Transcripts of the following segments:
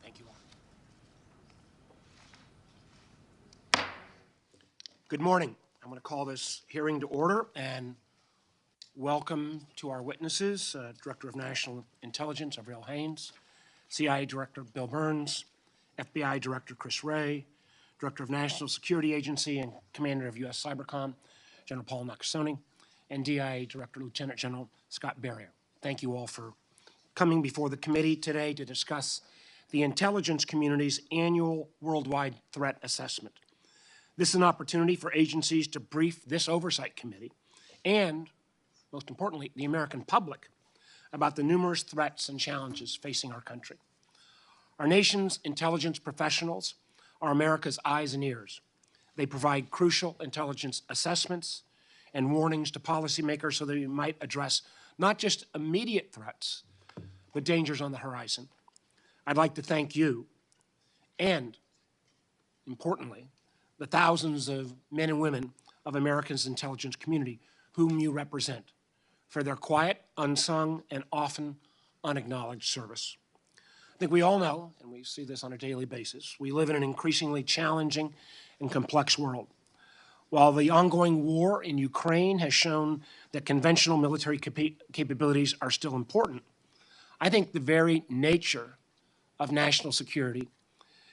Thank you all. Good morning. I'm going to call this hearing to order and welcome to our witnesses, Director of National Intelligence, Avril Haines, CIA Director Bill Burns, FBI Director Chris Wray, Director of National Security Agency and Commander of U.S. Cybercom, General Paul Nakasone, and DIA Director Lieutenant General Scott Berrier. Thank you all for coming before the committee today to discuss the intelligence community's annual worldwide threat assessment. This is an opportunity for agencies to brief this Oversight Committee and, most importantly, the American public about the numerous threats and challenges facing our country. Our nation's intelligence professionals are America's eyes and ears. They provide crucial intelligence assessments and warnings to policymakers so that we might address not just immediate threats, but dangers on the horizon. I'd like to thank you and, importantly, the thousands of men and women of America's intelligence community whom you represent for their quiet, unsung, and often unacknowledged service. I think we all know, and we see this on a daily basis, we live in an increasingly challenging and complex world. While the ongoing war in Ukraine has shown that conventional military capabilities are still important, I think the very nature of national security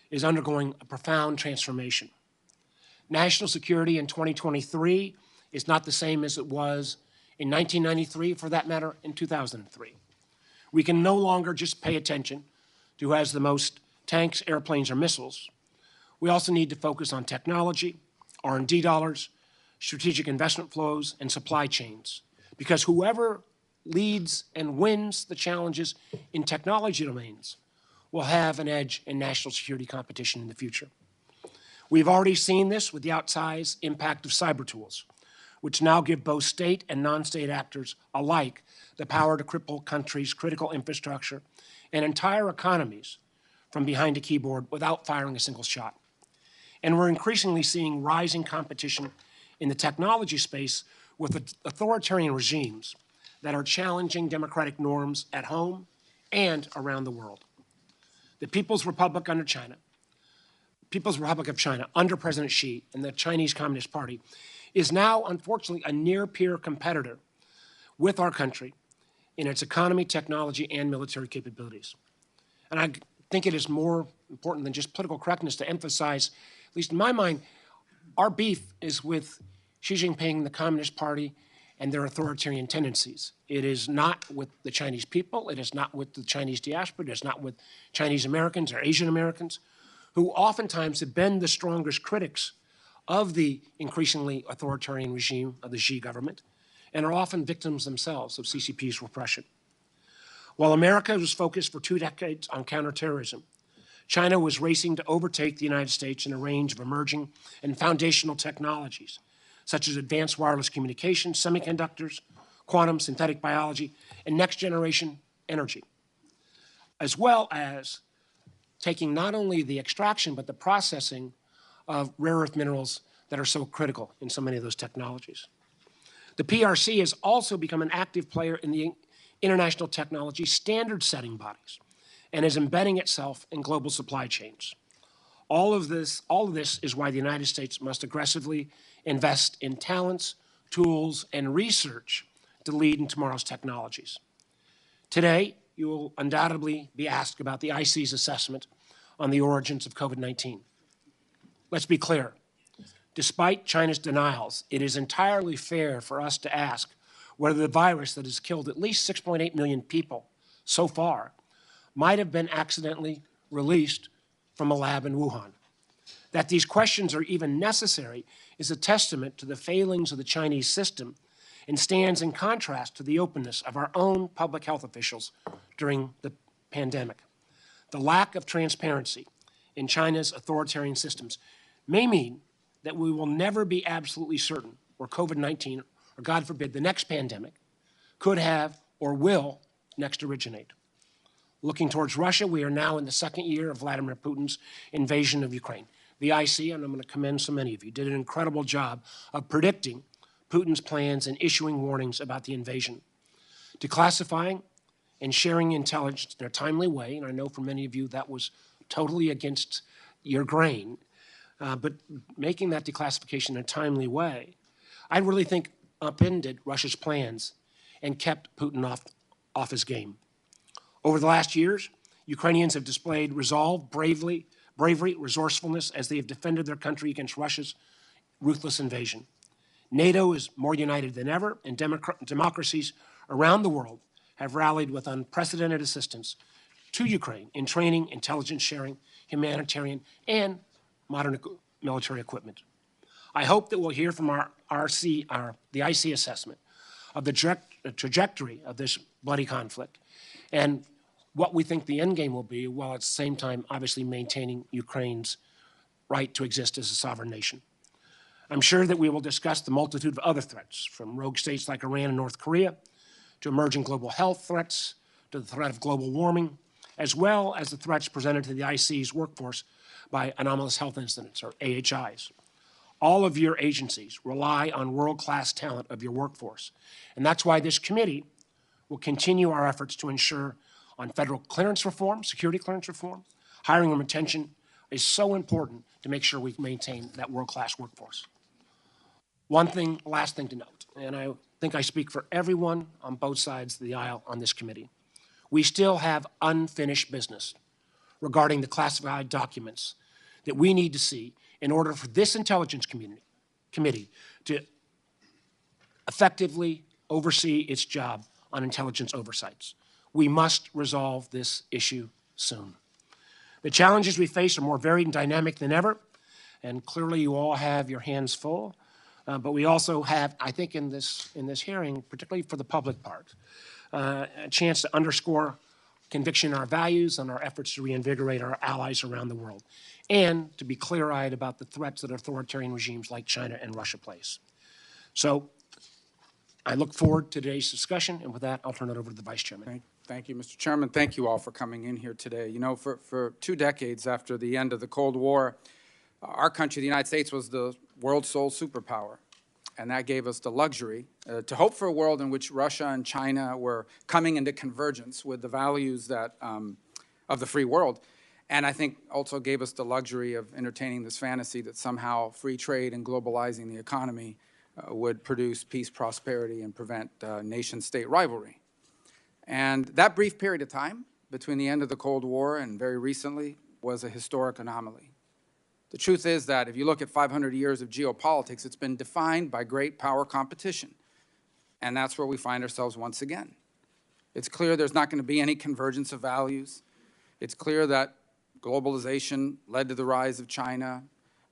is undergoing a profound transformation. National security in 2023 is not the same as it was in 1993, for that matter, in 2003. We can no longer just pay attention to who has the most tanks, airplanes, or missiles. We also need to focus on technology, R&D dollars, strategic investment flows, and supply chains. Because whoever leads and wins the challenges in technology domains will have an edge in national security competition in the future. We've already seen this with the outsized impact of cyber tools, which now give both state and non-state actors alike the power to cripple countries' critical infrastructure and entire economies from behind a keyboard without firing a single shot. And we're increasingly seeing rising competition in the technology space with authoritarian regimes that are challenging democratic norms at home and around the world. The People's Republic of China under President Xi and the Chinese Communist Party is now, unfortunately, a near-peer competitor with our country in its economy, technology, and military capabilities. And I think it is more important than just political correctness to emphasize, at least in my mind, our beef is with Xi Jinping, the Communist Party, and their authoritarian tendencies. It is not with the Chinese people, it is not with the Chinese diaspora, it is not with Chinese Americans or Asian Americans, who oftentimes have been the strongest critics of the increasingly authoritarian regime of the Xi government, and are often victims themselves of CCP's repression. While America was focused for 2 decades on counterterrorism, China was racing to overtake the United States in a range of emerging and foundational technologies, such as advanced wireless communications, semiconductors, quantum, synthetic biology, and next-generation energy, as well as taking not only the extraction, but the processing of rare earth minerals that are so critical in so many of those technologies. The PRC has also become an active player in the international technology standard-setting bodies and is embedding itself in global supply chains. All of this is why the United States must aggressively invest in talents, tools, and research to lead in tomorrow's technologies. Today, you will undoubtedly be asked about the IC's assessment on the origins of COVID-19. Let's be clear. Despite China's denials, it is entirely fair for us to ask whether the virus that has killed at least 6.8 million people so far might have been accidentally released from a lab in Wuhan. That these questions are even necessary is a testament to the failings of the Chinese system and stands in contrast to the openness of our own public health officials during the pandemic. The lack of transparency in China's authoritarian systems may mean that we will never be absolutely certain where COVID-19, or God forbid, the next pandemic, could have or will next originate. Looking towards Russia, we are now in the 2nd year of Vladimir Putin's invasion of Ukraine. The IC, and I'm going to commend so many of you, did an incredible job of predicting Putin's plans and issuing warnings about the invasion, declassifying and sharing intelligence in a timely way, and I know for many of you that was totally against your grain, but making that declassification in a timely way, I really think upended Russia's plans and kept Putin off his game. Over the last years, Ukrainians have displayed resolve, bravery, resourcefulness as they have defended their country against Russia's ruthless invasion. NATO is more united than ever, and democracies around the world have rallied with unprecedented assistance to Ukraine in training, intelligence sharing, humanitarian, and modern military equipment. I hope that we'll hear from the IC assessment of the trajectory of this bloody conflict and what we think the end game will be, while at the same time obviously maintaining Ukraine's right to exist as a sovereign nation. I'm sure that we will discuss the multitude of other threats, from rogue states like Iran and North Korea, to emerging global health threats, to the threat of global warming, as well as the threats presented to the IC's workforce by anomalous health incidents, or AHIs. All of your agencies rely on world-class talent of your workforce, and that's why this committee will continue our efforts to ensure on federal clearance reform, security clearance reform. Hiring and retention is so important to make sure we maintain that world-class workforce. Last thing to note, and I think I speak for everyone on both sides of the aisle on this committee. We still have unfinished business regarding the classified documents that we need to see in order for this intelligence committee to effectively oversee its job on intelligence oversights. We must resolve this issue soon. The challenges we face are more varied and dynamic than ever, and clearly you all have your hands full. But we also have, I think in this hearing, particularly for the public part, a chance to underscore conviction in our values and our efforts to reinvigorate our allies around the world, and to be clear-eyed about the threats that authoritarian regimes like China and Russia place. So I look forward to today's discussion, and with that, I'll turn it over to the Vice Chairman. Thank you, Mr. Chairman. Thank you all for coming in here today. You know, for 2 decades after the end of the Cold War, our country, the United States, was the world's sole superpower. And that gave us the luxury to hope for a world in which Russia and China were coming into convergence with the values that, of the free world. And I think also gave us the luxury of entertaining this fantasy that somehow free trade and globalizing the economy would produce peace, prosperity, and prevent nation-state rivalry. And that brief period of time between the end of the Cold War and very recently was a historic anomaly. The truth is that if you look at 500 years of geopolitics, it's been defined by great power competition. And that's where we find ourselves once again. It's clear there's not going to be any convergence of values. It's clear that globalization led to the rise of China,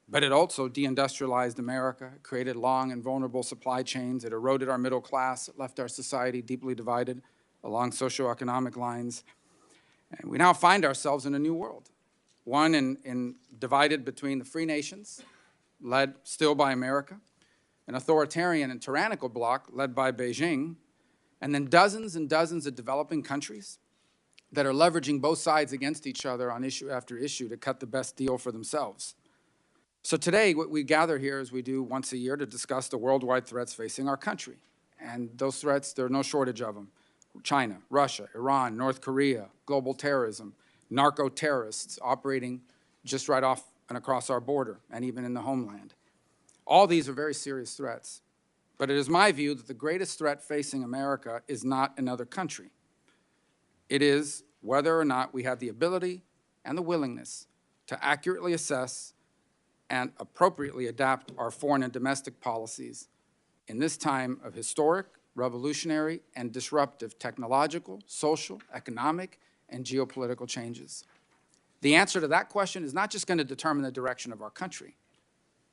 but it also deindustrialized America, created long and vulnerable supply chains, it eroded our middle class, it left our society deeply divided along socioeconomic lines. And we now find ourselves in a new world. One divided between the free nations, led still by America, an authoritarian and tyrannical bloc led by Beijing, and then dozens and dozens of developing countries that are leveraging both sides against each other on issue after issue to cut the best deal for themselves. So today, what we gather here is we do once a year to discuss the worldwide threats facing our country. And those threats, there are no shortage of them. China, Russia, Iran, North Korea, global terrorism, narco-terrorists operating just right off and across our border, and even in the homeland. All these are very serious threats. But it is my view that the greatest threat facing America is not another country. It is whether or not we have the ability and the willingness to accurately assess and appropriately adapt our foreign and domestic policies in this time of historic, revolutionary, and disruptive technological, social, economic, and geopolitical changes. The answer to that question is not just going to determine the direction of our country.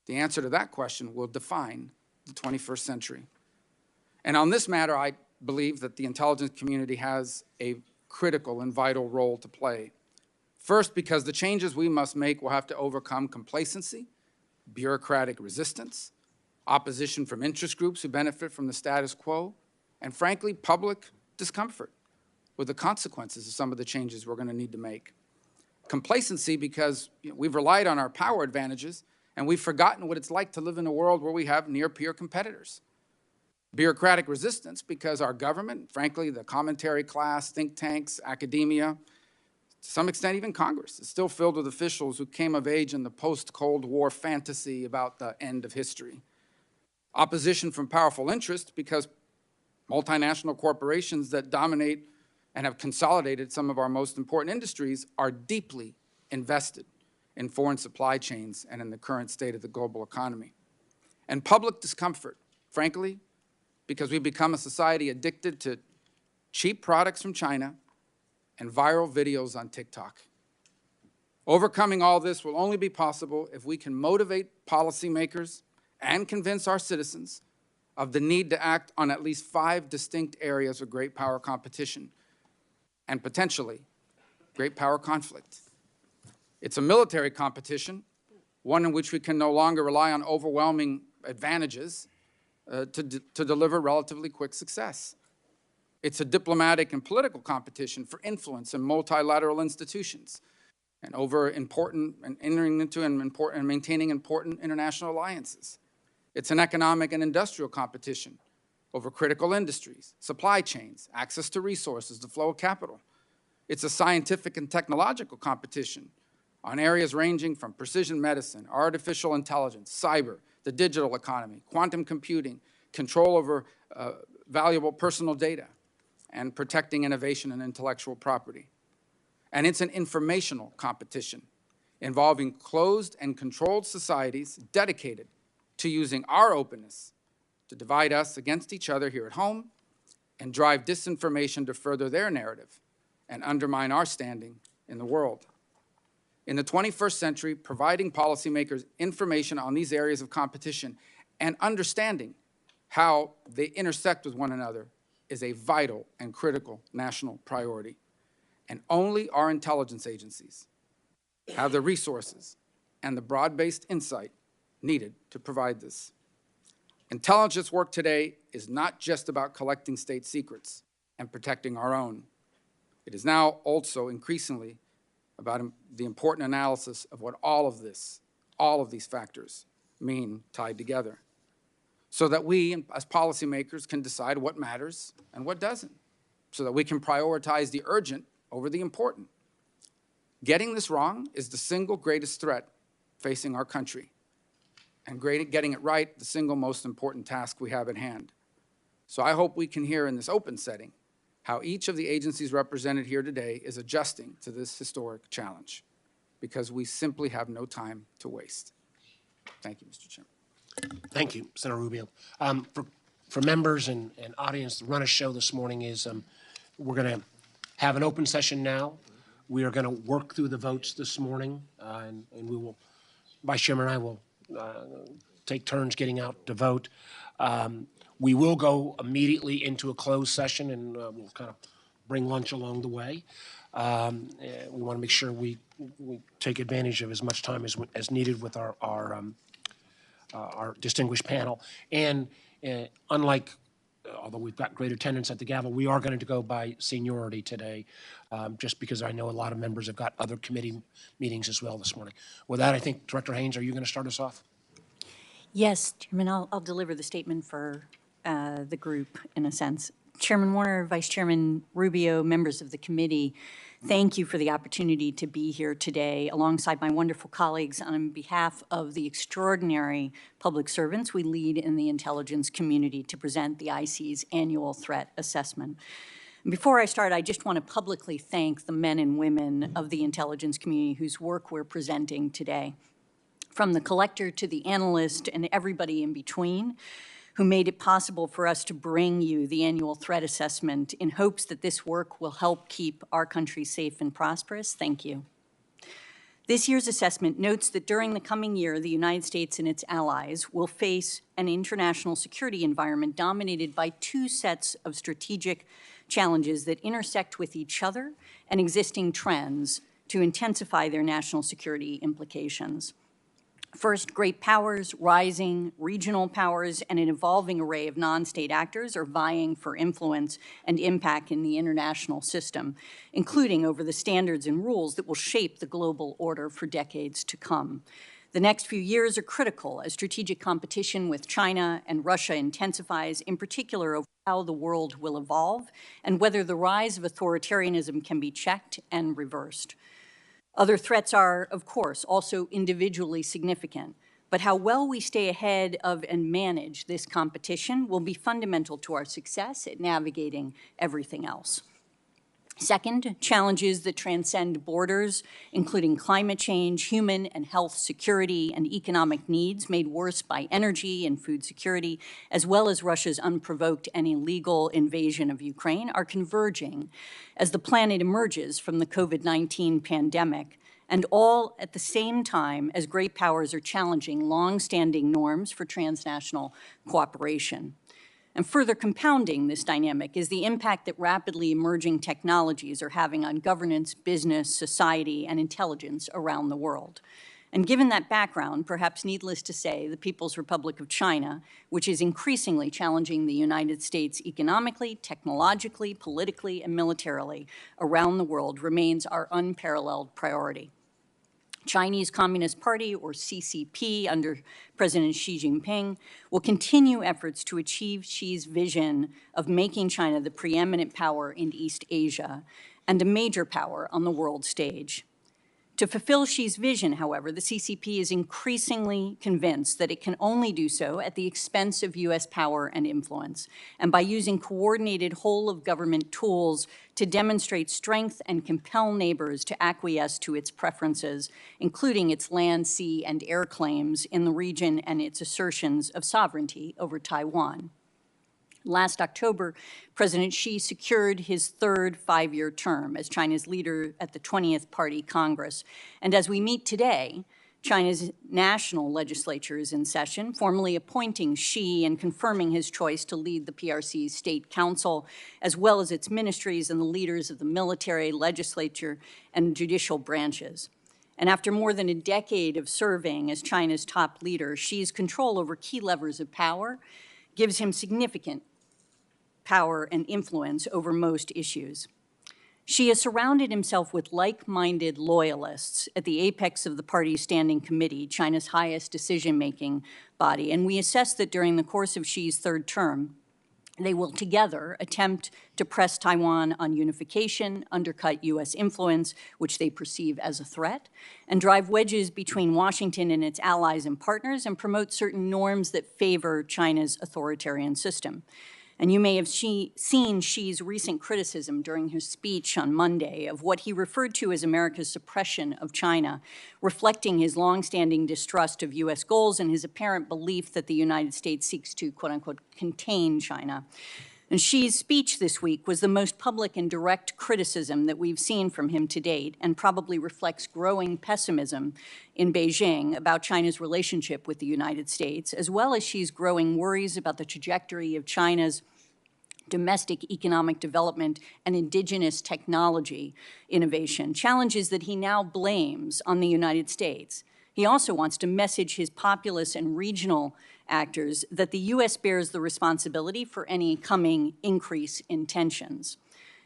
The answer to that question will define the 21st century. And on this matter, I believe that the intelligence community has a critical and vital role to play. First, because the changes we must make will have to overcome complacency, bureaucratic resistance, opposition from interest groups who benefit from the status quo, and frankly, public discomfort with the consequences of some of the changes we're going to need to make. Complacency because we've relied on our power advantages and we've forgotten what it's like to live in a world where we have near-peer competitors. Bureaucratic resistance because our government, frankly, the commentary class, think tanks, academia, to some extent even Congress, is still filled with officials who came of age in the post-Cold War fantasy about the end of history. Opposition from powerful interests because multinational corporations that dominate and have consolidated some of our most important industries are deeply invested in foreign supply chains and in the current state of the global economy. And public discomfort, frankly, because we've become a society addicted to cheap products from China and viral videos on TikTok. Overcoming all this will only be possible if we can motivate policymakers and convince our citizens of the need to act on at least 5 distinct areas of great power competition and potentially great power conflict. It's a military competition, one in which we can no longer rely on overwhelming advantages to deliver relatively quick success. It's a diplomatic and political competition for influence in multilateral institutions and over important and entering into and maintaining important international alliances. It's an economic and industrial competition over critical industries, supply chains, access to resources, the flow of capital. It's a scientific and technological competition on areas ranging from precision medicine, artificial intelligence, cyber, the digital economy, quantum computing, control over valuable personal data, and protecting innovation and intellectual property. And it's an informational competition involving closed and controlled societies dedicated to using our openness to divide us against each other here at home and drive disinformation to further their narrative and undermine our standing in the world. In the 21st century, providing policymakers information on these areas of competition and understanding how they intersect with one another is a vital and critical national priority. And only our intelligence agencies have the resources and the broad-based insight needed to provide this. Intelligence work today is not just about collecting state secrets and protecting our own. It is now also increasingly about the important analysis of what all of these factors mean tied together, so that we, as policymakers, can decide what matters and what doesn't, so that we can prioritize the urgent over the important. Getting this wrong is the single greatest threat facing our country, and getting it right, the single most important task we have at hand. So I hope we can hear in this open setting how each of the agencies represented here today is adjusting to this historic challenge, because we simply have no time to waste. Thank you, Mr. Chairman. Thank you, Senator Rubio. For members and audience, the run of show this morning is we're going to have an open session now. We are going to work through the votes this morning, and we will, Vice Chairman and I will take turns getting out to vote. We will go immediately into a closed session, and we'll kind of bring lunch along the way. We want to make sure we take advantage of as much time as needed with our distinguished panel. And unlike, although we've got great attendance at the gavel, we are going to go by seniority today, just because I know a lot of members have got other committee meetings as well this morning. With that, I think, Director Haines, are you going to start us off? Yes, Chairman, I'll deliver the statement for the group, in a sense. Chairman Warner, Vice Chairman Rubio, members of the committee, thank you for the opportunity to be here today alongside my wonderful colleagues on behalf of the extraordinary public servants we lead in the intelligence community to present the IC's annual threat assessment. Before I start, I just want to publicly thank the men and women of the intelligence community whose work we're presenting today. From the collector to the analyst and everybody in between, who made it possible for us to bring you the annual threat assessment in hopes that this work will help keep our country safe and prosperous. Thank you. This year's assessment notes that during the coming year, the United States and its allies will face an international security environment dominated by 2 sets of strategic challenges that intersect with each other and existing trends to intensify their national security implications. First, great powers, rising regional powers, and an evolving array of non-state actors are vying for influence and impact in the international system, including over the standards and rules that will shape the global order for decades to come. The next few years are critical as strategic competition with China and Russia intensifies, in particular over how the world will evolve and whether the rise of authoritarianism can be checked and reversed. Other threats are, of course, also individually significant, but how well we stay ahead of and manage this competition will be fundamental to our success at navigating everything else. Second, challenges that transcend borders, including climate change, human and health security, and economic needs made worse by energy and food security, as well as Russia's unprovoked and illegal invasion of Ukraine, are converging as the planet emerges from the COVID-19 pandemic, and all at the same time as great powers are challenging long-standing norms for transnational cooperation. And further compounding this dynamic is the impact that rapidly emerging technologies are having on governance, business, society, and intelligence around the world. And given that background, perhaps needless to say, the People's Republic of China, which is increasingly challenging the United States economically, technologically, politically, and militarily around the world, remains our unparalleled priority. Chinese Communist Party, or CCP, under President Xi Jinping, will continue efforts to achieve Xi's vision of making China the preeminent power in East Asia and a major power on the world stage. To fulfill Xi's vision, however, the CCP is increasingly convinced that it can only do so at the expense of U.S. power and influence, and by using coordinated whole-of-government tools to demonstrate strength and compel neighbors to acquiesce to its preferences, including its land, sea, and air claims in the region and its assertions of sovereignty over Taiwan. Last October, President Xi secured his third five-year term as China's leader at the 20th Party Congress. And as we meet today, China's national legislature is in session, formally appointing Xi and confirming his choice to lead the PRC's State Council, as well as its ministries and the leaders of the military, legislature, and judicial branches. And after more than a decade of serving as China's top leader, Xi's control over key levers of power gives him significant power and influence over most issues. Xi has surrounded himself with like-minded loyalists at the apex of the party's standing committee, China's highest decision-making body, and we assess that during the course of Xi's third term, they will together attempt to press Taiwan on unification, undercut U.S. influence, which they perceive as a threat, and drive wedges between Washington and its allies and partners, and promote certain norms that favor China's authoritarian system. And you may have seen Xi's recent criticism during his speech on Monday of what he referred to as America's suppression of China, reflecting his longstanding distrust of U.S. goals and his apparent belief that the United States seeks to, quote unquote, contain China. And Xi's speech this week was the most public and direct criticism that we've seen from him to date, and probably reflects growing pessimism in Beijing about China's relationship with the United States, as well as Xi's growing worries about the trajectory of China's domestic economic development and indigenous technology innovation, challenges that he now blames on the United States. He also wants to message his populist and regional actors that the U.S. bears the responsibility for any coming increase in tensions.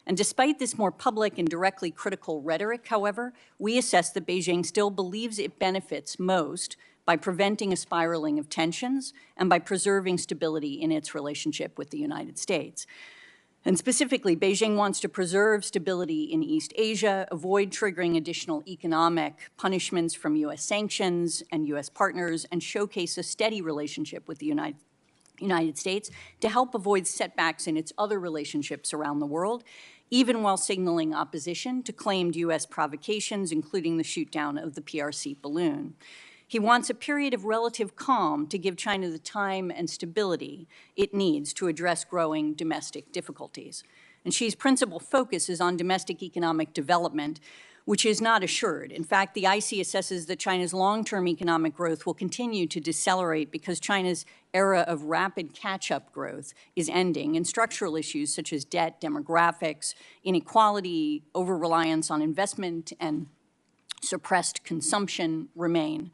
And despite this more public and directly critical rhetoric, however, we assess that Beijing still believes it benefits most by preventing a spiraling of tensions and by preserving stability in its relationship with the United States. And specifically, Beijing wants to preserve stability in East Asia, avoid triggering additional economic punishments from U.S. sanctions and U.S. partners, and showcase a steady relationship with the United States to help avoid setbacks in its other relationships around the world, even while signaling opposition to claimed U.S. provocations, including the shoot-down of the PRC balloon. He wants a period of relative calm to give China the time and stability it needs to address growing domestic difficulties. And Xi's principal focus is on domestic economic development, which is not assured. In fact, the IC assesses that China's long-term economic growth will continue to decelerate because China's era of rapid catch-up growth is ending, and structural issues such as debt, demographics, inequality, over-reliance on investment, and suppressed consumption remain.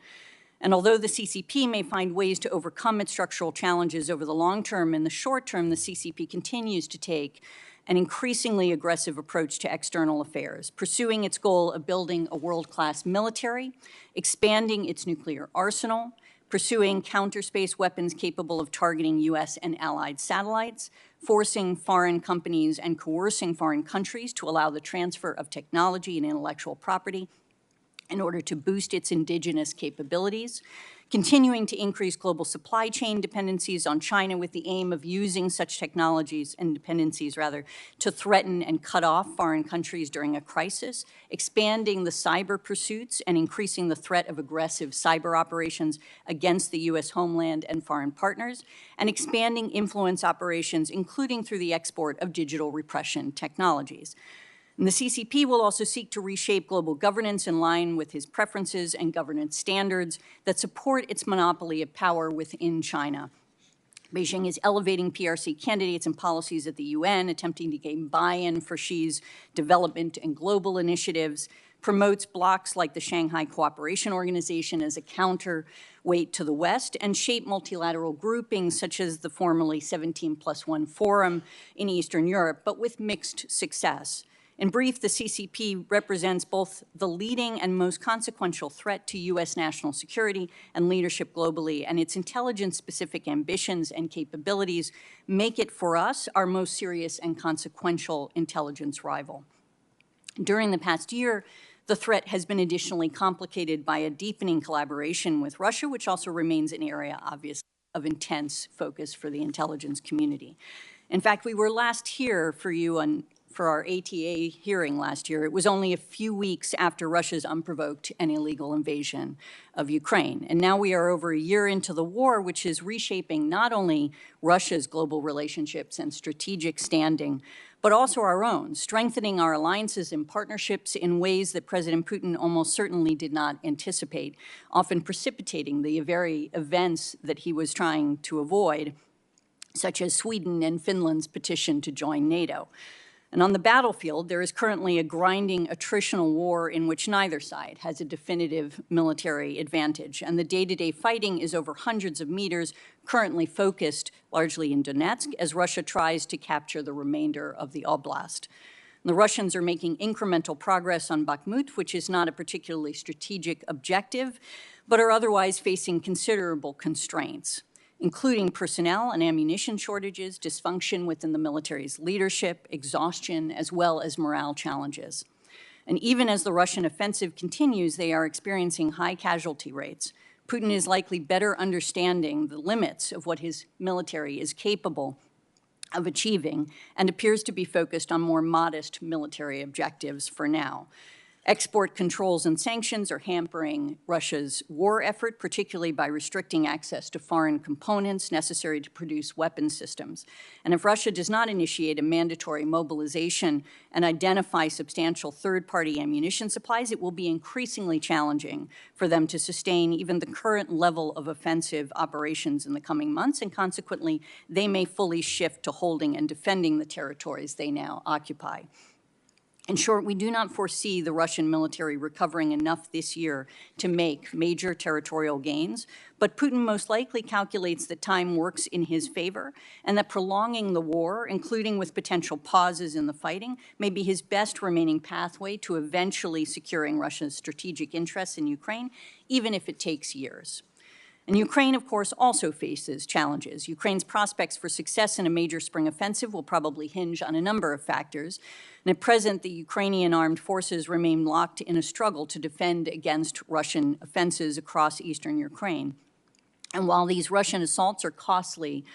And although the CCP may find ways to overcome its structural challenges over the long term, in the short term, the CCP continues to take an increasingly aggressive approach to external affairs, pursuing its goal of building a world-class military, expanding its nuclear arsenal, pursuing counter-space weapons capable of targeting U.S. and allied satellites, forcing foreign companies and coercing foreign countries to allow the transfer of technology and intellectual property in order to boost its indigenous capabilities, continuing to increase global supply chain dependencies on China with the aim of using such technologies and dependencies, rather, to threaten and cut off foreign countries during a crisis, expanding the cyber pursuits and increasing the threat of aggressive cyber operations against the U.S. homeland and foreign partners, and expanding influence operations, including through the export of digital repression technologies. And the CCP will also seek to reshape global governance in line with his preferences and governance standards that support its monopoly of power within China. Beijing is elevating PRC candidates and policies at the UN, attempting to gain buy-in for Xi's development and global initiatives, promotes blocs like the Shanghai Cooperation Organization as a counterweight to the West, and shape multilateral groupings such as the formerly 17+1 Forum in Eastern Europe, but with mixed success. In brief, the CCP represents both the leading and most consequential threat to U.S. national security and leadership globally, and its intelligence-specific ambitions and capabilities make it, for us, our most serious and consequential intelligence rival. During the past year, the threat has been additionally complicated by a deepening collaboration with Russia, which also remains an area, obviously, of intense focus for the intelligence community. In fact, we were last here for our ATA hearing last year. It was only a few weeks after Russia's unprovoked and illegal invasion of Ukraine. And now we are over a year into the war, which is reshaping not only Russia's global relationships and strategic standing, but also our own, strengthening our alliances and partnerships in ways that President Putin almost certainly did not anticipate, often precipitating the very events that he was trying to avoid, such as Sweden and Finland's petition to join NATO. And on the battlefield, there is currently a grinding attritional war in which neither side has a definitive military advantage. And the day-to-day fighting is over hundreds of meters, currently focused largely in Donetsk, as Russia tries to capture the remainder of the oblast. And the Russians are making incremental progress on Bakhmut, which is not a particularly strategic objective, but are otherwise facing considerable constraints, including personnel and ammunition shortages, dysfunction within the military's leadership, exhaustion, as well as morale challenges. And even as the Russian offensive continues, they are experiencing high casualty rates. Putin is likely better understanding the limits of what his military is capable of achieving and appears to be focused on more modest military objectives for now. Export controls and sanctions are hampering Russia's war effort, particularly by restricting access to foreign components necessary to produce weapon systems. And if Russia does not initiate a mandatory mobilization and identify substantial third-party ammunition supplies, it will be increasingly challenging for them to sustain even the current level of offensive operations in the coming months, and consequently, they may fully shift to holding and defending the territories they now occupy. In short, we do not foresee the Russian military recovering enough this year to make major territorial gains, but Putin most likely calculates that time works in his favor and that prolonging the war, including with potential pauses in the fighting, may be his best remaining pathway to eventually securing Russia's strategic interests in Ukraine, even if it takes years. And Ukraine, of course, also faces challenges. Ukraine's prospects for success in a major spring offensive will probably hinge on a number of factors. And at present, the Ukrainian armed forces remain locked in a struggle to defend against Russian offenses across eastern Ukraine. And while these Russian assaults are costly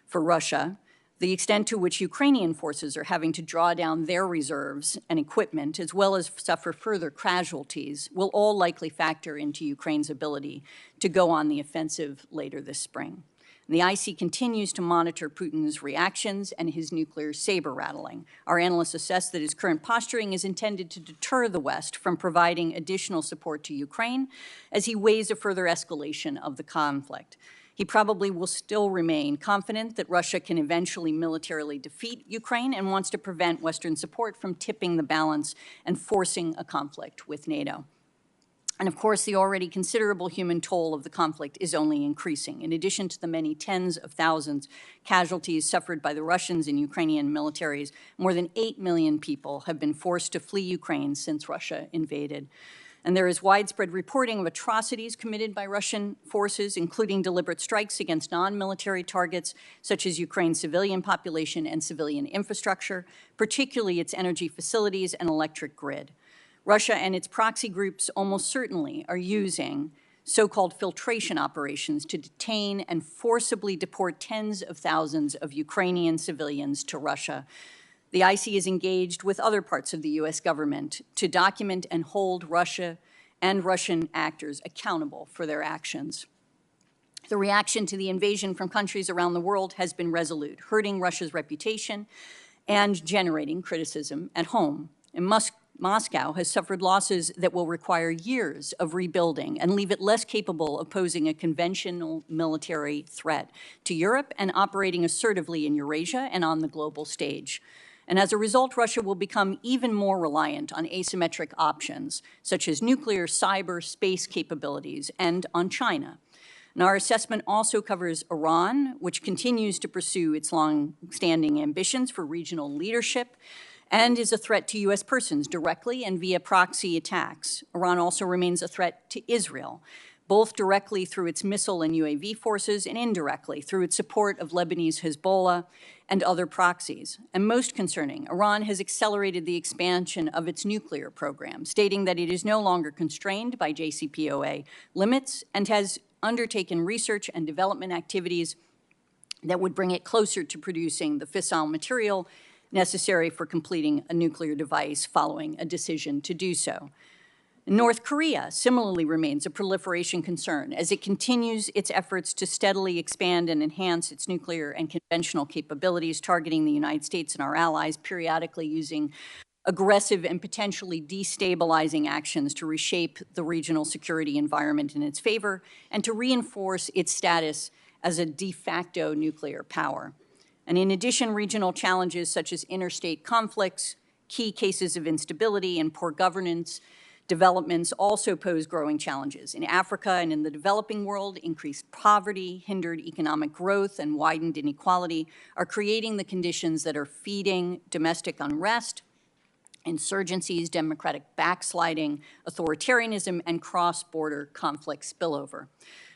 for Russia, the extent to which Ukrainian forces are having to draw down their reserves and equipment, as well as suffer further casualties, will all likely factor into Ukraine's ability to go on the offensive later this spring. And the IC continues to monitor Putin's reactions and his nuclear saber rattling. Our analysts assess that his current posturing is intended to deter the West from providing additional support to Ukraine as he weighs a further escalation of the conflict. He probably will still remain confident that Russia can eventually militarily defeat Ukraine and wants to prevent Western support from tipping the balance and forcing a conflict with NATO. And of course, the already considerable human toll of the conflict is only increasing. In addition to the many tens of thousands casualties suffered by the Russians and Ukrainian militaries, more than 8 million people have been forced to flee Ukraine since Russia invaded. And there is widespread reporting of atrocities committed by Russian forces, including deliberate strikes against non-military targets, such as Ukraine's civilian population and civilian infrastructure, particularly its energy facilities and electric grid. Russia and its proxy groups almost certainly are using so-called filtration operations to detain and forcibly deport tens of thousands of Ukrainian civilians to Russia. The IC is engaged with other parts of the U.S. government to document and hold Russia and Russian actors accountable for their actions. The reaction to the invasion from countries around the world has been resolute, hurting Russia's reputation and generating criticism at home. Moscow has suffered losses that will require years of rebuilding and leave it less capable of posing a conventional military threat to Europe and operating assertively in Eurasia and on the global stage. And as a result, Russia will become even more reliant on asymmetric options, such as nuclear, cyber, space capabilities, and on China. And our assessment also covers Iran, which continues to pursue its long-standing ambitions for regional leadership and is a threat to U.S. persons directly and via proxy attacks. Iran also remains a threat to Israel, both directly through its missile and UAV forces and indirectly through its support of Lebanese Hezbollah and other proxies. And most concerning, Iran has accelerated the expansion of its nuclear program, stating that it is no longer constrained by JCPOA limits and has undertaken research and development activities that would bring it closer to producing the fissile material necessary for completing a nuclear device following a decision to do so. North Korea similarly remains a proliferation concern as it continues its efforts to steadily expand and enhance its nuclear and conventional capabilities, targeting the United States and our allies, periodically using aggressive and potentially destabilizing actions to reshape the regional security environment in its favor and to reinforce its status as a de facto nuclear power. And in addition, regional challenges such as interstate conflicts, key cases of instability, and poor governance developments also pose growing challenges. In Africa and in the developing world, increased poverty, hindered economic growth, and widened inequality are creating the conditions that are feeding domestic unrest, insurgencies, democratic backsliding, authoritarianism, and cross-border conflict spillover.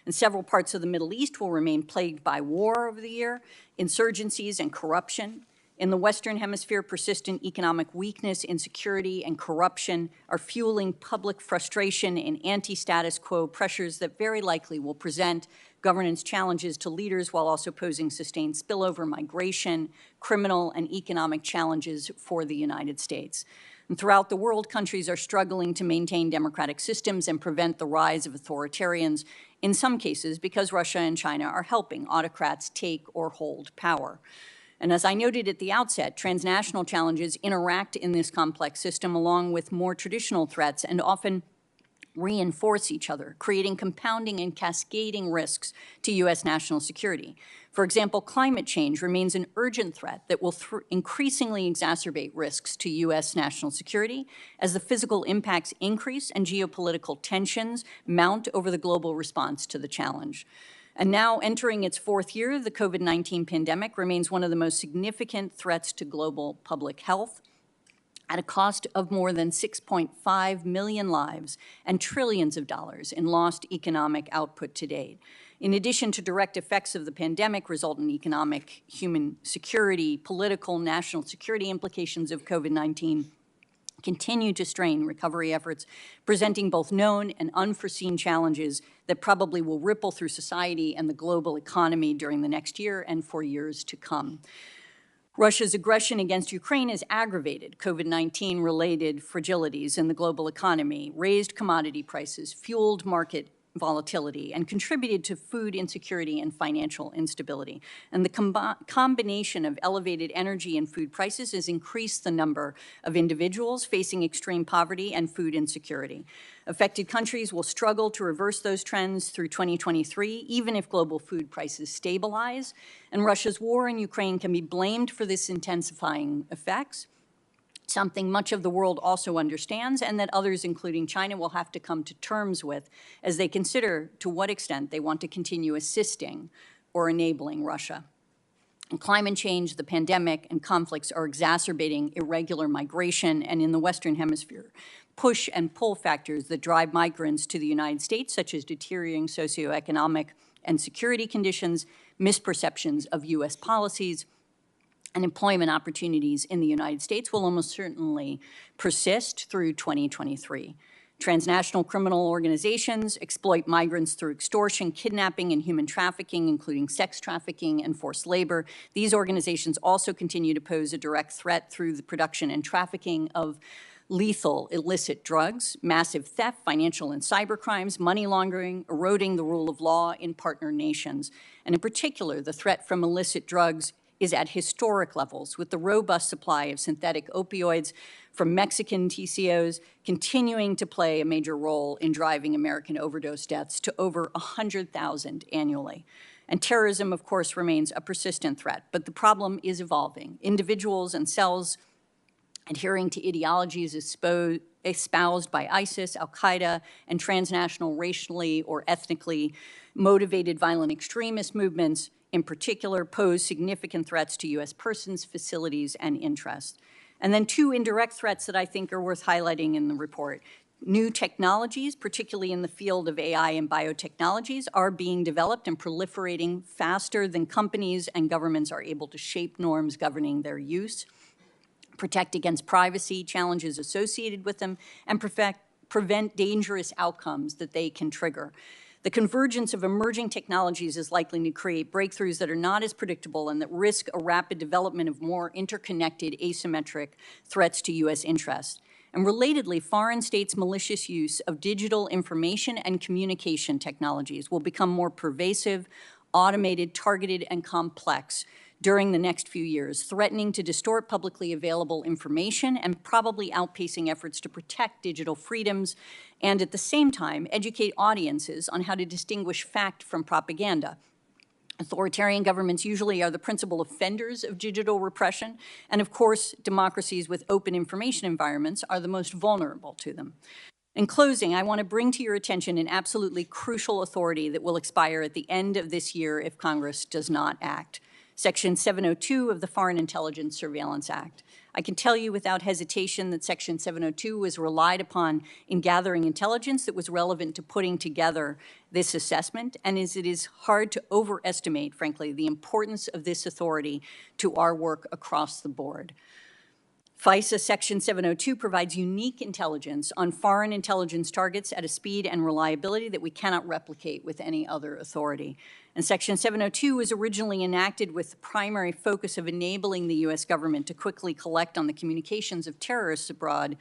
And several parts of the Middle East will remain plagued by war over the year, insurgencies, and corruption. In the Western Hemisphere, persistent economic weakness, insecurity, and corruption are fueling public frustration and anti-status quo pressures that very likely will present governance challenges to leaders while also posing sustained spillover migration, criminal, and economic challenges for the United States. And throughout the world, countries are struggling to maintain democratic systems and prevent the rise of authoritarians, in some cases because Russia and China are helping autocrats take or hold power. And as I noted at the outset, transnational challenges interact in this complex system along with more traditional threats and often reinforce each other, creating compounding and cascading risks to U.S. national security. For example, climate change remains an urgent threat that will increasingly exacerbate risks to U.S. national security as the physical impacts increase and geopolitical tensions mount over the global response to the challenge. And now, entering its fourth year, the COVID-19 pandemic remains one of the most significant threats to global public health at a cost of more than 6.5 million lives and trillions of dollars in lost economic output to date. In addition to direct effects of the pandemic resultant economic, human security, political, national security implications of COVID-19 continue to strain recovery efforts, presenting both known and unforeseen challenges that probably will ripple through society and the global economy during the next year and for years to come. Russia's aggression against Ukraine has aggravated COVID-19 related fragilities in the global economy, raised commodity prices, fueled market volatility, and contributed to food insecurity and financial instability. And the combination of elevated energy and food prices has increased the number of individuals facing extreme poverty and food insecurity. Affected countries will struggle to reverse those trends through 2023, even if global food prices stabilize. And Russia's war in Ukraine can be blamed for this intensifying effects. something much of the world also understands and that others, including China, will have to come to terms with as they consider to what extent they want to continue assisting or enabling Russia. And climate change, the pandemic, and conflicts are exacerbating irregular migration, and in the Western Hemisphere, push and pull factors that drive migrants to the United States, such as deteriorating socioeconomic and security conditions, misperceptions of U.S. policies, and employment opportunities in the United States will almost certainly persist through 2023. Transnational criminal organizations exploit migrants through extortion, kidnapping, and human trafficking, including sex trafficking and forced labor. These organizations also continue to pose a direct threat through the production and trafficking of lethal illicit drugs, massive theft, financial and cyber crimes, money laundering, eroding the rule of law in partner nations. And in particular, the threat from illicit drugs is at historic levels, with the robust supply of synthetic opioids from Mexican TCOs continuing to play a major role in driving American overdose deaths to over 100,000 annually. And terrorism, of course, remains a persistent threat, but the problem is evolving. Individuals and cells adhering to ideologies espoused by ISIS, al-Qaeda, and transnational racially or ethnically motivated violent extremist movements in particular pose significant threats to U.S. persons, facilities, and interests. And then two indirect threats that I think are worth highlighting in the report. New technologies, particularly in the field of AI and biotechnologies, are being developed and proliferating faster than companies and governments are able to shape norms governing their use, protect against privacy challenges associated with them, and prevent dangerous outcomes that they can trigger. The convergence of emerging technologies is likely to create breakthroughs that are not as predictable and that risk a rapid development of more interconnected, asymmetric threats to U.S. interests. And relatedly, foreign states' malicious use of digital information and communication technologies will become more pervasive, automated, targeted, and complex during the next few years, threatening to distort publicly available information and probably outpacing efforts to protect digital freedoms and at the same time educate audiences on how to distinguish fact from propaganda. Authoritarian governments usually are the principal offenders of digital repression, and of course, democracies with open information environments are the most vulnerable to them. In closing, I want to bring to your attention an absolutely crucial authority that will expire at the end of this year if Congress does not act. Section 702 of the Foreign Intelligence Surveillance Act. I can tell you without hesitation that Section 702 was relied upon in gathering intelligence that was relevant to putting together this assessment, and it is hard to overestimate, frankly, the importance of this authority to our work across the board. FISA Section 702 provides unique intelligence on foreign intelligence targets at a speed and reliability that we cannot replicate with any other authority. And Section 702 was originally enacted with the primary focus of enabling the U.S. government to quickly collect on the communications of terrorists abroad.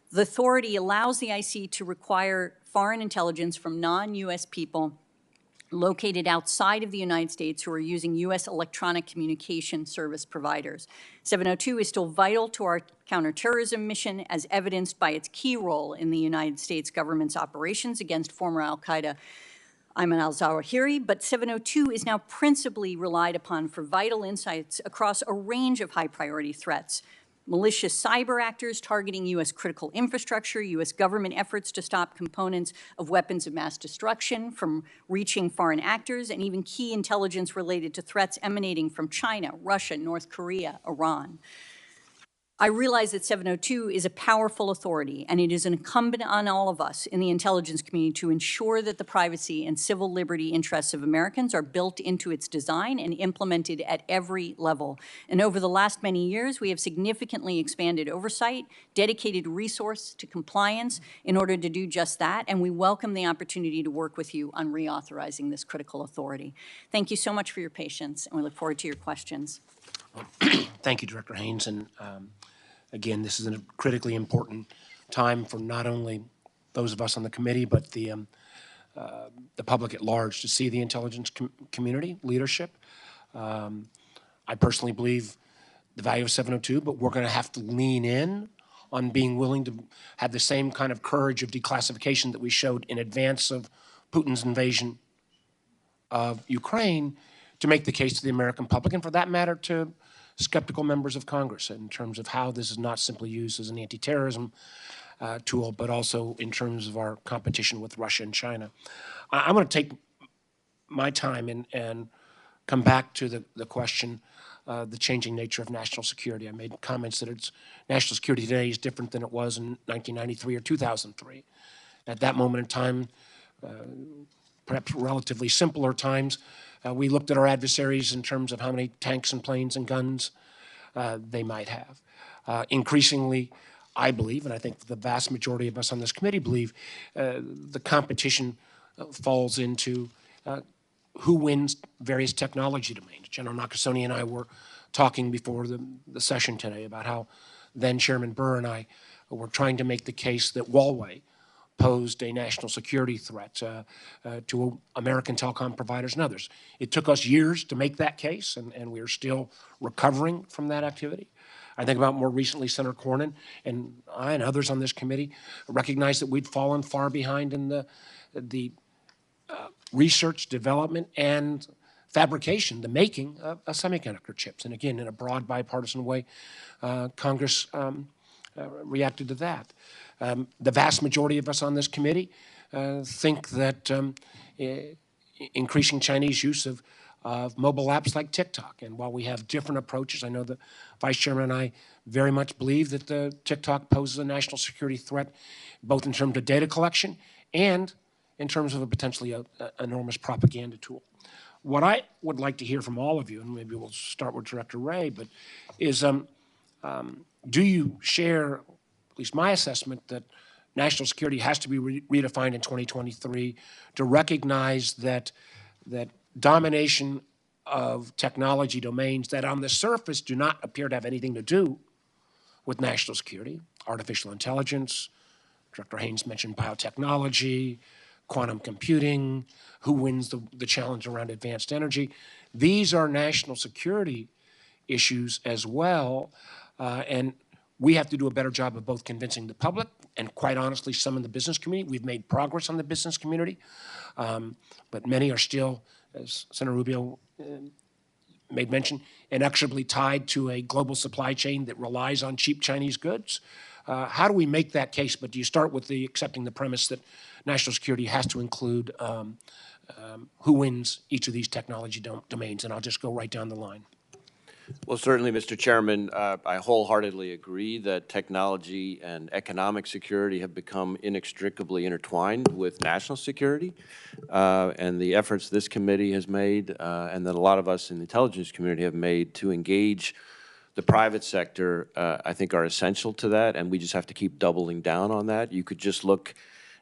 The authority allows the IC to require foreign intelligence from non-U.S. people located outside of the United States who are using U.S. electronic communication service providers. 702 is still vital to our counterterrorism mission as evidenced by its key role in the United States government's operations against former al-Qaeda Ayman al-Zawahiri, but 702 is now principally relied upon for vital insights across a range of high-priority threats. Malicious cyber actors targeting U.S. critical infrastructure, U.S. government efforts to stop components of weapons of mass destruction from reaching foreign actors, and even key intelligence related to threats emanating from China, Russia, North Korea, Iran. I realize that 702 is a powerful authority, and it is incumbent on all of us in the intelligence community to ensure that the privacy and civil liberty interests of Americans are built into its design and implemented at every level. And over the last many years, we have significantly expanded oversight, dedicated resource to compliance in order to do just that, and we welcome the opportunity to work with you on reauthorizing this critical authority. Thank you so much for your patience, and we look forward to your questions. Thank you, Director Haines. And again, this is a critically important time for not only those of us on the committee, but the public at large to see the intelligence community leadership. I personally believe the value of 702, but we're going to have to lean in on being willing to have the same kind of courage of declassification that we showed in advance of Putin's invasion of Ukraine to make the case to the American public, and for that matter to skeptical members of Congress in terms of how this is not simply used as an anti-terrorism tool, but also in terms of our competition with Russia and China. I'm going to take my time and come back to the question, the changing nature of national security. I made comments that national security today is different than it was in 1993 or 2003. At that moment in time, perhaps relatively simpler times, we looked at our adversaries in terms of how many tanks and planes and guns they might have. Increasingly, I believe, and I think the vast majority of us on this committee believe, the competition falls into who wins various technology domains. General Nakasone and I were talking before the session today about how then Chairman Burr and I were trying to make the case that Huawei posed a national security threat to American telecom providers and others. It took us years to make that case, and we're still recovering from that activity. I think about more recently, Senator Cornyn and I and others on this committee recognized that we'd fallen far behind in the research, development, and fabrication, the making of semiconductor chips. And again, in a broad bipartisan way, Congress reacted to that. The vast majority of us on this committee think that increasing Chinese use of mobile apps like TikTok, and while we have different approaches, I know the Vice Chairman and I very much believe that the TikTok poses a national security threat, both in terms of data collection and in terms of a potentially enormous propaganda tool. What I would like to hear from all of you, and maybe we'll start with Director Wray, but is do you share at least my assessment that national security has to be redefined in 2023 to recognize that domination of technology domains that on the surface do not appear to have anything to do with national security, artificial intelligence, Director Haines mentioned biotechnology, quantum computing, who wins the challenge around advanced energy. These are national security issues as well, and we have to do a better job of both convincing the public and, quite honestly, some in the business community. We've made progress on the business community, but many are still, as Senator Rubio made mention, inexorably tied to a global supply chain that relies on cheap Chinese goods. How do we make that case? But do you start with accepting the premise that national security has to include who wins each of these technology domains? And I'll just go right down the line. Well, certainly, Mr. Chairman, I wholeheartedly agree that technology and economic security have become inextricably intertwined with national security. And the efforts this committee has made and that a lot of us in the intelligence community have made to engage the private sector, I think, are essential to that, and we just have to keep doubling down on that. You could just look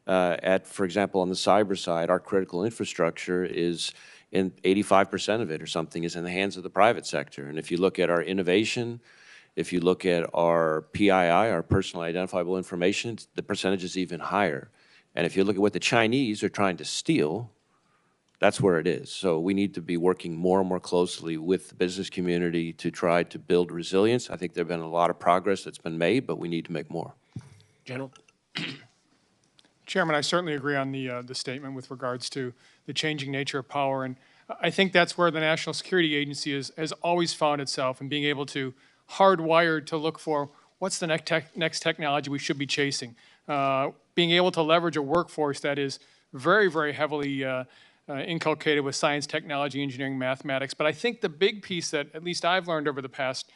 at, for example, on the cyber side, our critical infrastructure is in 85% of it or something is in the hands of the private sector. And if you look at our innovation, if you look at our PII, our personally identifiable information, the percentage is even higher. And if you look at what the Chinese are trying to steal, that's where it is. So we need to be working more and more closely with the business community to try to build resilience. I think there have been a lot of progress that's been made, but we need to make more. General? Chairman, I certainly agree on the statement with regards to the changing nature of power. And I think that's where the National Security Agency has always found itself in being able to hardwired to look for what's the next technology we should be chasing. Being able to leverage a workforce that is very, very heavily inculcated with science, technology, engineering, mathematics. But I think the big piece that at least I've learned over the past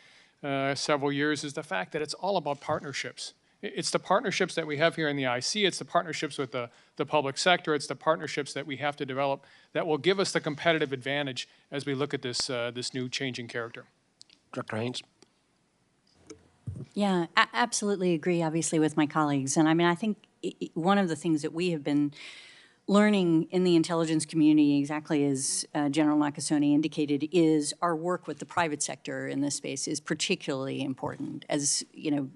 several years is the fact that it's all about partnerships. It's the partnerships that we have here in the IC. It's the partnerships with the public sector. It's the partnerships that we have to develop that will give us the competitive advantage as we look at this new changing character. Director Haines? Yeah, absolutely agree, obviously, with my colleagues. And I mean, I think one of the things that we have been learning in the intelligence community, exactly as General Nakasone indicated, is our work with the private sector in this space is particularly important. As you know,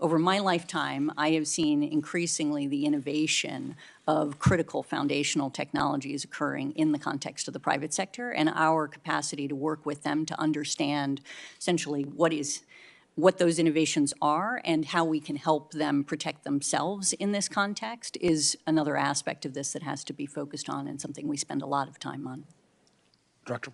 over my lifetime, I have seen increasingly the innovation of critical foundational technologies occurring in the context of the private sector, and our capacity to work with them to understand essentially what those innovations are and how we can help them protect themselves in this context is another aspect of this that has to be focused on and something we spend a lot of time on. Director?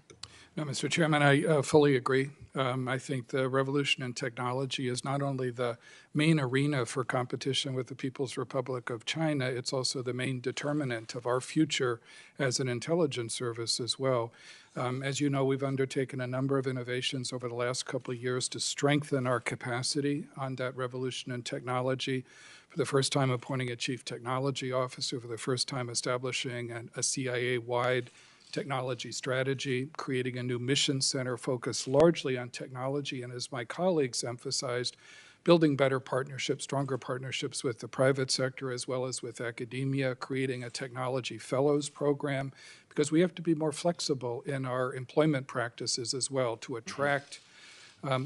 No, Mr. Chairman, I fully agree. I think the revolution in technology is not only the main arena for competition with the People's Republic of China, it's also the main determinant of our future as an intelligence service as well. As you know, we've undertaken a number of innovations over the last couple of years to strengthen our capacity on that revolution in technology. For the first time, appointing a chief technology officer, for the first time establishing a CIA-wide technology strategy, creating a new mission center focused largely on technology, and as my colleagues emphasized, building better partnerships, stronger partnerships with the private sector as well as with academia, creating a technology fellows program, because we have to be more flexible in our employment practices as well to attract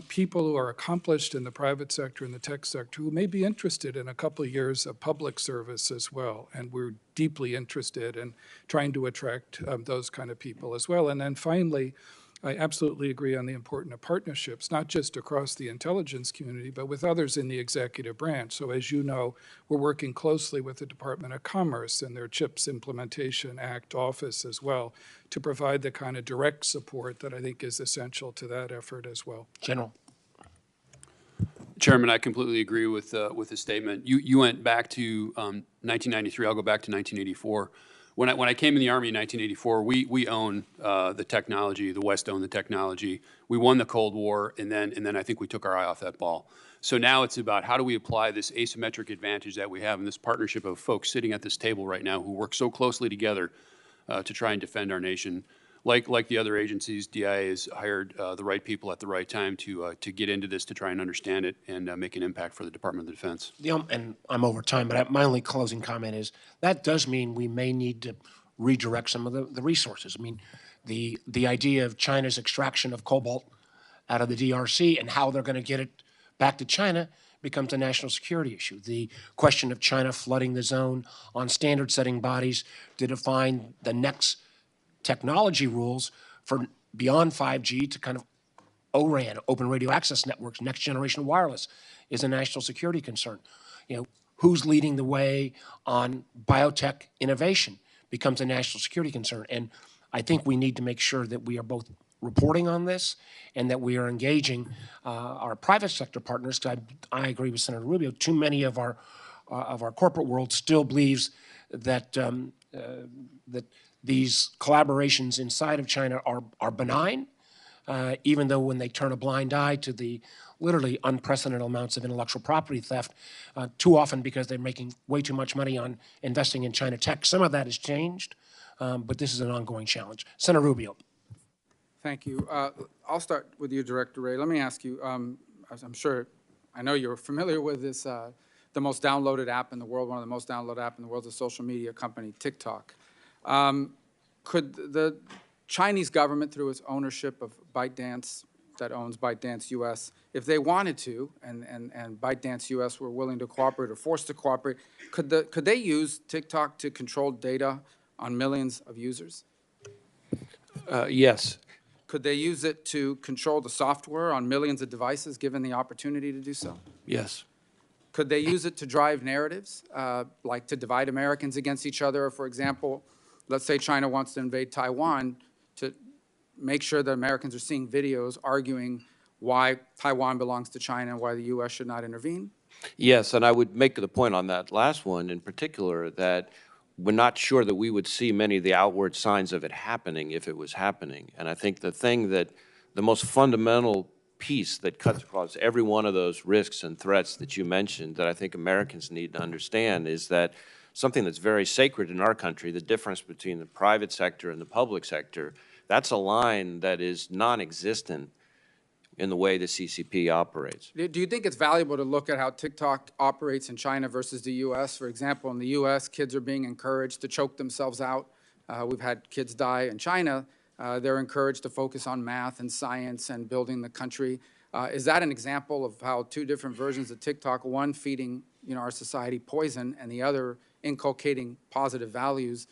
people who are accomplished in the private sector and the tech sector who may be interested in a couple of years of public service as well. And we're deeply interested in trying to attract those kind of people as well. And then finally, I absolutely agree on the importance of partnerships, not just across the intelligence community, but with others in the executive branch. So as you know, we're working closely with the Department of Commerce and their CHIPS Implementation Act office as well to provide the kind of direct support that I think is essential to that effort as well. General. Chairman, I completely agree with the statement. You went back to 1993. I'll go back to 1984. When I came in the Army in 1984, we owned the technology. The West owned the technology. We won the Cold War, and then I think we took our eye off that ball. So now it's about how do we apply this asymmetric advantage that we have in this partnership of folks sitting at this table right now who work so closely together to try and defend our nation. Like the other agencies, DIA has hired the right people at the right time to get into this, to try and understand it and make an impact for the Department of Defense. And I'm over time, but my only closing comment is that does mean we may need to redirect some of the resources. I mean, the idea of China's extraction of cobalt out of the DRC and how they're going to get it back to China becomes a national security issue. The question of China flooding the zone on standard-setting bodies to define the next technology rules for beyond 5G to kind of ORAN, Open Radio Access Networks, next generation wireless, is a national security concern. You know, who's leading the way on biotech innovation becomes a national security concern. And I think we need to make sure that we are both reporting on this and that we are engaging our private sector partners. Because I agree with Senator Rubio. Too many of our corporate world still believes that that these collaborations inside of China are benign, even though when they turn a blind eye to the literally unprecedented amounts of intellectual property theft, too often because they're making way too much money on investing in China tech. Some of that has changed, but this is an ongoing challenge. Senator Rubio. Thank you. I'll start with you, Director Wray. Let me ask you, as I'm sure, I know you're familiar with this, the most downloaded app in the world, one of the most downloaded app in the world, is a social media company, TikTok. Could the Chinese government, through its ownership of ByteDance, that owns ByteDance US, if they wanted to, and ByteDance US were willing to cooperate or forced to cooperate, could they use TikTok to control data on millions of users? Yes. Could they use it to control the software on millions of devices, given the opportunity to do so? Yes. Could they use it to drive narratives, like to divide Americans against each other? Or, for example, let's say China wants to invade Taiwan, to make sure that Americans are seeing videos arguing why Taiwan belongs to China and why the U.S. should not intervene? Yes, and I would make the point on that last one in particular that we're not sure that we would see many of the outward signs of it happening if it was happening. And I think the most fundamental piece that cuts across every one of those risks and threats that you mentioned that I think Americans need to understand is that something that's very sacred in our country, the difference between the private sector and the public sector, that's a line that is non-existent in the way the CCP operates. Do you think it's valuable to look at how TikTok operates in China versus the U.S.? For example, in the U.S., kids are being encouraged to choke themselves out. We've had kids die in China. They're encouraged to focus on math and science and building the country. Is that an example of how two different versions of TikTok, one feeding our society poison and the other inculcating positive values,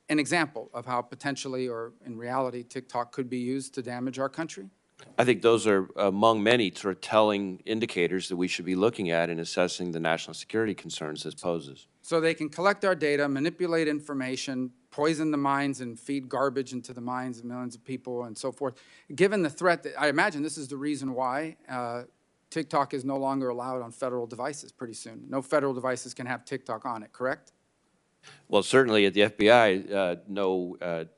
an example of how potentially or in reality TikTok could be used to damage our country? I think those are among many sort of telling indicators that we should be looking at in assessing the national security concerns this poses. So they can collect our data, manipulate information, poison the minds, and feed garbage into the minds of millions of people and so forth. Given the threat, I imagine this is the reason why TikTok is no longer allowed on federal devices pretty soon. No federal devices can have TikTok on it, correct? Well, certainly at the FBI,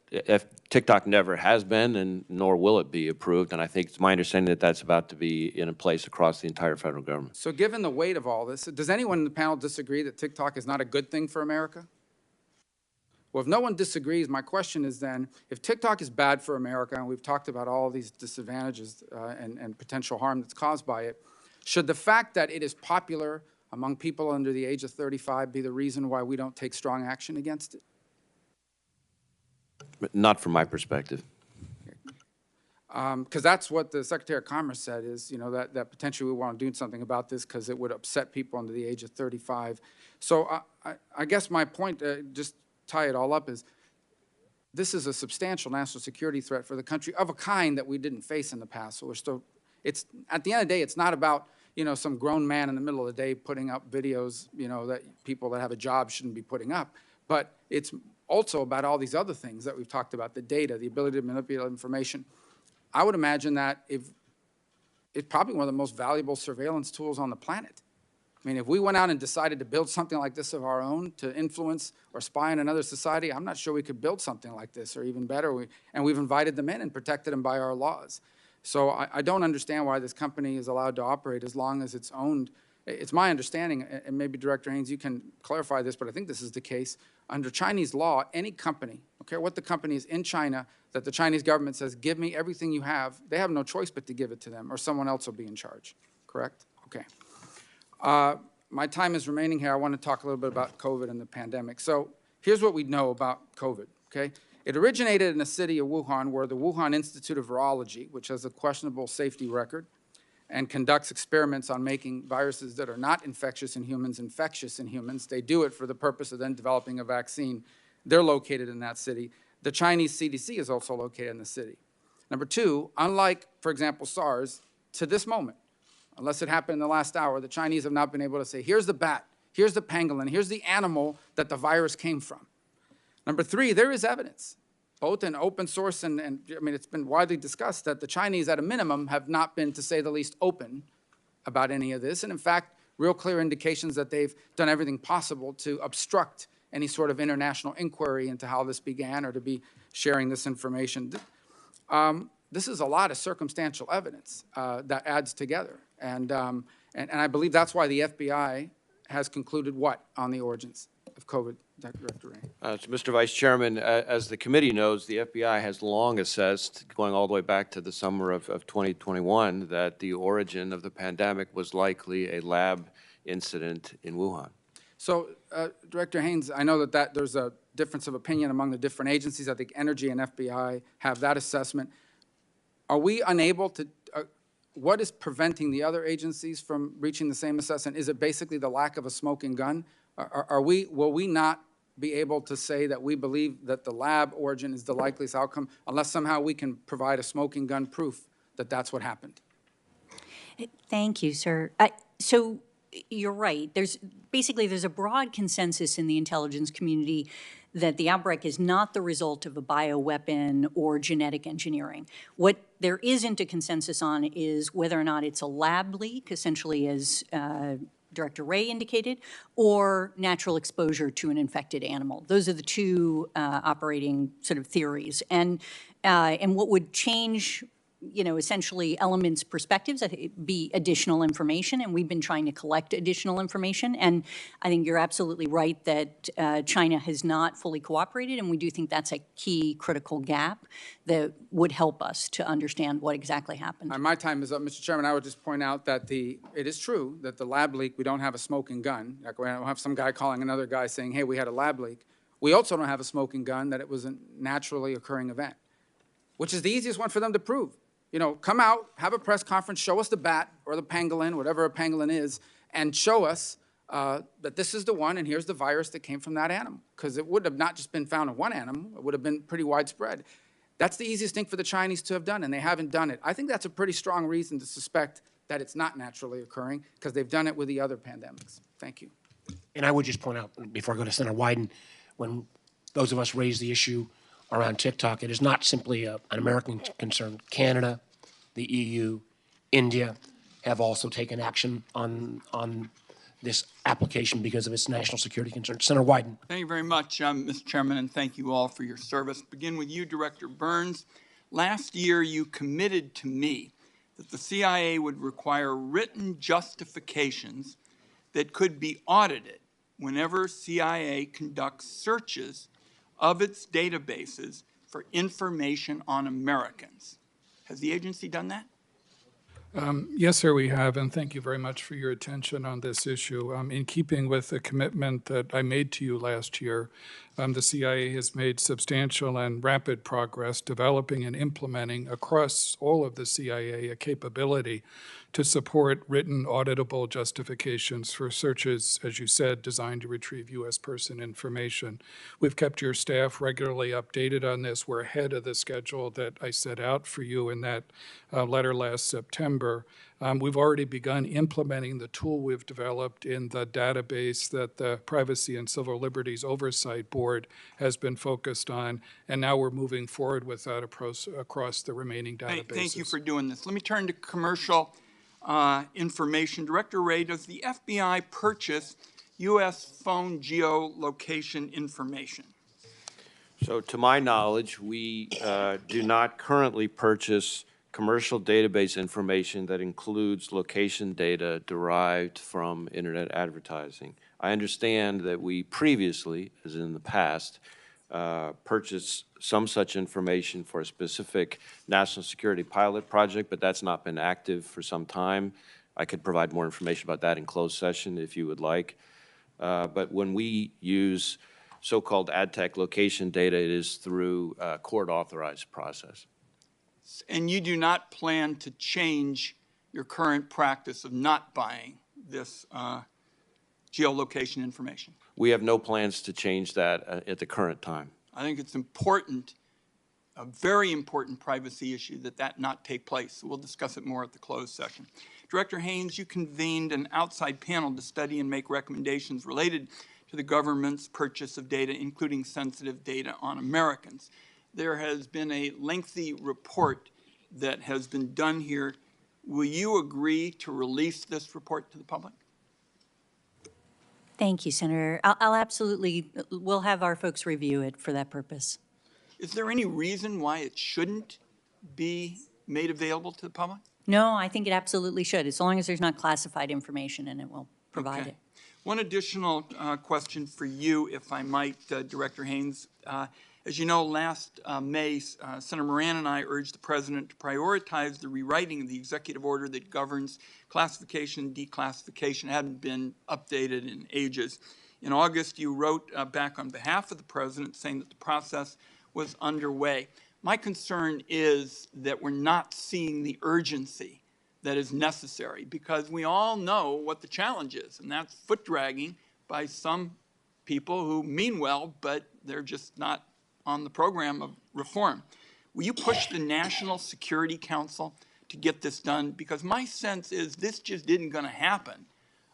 TikTok never has been, and nor will it be approved. And I think it's my understanding that that's about to be in place across the entire federal government. So given the weight of all this, does anyone in the panel disagree that TikTok is not a good thing for America? Well, if no one disagrees, my question is then, if TikTok is bad for America, and we've talked about all these disadvantages and potential harm that's caused by it, should the fact that it is popular among people under the age of 35 be the reason why we don't take strong action against it? But not from my perspective. Because that's what the Secretary of Commerce said is, you know, that potentially we want to do something about this because it would upset people under the age of 35. So I guess my point, just tie it all up, is this is a substantial national security threat for the country of a kind that we didn't face in the past. So we're still, it's, at the end of the day, it's not about, you know, some grown man in the middle of the day putting up videos, you know, that people that have a job shouldn't be putting up. But it's also about all these other things that we've talked about, the data, the ability to manipulate information. I would imagine that if it's probably one of the most valuable surveillance tools on the planet. I mean, if we went out and decided to build something like this of our own to influence or spy on another society, I'm not sure we could build something like this, or even better. And we've invited them in and protected them by our laws. So I don't understand why this company is allowed to operate as long as it's owned. It's my understanding, and maybe Director Haines, you can clarify this, but I think this is the case. Under Chinese law, any company, okay, what the company is in China, that the Chinese government says, give me everything you have, they have no choice but to give it to them, or someone else will be in charge, correct? Okay. My time is remaining here. I want to talk a little bit about COVID and the pandemic. So here's what we know about COVID, okay? It originated in the city of Wuhan, where the Wuhan Institute of Virology, which has a questionable safety record and conducts experiments on making viruses that are not infectious in humans, infectious in humans. They do it for the purpose of then developing a vaccine. They're located in that city. The Chinese CDC is also located in the city. Number two, unlike, for example, SARS, to this moment, unless it happened in the last hour, the Chinese have not been able to say, here's the bat, here's the pangolin, here's the animal that the virus came from. Number three, there is evidence, both in open source and I mean, it's been widely discussed that the Chinese, at a minimum, have not been, to say the least, open about any of this. And in fact, real clear indications that they've done everything possible to obstruct any sort of international inquiry into how this began or to be sharing this information. This is a lot of circumstantial evidence that adds together. And I believe that's why the FBI has concluded what on the origins of COVID, Director Wray? So, Mr. Vice Chairman, as the committee knows, the FBI has long assessed, going all the way back to the summer of 2021, that the origin of the pandemic was likely a lab incident in Wuhan. So, Director Haines, I know that there's a difference of opinion among the different agencies. I think Energy and FBI have that assessment. Are we unable to, what is preventing the other agencies from reaching the same assessment? Is it basically the lack of a smoking gun? Will we not be able to say that we believe that the lab origin is the likeliest outcome unless somehow we can provide a smoking gun proof that that's what happened? Thank you, sir. So you're right. There's a broad consensus in the intelligence community that the outbreak is not the result of a bioweapon or genetic engineering. What there isn't a consensus on is whether or not it's a lab leak, essentially as Director Wray indicated, or natural exposure to an infected animal. Those are the two operating sort of theories. And what would change, essentially elements' perspectives, I think it'd be additional information, and we've been trying to collect additional information. And I think you're absolutely right that China has not fully cooperated, and we do think that's a key critical gap that would help us to understand what exactly happened. My time is up, Mr. Chairman. I would just point out that it is true that the lab leak, we don't have a smoking gun. Like we don't have some guy calling another guy saying, hey, we had a lab leak. We also don't have a smoking gun, that it was a naturally occurring event, which is the easiest one for them to prove. Come out, have a press conference, show us the bat or the pangolin, whatever a pangolin is, and show us that this is the one and here's the virus that came from that animal. Because it would have not just been found in one animal, it would have been pretty widespread. That's the easiest thing for the Chinese to have done, and they haven't done it. I think that's a pretty strong reason to suspect that it's not naturally occurring, because they've done it with the other pandemics. Thank you. And I would just point out, before I go to Senator Wyden, when those of us raise the issue around TikTok, it is not simply an American concern. Canada, the EU, India have also taken action on this application because of its national security concerns. Senator Wyden. Thank you very much, Mr. Chairman, and thank you all for your service. Begin with you, Director Burns. Last year, you committed to me that the CIA would require written justifications that could be audited whenever CIA conducts searches of its databases for information on Americans. Has the agency done that? Yes, sir, we have, and thank you very much for your attention on this issue. In keeping with the commitment that I made to you last year, the CIA has made substantial and rapid progress developing and implementing across all of the CIA a capability to support written auditable justifications for searches, as you said, designed to retrieve U.S. person information. We've kept your staff regularly updated on this. We're ahead of the schedule that I set out for you in that letter last September. We've already begun implementing the tool we've developed in the database that the Privacy and Civil Liberties Oversight Board has been focused on, and now we're moving forward with that across the remaining databases. Thank you for doing this. Let me turn to commercial information. Director Wray, does the FBI purchase U.S. phone geolocation information? So to my knowledge, we do not currently purchase commercial database information that includes location data derived from internet advertising. I understand that we previously, as in the past, purchased some such information for a specific national security pilot project, but that's not been active for some time. I could provide more information about that in closed session if you would like. But when we use so-called ad tech location data, it is through a court-authorized process. And you do not plan to change your current practice of not buying this geolocation information? We have no plans to change that at the current time. I think it's important, a very important privacy issue, that not take place. So we'll discuss it more at the closed session. Director Haines, you convened an outside panel to study and make recommendations related to the government's purchase of data, including sensitive data on Americans. There has been a lengthy report that has been done here. Will you agree to release this report to the public? Thank you, Senator. I'll absolutely, we'll have our folks review it for that purpose. Is there any reason why it shouldn't be made available to the public? No, I think it absolutely should, as long as there's not classified information in it, we'll provide it. One additional question for you, if I might, Director Haines. As you know, last May, Senator Moran and I urged the President to prioritize the rewriting of the executive order that governs classification and declassification. It hadn't been updated in ages. In August, you wrote back on behalf of the President saying that the process was underway. My concern is that we're not seeing the urgency that is necessary, because we all know what the challenge is, and that's foot dragging by some people who mean well, but they're just not on the program of reform. Will you push the National Security Council to get this done? Because my sense is this just isn't going to happen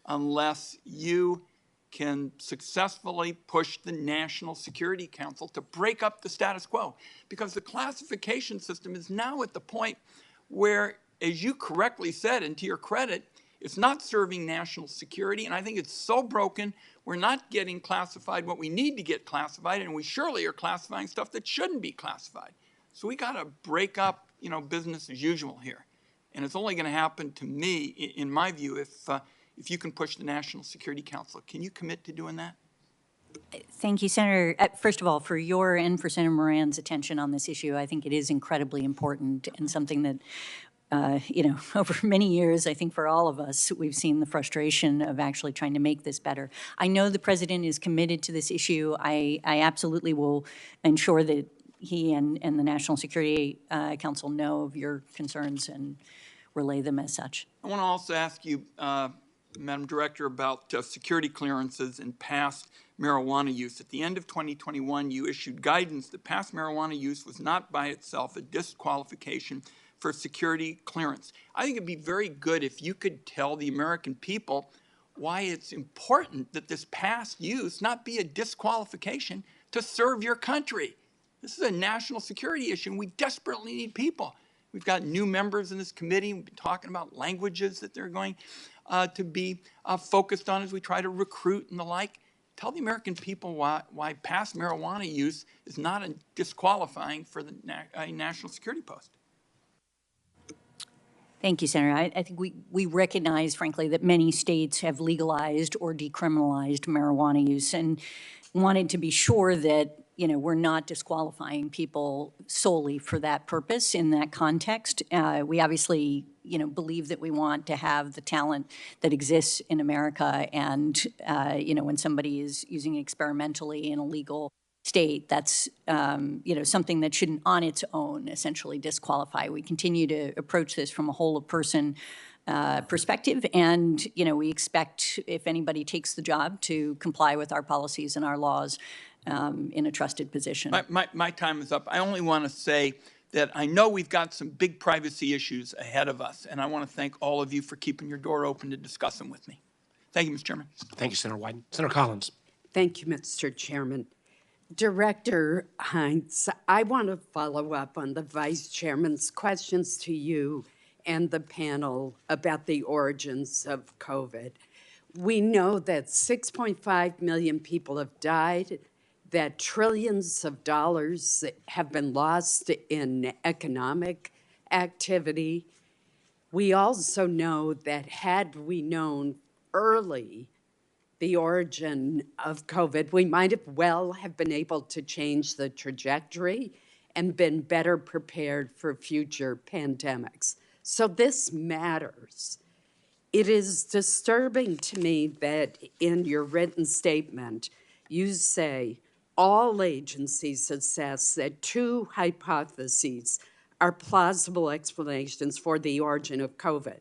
unless you can successfully push the National Security Council to break up the status quo. Because the classification system is now at the point where, as you correctly said, and to your credit, it's not serving national security, and I think it's so broken, we're not getting classified what we need to get classified, and we surely are classifying stuff that shouldn't be classified. So we got to break up, business as usual here. And it's only going to happen, to me, in my view, if you can push the National Security Council. Can you commit to doing that? Thank you, Senator. First of all, for your and for Senator Moran's attention on this issue, I think it is incredibly important and something that over many years, I think for all of us, we've seen the frustration of actually trying to make this better. I know the President is committed to this issue. I absolutely will ensure that he and the National Security Council know of your concerns and relay them as such. I want to also ask you, Madam Director, about security clearances and past marijuana use. At the end of 2021, you issued guidance that past marijuana use was not by itself a disqualification for security clearance. I think it'd be very good if you could tell the American people why it's important that this past use not be a disqualification to serve your country. This is a national security issue, and we desperately need people. We've got new members in this committee. We've been talking about languages that they're going to be focused on as we try to recruit and the like. Tell the American people why past marijuana use is not disqualifying for the national security post. Thank you, Senator. I think we recognize, frankly, that many states have legalized or decriminalized marijuana use, and wanted to be sure that, you know, we're not disqualifying people solely for that purpose in that context. We obviously, you know, believe that we want to have the talent that exists in America, and, you know, when somebody is using it experimentally in a legal state, that's, you know, something that shouldn't on its own essentially disqualify. We continue to approach this from a whole of person perspective, and, you know, we expect if anybody takes the job to comply with our policies and our laws in a trusted position. My time is up. I only want to say that I know we've got some big privacy issues ahead of us, and I want to thank all of you for keeping your door open to discuss them with me. Thank you, Mr. Chairman. Thank you, Senator Wyden. Senator Collins. Thank you, Mr. Chairman. Director Haines, I want to follow up on the Vice Chairman's questions to you and the panel about the origins of COVID. We know that 6.5 million people have died, that trillions of dollars have been lost in economic activity. We also know that had we known early the origin of COVID, we might have been able to change the trajectory and been better prepared for future pandemics. So this matters. It is disturbing to me that in your written statement, you say all agencies assess that two hypotheses are plausible explanations for the origin of COVID: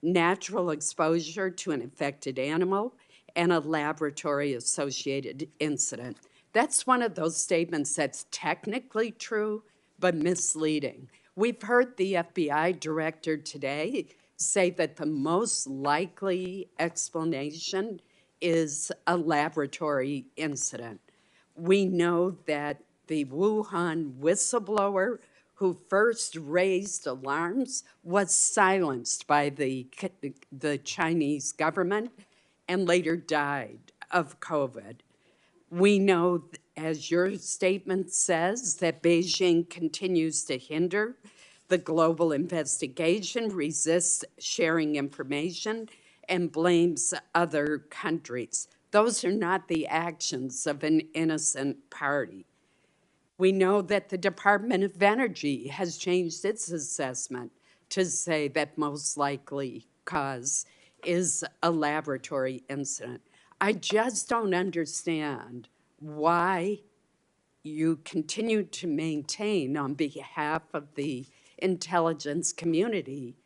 natural exposure to an infected animal and a laboratory-associated incident. That's one of those statements that's technically true, but misleading. We've heard the FBI director today say that the most likely explanation is a laboratory incident. We know that the Wuhan whistleblower who first raised alarms was silenced by the Chinese government and later died of COVID. We know, as your statement says, that Beijing continues to hinder the global investigation, resists sharing information, and blames other countries. Those are not the actions of an innocent party. We know that the Department of Energy has changed its assessment to say that most likely cause is a laboratory incident. I just don't understand why you continue to maintain on behalf of the intelligence community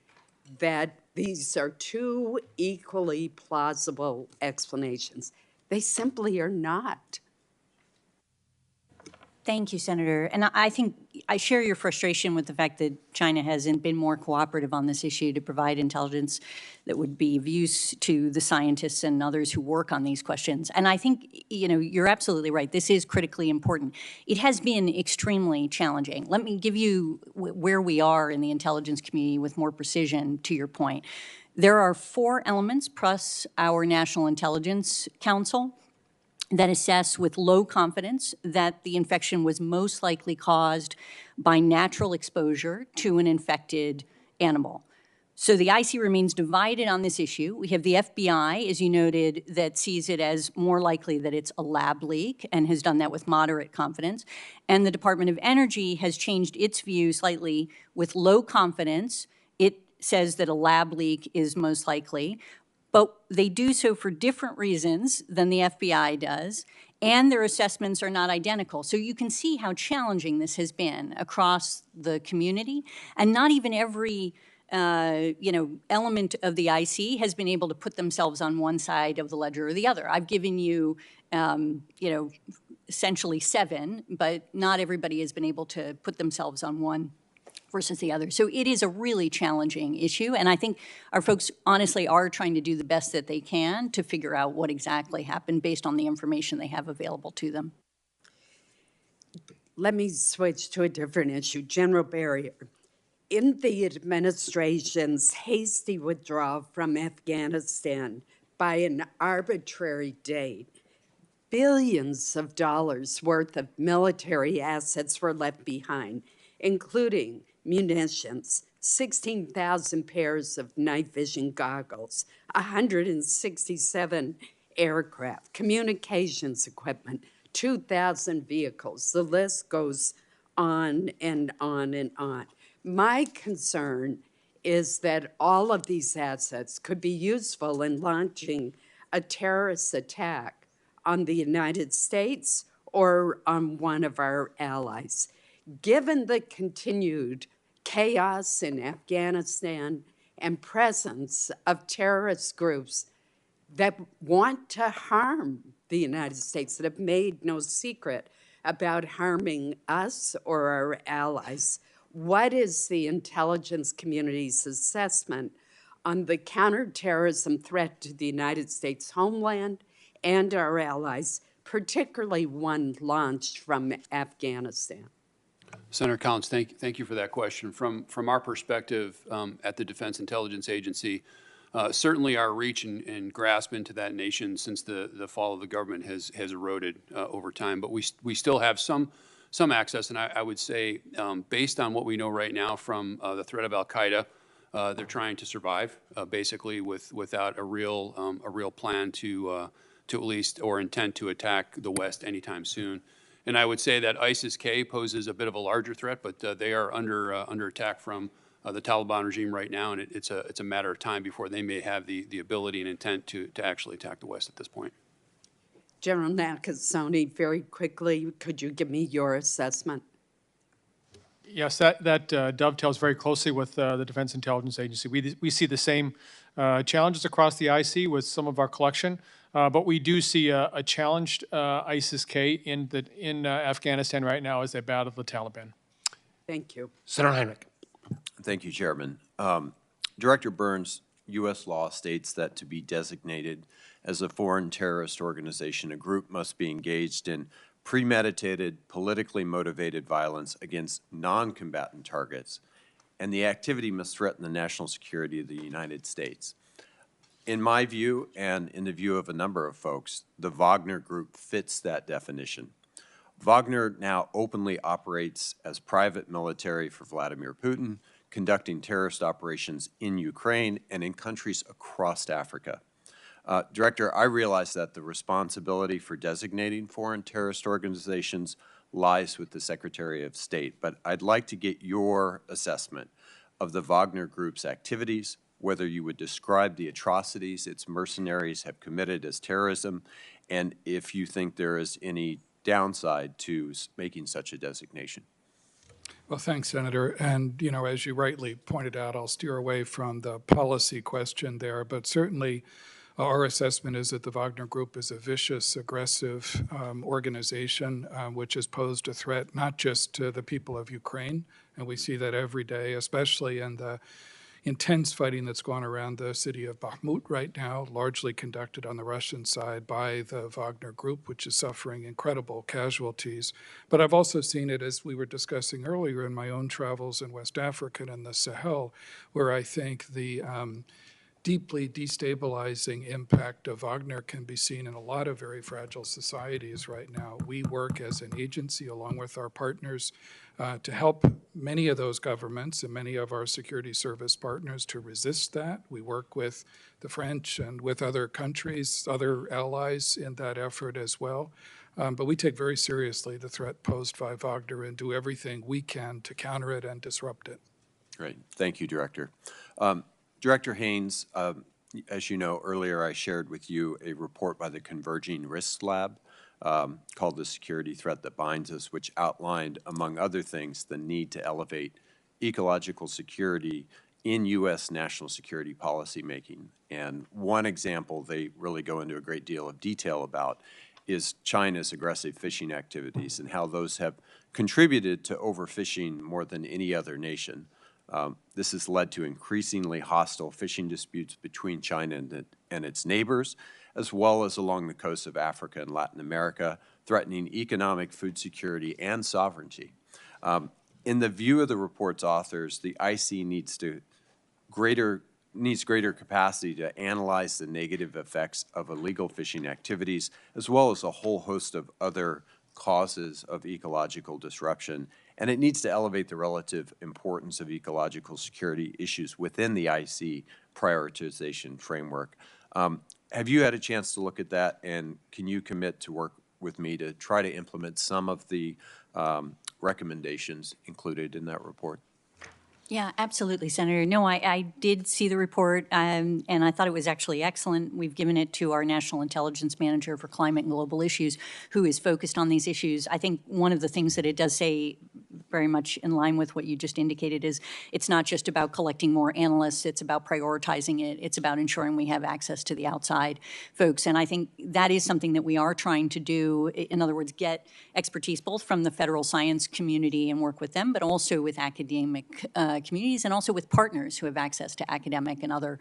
that these are two equally plausible explanations. They simply are not. Thank you, Senator. And I think I share your frustration with the fact that China hasn't been more cooperative on this issue to provide intelligence that would be of use to the scientists and others who work on these questions. And I think, you know, you're absolutely right. This is critically important. It has been extremely challenging. Let me give you where we are in the intelligence community with more precision to your point. There are 4 elements plus our National Intelligence Council that assess with low confidence that the infection was most likely caused by natural exposure to an infected animal. So the IC remains divided on this issue. We have the FBI, as you noted, that sees it as more likely that it's a lab leak and has done that with moderate confidence. And the Department of Energy has changed its view slightly with low confidence. It says that a lab leak is most likely, but they do so for different reasons than the FBI does, and their assessments are not identical. So you can see how challenging this has been across the community, and not even every element of the IC has been able to put themselves on one side of the ledger or the other. I've given you, essentially 7, but not everybody has been able to put themselves on one versus the other. So it is a really challenging issue, and I think our folks honestly are trying to do the best that they can to figure out what exactly happened based on the information they have available to them. Let me switch to a different issue. General Berrier, in the administration's hasty withdrawal from Afghanistan by an arbitrary date, billions of dollars worth of military assets were left behind, including munitions, 16,000 pairs of night vision goggles, 167 aircraft, communications equipment, 2,000 vehicles. The list goes on and on and on. My concern is that all of these assets could be useful in launching a terrorist attack on the United States or on one of our allies. Given the continued chaos in Afghanistan and presence of terrorist groups that want to harm the United States, that have made no secret about harming us or our allies, what is the intelligence community's assessment on the counterterrorism threat to the United States homeland and our allies, particularly one launched from Afghanistan? Senator Collins, thank you for that question. From our perspective at the Defense Intelligence Agency, certainly our reach and grasp into that nation since the fall of the government has eroded over time, but we still have some access, and I would say based on what we know right now from the threat of al-Qaeda, they're trying to survive basically without a real plan to at least or intent to attack the West anytime soon. And I would say that ISIS-K poses a bit of a larger threat, but they are under attack from the Taliban regime right now, and it's a matter of time before they may have the ability and intent to actually attack the West at this point. General Nakasone, very quickly, could you give me your assessment? Yes, that dovetails very closely with the Defense Intelligence Agency. We see the same challenges across the IC with some of our collection, but we do see a challenged ISIS-K in Afghanistan right now as they battle the Taliban. Thank you. Senator Heinrich. Thank you, Chairman. Director Burns, U.S. law states that to be designated as a foreign terrorist organization, a group must be engaged in premeditated, politically motivated violence against non-combatant targets, and the activity must threaten the national security of the United States. In my view, and in the view of a number of folks, the Wagner Group fits that definition. Wagner now openly operates as private military for Vladimir Putin, conducting terrorist operations in Ukraine and in countries across Africa. Director, I realize that the responsibility for designating foreign terrorist organizations lies with the Secretary of State, but I'd like to get your assessment of the Wagner Group's activities, whether you would describe the atrocities its mercenaries have committed as terrorism, and if you think there is any downside to making such a designation. Well, thanks, Senator. And, as you rightly pointed out, I'll steer away from the policy question there, but certainly our assessment is that the Wagner Group is a vicious, aggressive organization which has posed a threat not just to the people of Ukraine, and we see that every day, especially in the intense fighting that's gone around the city of Bakhmut right now, largely conducted on the Russian side by the Wagner Group, which is suffering incredible casualties. But I've also seen it, as we were discussing earlier, in my own travels in West Africa and the Sahel, where I think the deeply destabilizing impact of Wagner can be seen in a lot of very fragile societies right now. We work as an agency along with our partners to help many of those governments and many of our security service partners to resist that. We work with the French and with other countries, other allies in that effort as well. But we take very seriously the threat posed by Wagner and do everything we can to counter it and disrupt it. Great. Thank you, Director. Director Haines, as you know, earlier I shared with you a report by the Converging Risks Lab called The Security Threat That Binds Us, which outlined, among other things, the need to elevate ecological security in U.S. national security policymaking. And one example they really go into a great deal of detail about is China's aggressive fishing activities and how those have contributed to overfishing more than any other nation. This has led to increasingly hostile fishing disputes between China and its neighbors, as well as along the coasts of Africa and Latin America, threatening economic, food security, and sovereignty. In the view of the report's authors, the IC needs greater capacity to analyze the negative effects of illegal fishing activities, as well as a whole host of other causes of ecological disruption. And it needs to elevate the relative importance of ecological security issues within the IC prioritization framework. Have you had a chance to look at that, and can you commit to work with me to try to implement some of the recommendations included in that report? Yeah, absolutely, Senator. No, I did see the report, and I thought it was actually excellent. We've given it to our National Intelligence Manager for Climate and Global Issues, who is focused on these issues. I think one of the things that it does say, very much in line with what you just indicated, is it's not just about collecting more analysts, it's about prioritizing it, it's about ensuring we have access to the outside folks. And I think that is something that we are trying to do, in other words, get expertise both from the federal science community and work with them, but also with academic communities and also with partners who have access to academic and other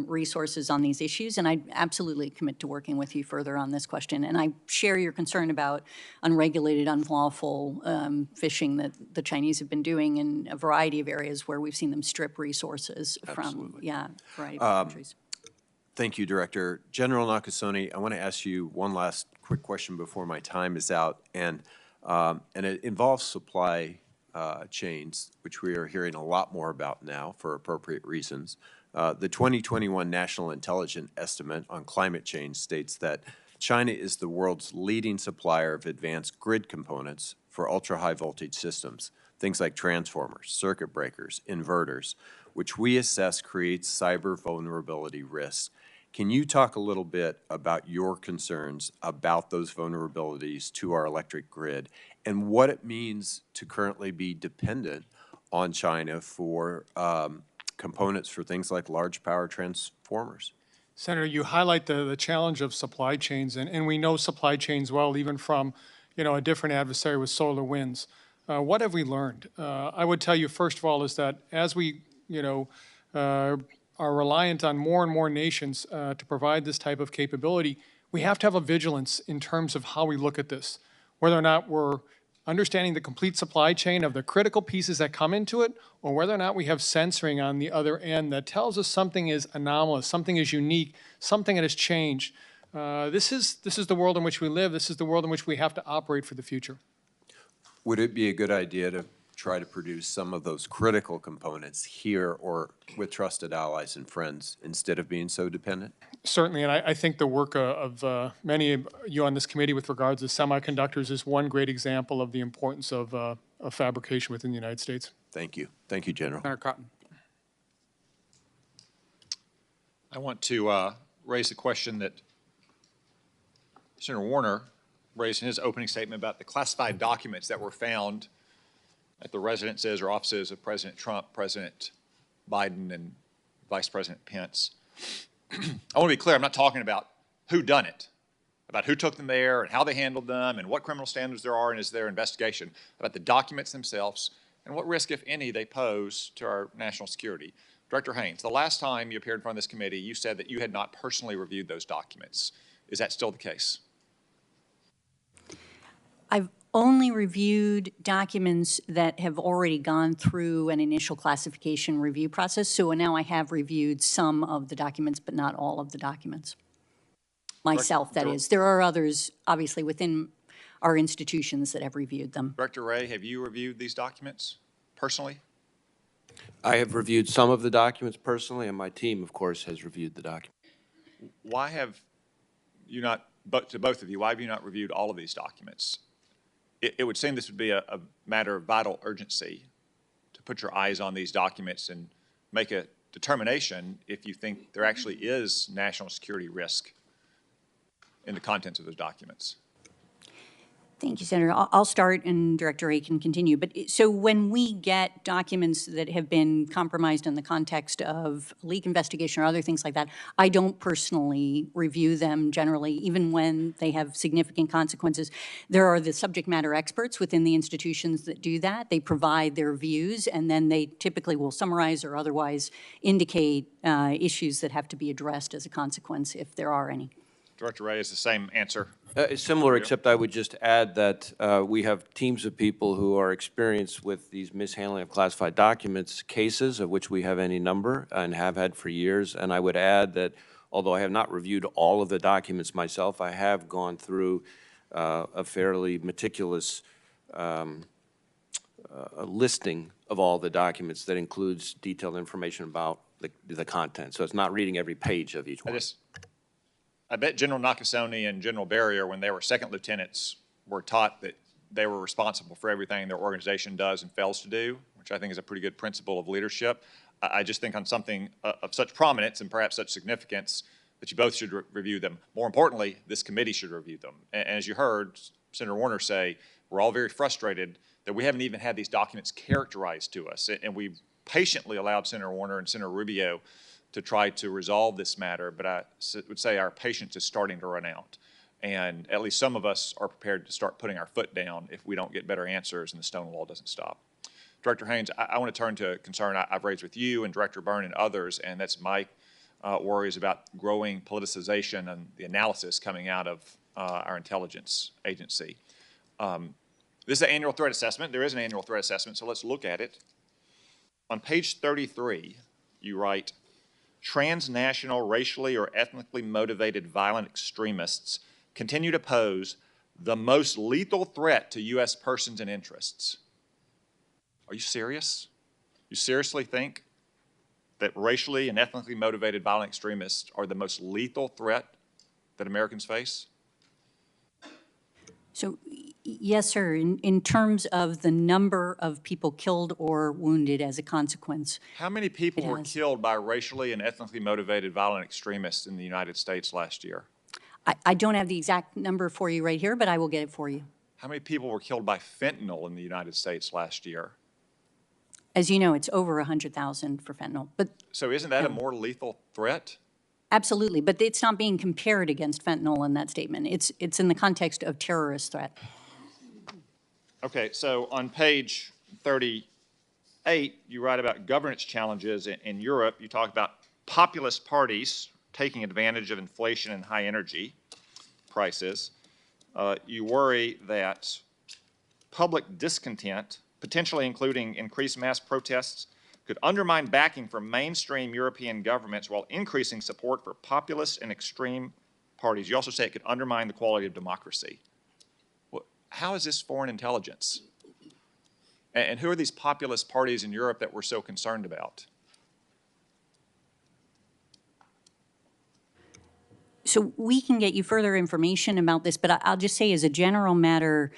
resources on these issues. And I absolutely commit to working with you further on this question. And I share your concern about unregulated, unlawful fishing that the Chinese have been doing in a variety of areas where we've seen them strip resources from, a variety of countries. Thank you, Director. General Nakasone, I want to ask you one last quick question before my time is out, and it involves supply chains, which we are hearing a lot more about now for appropriate reasons. The 2021 National Intelligence Estimate on Climate Change states that China is the world's leading supplier of advanced grid components for ultra-high voltage systems, things like transformers, circuit breakers, inverters, which we assess creates cyber vulnerability risks. Can you talk a little bit about your concerns about those vulnerabilities to our electric grid and what it means to currently be dependent on China for components for things like large power transformers? Senator, you highlight the challenge of supply chains, and we know supply chains well, even from, a different adversary with solar winds. What have we learned? I would tell you, first of all, is that as we, are reliant on more and more nations to provide this type of capability, we have to have a vigilance in terms of how we look at this, whether or not we're understanding the complete supply chain of the critical pieces that come into it, or whether or not we have censoring on the other end that tells us something is anomalous, something is unique, something that has changed. This is the world in which we live. This is the world in which we have to operate for the future. Would it be a good idea to try to produce some of those critical components here or with trusted allies and friends instead of being so dependent? Certainly, and I think the work of many of you on this committee with regards to semiconductors is one great example of the importance of fabrication within the United States. Thank you. Thank you, General. Senator Cotton. I want to raise the question that Senator Warner raised in his opening statement about the classified documents that were found at the residences or offices of President Trump, President Biden, and Vice President Pence. I want to be clear, I'm not talking about who done it, about who took them there and how they handled them and what criminal standards there are and is their investigation, about the documents themselves and what risk, if any, they pose to our national security. Director Haines, the last time you appeared in front of this committee, you said that you had not personally reviewed those documents. Is that still the case? I've only reviewed documents that have already gone through an initial classification review process. So now I have reviewed some of the documents, but not all of the documents. Myself, that is. There are others, obviously, within our institutions that have reviewed them. Director Wray, have you reviewed these documents personally? I have reviewed some of the documents personally, and my team, of course, has reviewed the documents. Why have you not, to both of you, why have you not reviewed all of these documents? It would seem this would be a matter of vital urgency to put your eyes on these documents and make a determination if you think there actually is national security risk in the contents of those documents. Thank you, Senator. I'll start and Director Wray can continue. So when we get documents that have been compromised in the context of leak investigation or other things like that, I don't personally review them generally, even when they have significant consequences. There are the subject matter experts within the institutions that do that. They provide their views, and then they typically will summarize or otherwise indicate issues that have to be addressed as a consequence, if there are any. Director Wray is the same answer. Similar, except I would just add that we have teams of people who are experienced with these mishandling of classified documents cases, of which we have any number and have had for years. And I would add that although I have not reviewed all of the documents myself, I have gone through a fairly meticulous a listing of all the documents that includes detailed information about the content. So it's not reading every page of each one. I bet General Nakasone and General Berrier, when they were second lieutenants, were taught that they were responsible for everything their organization does and fails to do, which I think is a pretty good principle of leadership. I just think on something of such prominence and perhaps such significance that you both should review them. More importantly, this committee should review them. And as you heard Senator Warner say, we're all very frustrated that we haven't even had these documents characterized to us. And we've patiently allowed Senator Warner and Senator Rubio to try to resolve this matter, but I would say our patience is starting to run out. And at least some of us are prepared to start putting our foot down if we don't get better answers and the stonewall doesn't stop. Director Haines, I want to turn to a concern I've raised with you and Director Byrne and others, and that's my worries about growing politicization and the analysis coming out of our intelligence agency. This is an annual threat assessment. There is an annual threat assessment, so let's look at it. On page 33, you write, transnational, racially or ethnically motivated violent extremists continue to pose the most lethal threat to U.S. persons and interests. Are you serious? You seriously think that racially and ethnically motivated violent extremists are the most lethal threat that Americans face? So, yes, sir. In terms of the number of people killed or wounded as a consequence. How many people were killed by racially and ethnically motivated violent extremists in the United States last year? I don't have the exact number for you right here, but I will get it for you. How many people were killed by fentanyl in the United States last year? As you know, it's over 100,000 for fentanyl. But so isn't that a more lethal threat? Absolutely, but it's not being compared against fentanyl in that statement. It's in the context of terrorist threat. Okay, so on page 38, you write about governance challenges in Europe. You talk about populist parties taking advantage of inflation and high energy prices. You worry that public discontent, potentially including increased mass protests, could undermine backing from mainstream European governments while increasing support for populist and extreme parties. You also say it could undermine the quality of democracy. Well, how is this foreign intelligence? And who are these populist parties in Europe that we're so concerned about? So we can get you further information about this, but I'll just say as a general matter,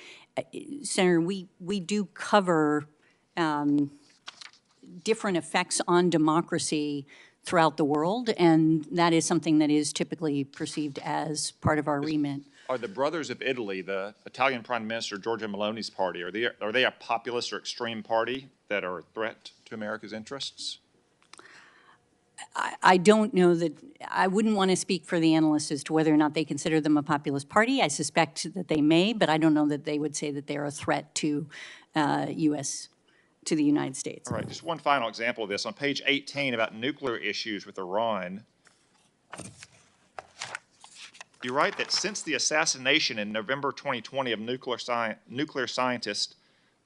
Senator, we do cover different effects on democracy throughout the world, and that is something that is typically perceived as part of our remit. Are the Brothers of Italy, the Italian Prime Minister Giorgia Meloni's party, are they a populist or extreme party that are a threat to America's interests? I don't know that, I wouldn't want to speak for the analysts as to whether or not they consider them a populist party. I suspect that they may, but I don't know that they would say that they're a threat to to the United States. All right, just one final example of this. On page 18 about nuclear issues with Iran, you write that since the assassination in November 2020 of nuclear scientist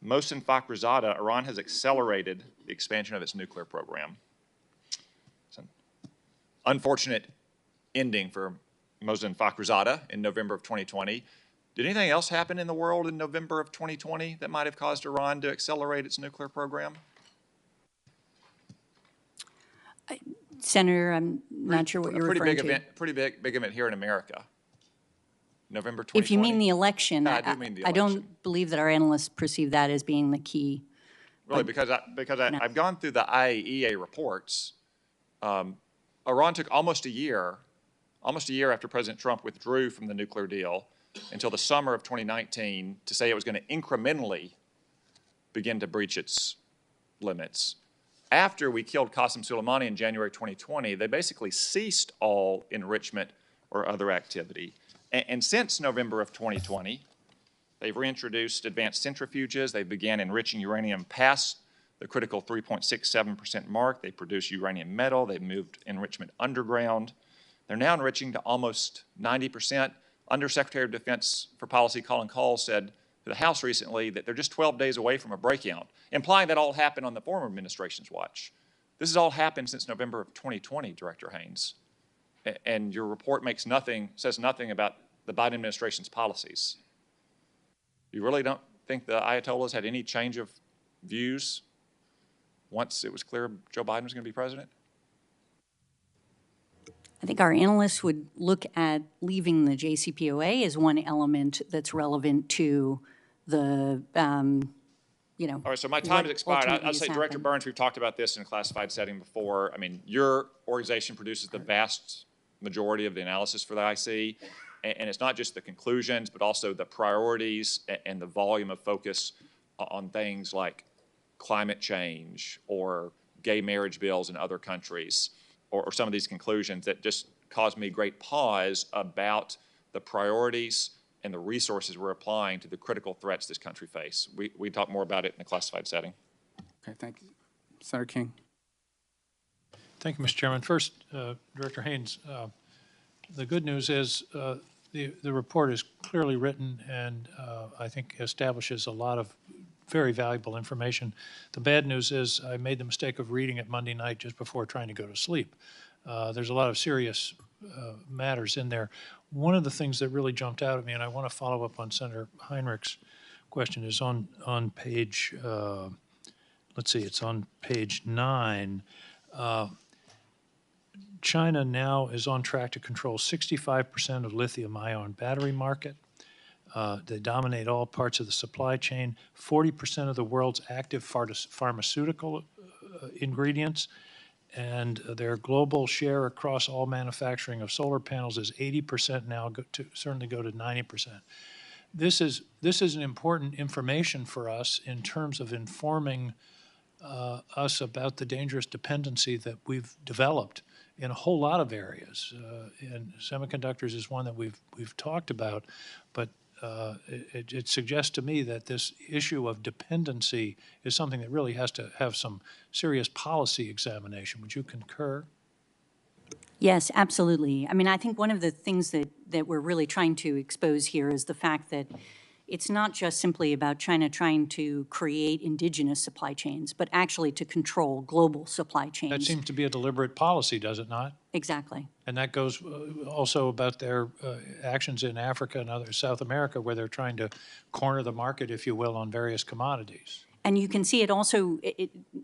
Mohsen Fakhrizadeh, Iran has accelerated the expansion of its nuclear program. It's an unfortunate ending for Mohsen Fakhrizadeh in November of 2020. Did anything else happen in the world in November of 2020 that might have caused Iran to accelerate its nuclear program? Senator, I'm not sure what you're referring to. Pretty big event here in America. November 2020. If you mean the election, I do mean the election. I don't believe that our analysts perceive that as being the key. Really, because I've gone through the IAEA reports. Iran took almost a year after President Trump withdrew from the nuclear deal until the summer of 2019 to say it was going to incrementally begin to breach its limits. After we killed Qasem Soleimani in January 2020, they basically ceased all enrichment or other activity. And since November of 2020, they've reintroduced advanced centrifuges. They began enriching uranium past the critical 3.67% mark. They produce uranium metal. They've moved enrichment underground. They're now enriching to almost 90%. Undersecretary of Defense for Policy Colin Kahl said to the House recently that they're just 12 days away from a breakout, implying that all happened on the former administration's watch. This has all happened since November of 2020, Director Haines. And your report says nothing about the Biden administration's policies. You really don't think the Ayatollahs had any change of views once it was clear Joe Biden was going to be president? I think our analysts would look at leaving the JCPOA as one element that's relevant to the, All right, so my time has expired. ultimately I'll say, has Director happened. Burns, we've talked about this in a classified setting before. I mean, your organization produces the vast majority of the analysis for the IC, and it's not just the conclusions, but also the priorities and the volume of focus on things like climate change or gay marriage bills in other countries, or some of these conclusions that just cause me great pause about the priorities and the resources we're applying to the critical threats this country face. We talk more about it in a classified setting. Okay, thank you. Senator King. Thank you, Mr. Chairman. First, Director Haines, the good news is the report is clearly written and I think establishes a lot of very valuable information. The bad news is I made the mistake of reading it Monday night just before trying to go to sleep. There's a lot of serious matters in there. One of the things that really jumped out at me, and I want to follow up on Senator Heinrich's question, is on page, let's see, it's on page 9. China now is on track to control 65% of lithium-ion battery market. They dominate all parts of the supply chain, 40% of the world's active pharmaceutical ingredients, and their global share across all manufacturing of solar panels is 80% now, certainly go to 90%. This is an important information for us in terms of informing us about the dangerous dependency that we've developed in a whole lot of areas. And semiconductors is one that we've talked about, but it suggests to me that this issue of dependency is something that really has to have some serious policy examination. Would you concur? Yes, absolutely. I mean, I think one of the things that we're really trying to expose here is the fact that it's not just simply about China trying to create indigenous supply chains, but actually to control global supply chains. That seems to be a deliberate policy, does it not? Exactly. And that goes also about their actions in Africa and other South America, where they're trying to corner the market, if you will, on various commodities. And you can see it also,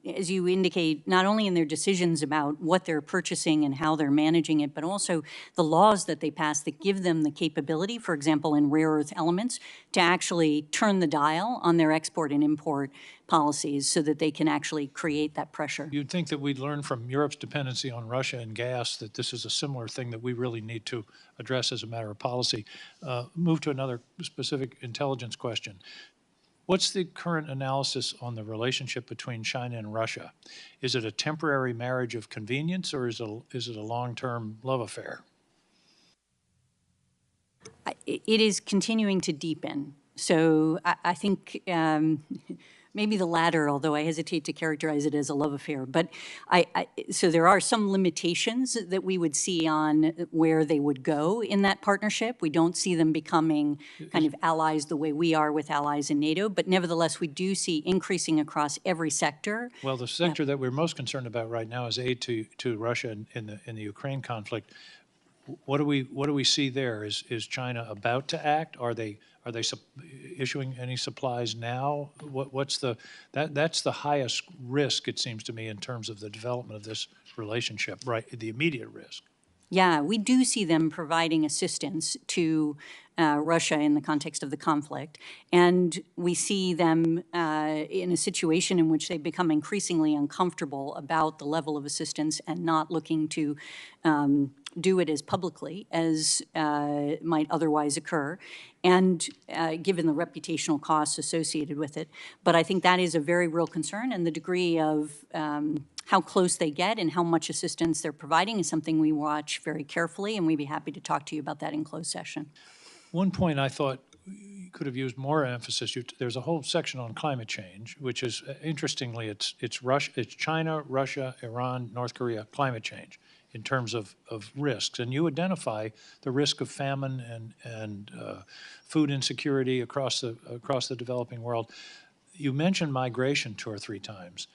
as you indicate, not only in their decisions about what they're purchasing and how they're managing it, but also the laws that they pass that give them the capability, for example, in rare earth elements, to actually turn the dial on their export and import policies so that they can actually create that pressure. You'd think that we'd learn from Europe's dependency on Russia and gas that this is a similar thing that we really need to address as a matter of policy. Move to another specific intelligence question. What's the current analysis on the relationship between China and Russia? Is it a temporary marriage of convenience, or is it a long-term love affair? It is continuing to deepen. So I think maybe the latter, although I hesitate to characterize it as a love affair. But so there are some limitations that we would see on where they would go in that partnership. We don't see them becoming kind of allies the way we are with allies in NATO, but nevertheless, we do see increasing across every sector. Well, the sector that we're most concerned about right now is aid to Russia in the Ukraine conflict. What do we see there? Is China about to act? Are they issuing any supplies now? That's the highest risk, it seems to me, in terms of the development of this relationship, right? The immediate risk. Yeah, we do see them providing assistance to Russia in the context of the conflict. And we see them in a situation in which they become increasingly uncomfortable about the level of assistance and not looking to do it as publicly as might otherwise occur, and given the reputational costs associated with it. But I think that is a very real concern, and the degree of how close they get and how much assistance they're providing is something we watch very carefully, and we'd be happy to talk to you about that in closed session. One point I thought you could have used more emphasis. There's a whole section on climate change, which is, interestingly, it's China, Russia, Iran, North Korea, climate change in terms of risks. And you identify the risk of famine and food insecurity across the developing world. You mentioned migration 2 or 3 times,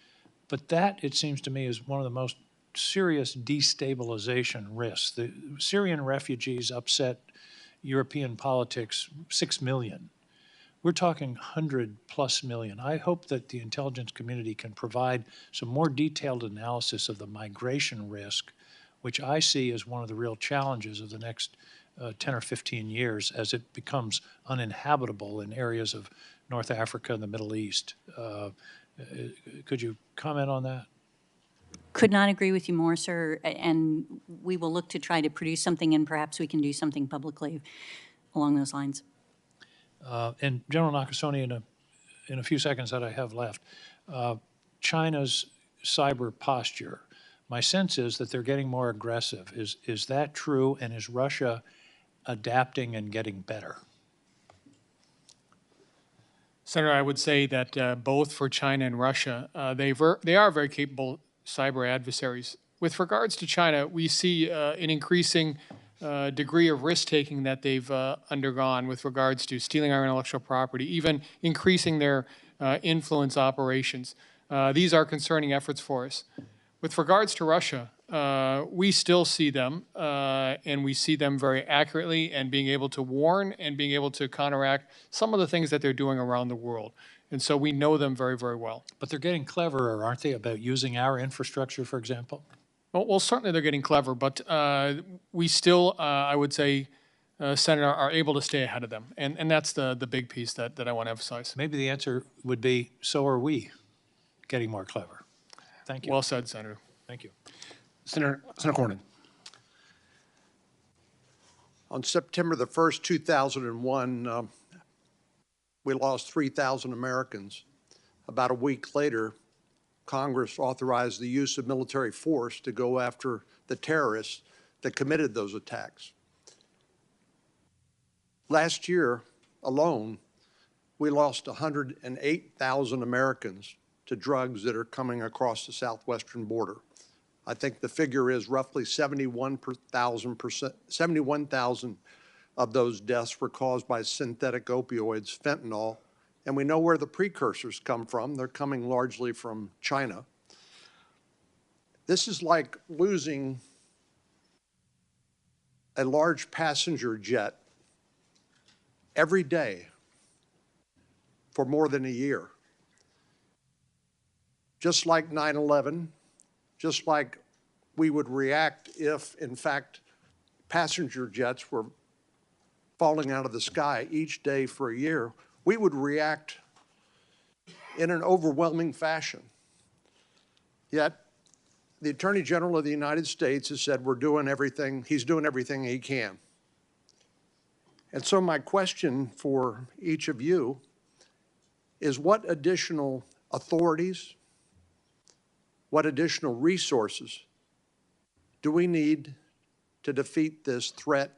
but that, it seems to me, is one of the most serious destabilization risks. The Syrian refugees upset European politics, 6 million. We're talking 100+ million. I hope that the intelligence community can provide some more detailed analysis of the migration risk, which I see as one of the real challenges of the next 10 or 15 years as it becomes uninhabitable in areas of North Africa and the Middle East. Could you comment on that? Could not agree with you more, sir, and we will look to try to produce something, and perhaps we can do something publicly along those lines. And General Nakasone, in a few seconds that I have left, China's cyber posture, my sense is that they're getting more aggressive. Is that true, and is Russia adapting and getting better? Senator, I would say that both for China and Russia, they are very capable cyber adversaries. With regards to China, we see an increasing degree of risk-taking that they've undergone with regards to stealing our intellectual property, even increasing their influence operations. These are concerning efforts for us. With regards to Russia, we still see them, and we see them very accurately and being able to warn and being able to counteract some of the things that they're doing around the world. And so we know them very, very well. But they're getting cleverer, aren't they, about using our infrastructure, for example? Well, certainly they're getting clever, but we still, I would say, Senator, are able to stay ahead of them. And that's the big piece that I want to emphasize. Maybe the answer would be, so are we getting more clever. Thank you. Well said, Senator. Thank you. Senator Cornyn. On September the 1st, 2001, we lost 3,000 Americans. About a week later, Congress authorized the use of military force to go after the terrorists that committed those attacks. Last year alone, we lost 108,000 Americans to drugs that are coming across the southwestern border. I think the figure is roughly 71,000 of those deaths were caused by synthetic opioids, fentanyl, and we know where the precursors come from. They're coming largely from China. This is like losing a large passenger jet every day for more than a year. Just like 9/11, just like we would react if, in fact, passenger jets were falling out of the sky each day for a year, we would react in an overwhelming fashion. Yet, the Attorney General of the United States has said we're doing everything, he's doing everything he can. And so my question for each of you is, what additional authorities, what additional resources do we need to defeat this threat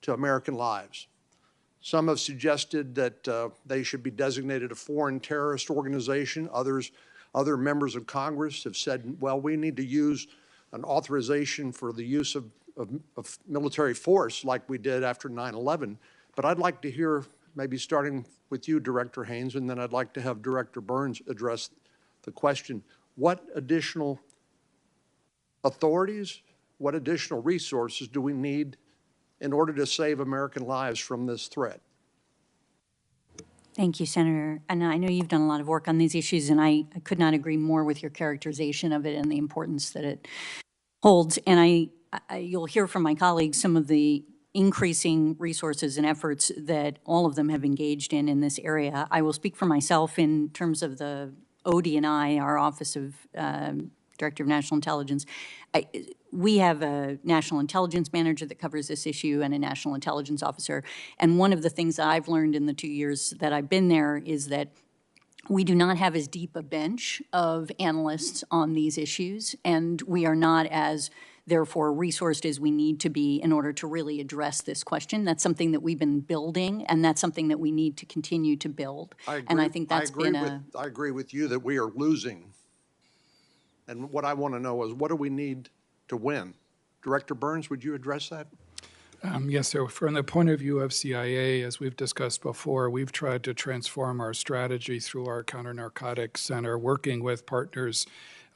to American lives? Some have suggested that they should be designated a foreign terrorist organization. Other members of Congress have said, well, we need to use an authorization for the use of military force like we did after 9/11. But I'd like to hear, maybe starting with you, Director Haines, and then I'd like to have Director Burns address the question, what additional authorities, what additional resources do we need in order to save American lives from this threat? Thank you, Senator. And I know you've done a lot of work on these issues, and I could not agree more with your characterization of it and the importance that it holds. And you'll hear from my colleagues some of the increasing resources and efforts that all of them have engaged in this area. I will speak for myself in terms of the ODNI, our Office of Director of National Intelligence. We have a national intelligence manager that covers this issue and a national intelligence officer. And one of the things that I've learned in the 2 years that I've been there is that we do not have as deep a bench of analysts on these issues, and we are not as, therefore, resourced as we need to be in order to really address this question. That's something that we've been building, and that's something that we need to continue to build. And I think that's been I agree with you that we are losing. And what I want to know is, what do we need to win? Director Burns, would you address that? Yes, sir. From the point of view of CIA, as we've discussed before, we've tried to transform our strategy through our counter-narcotics center, working with partners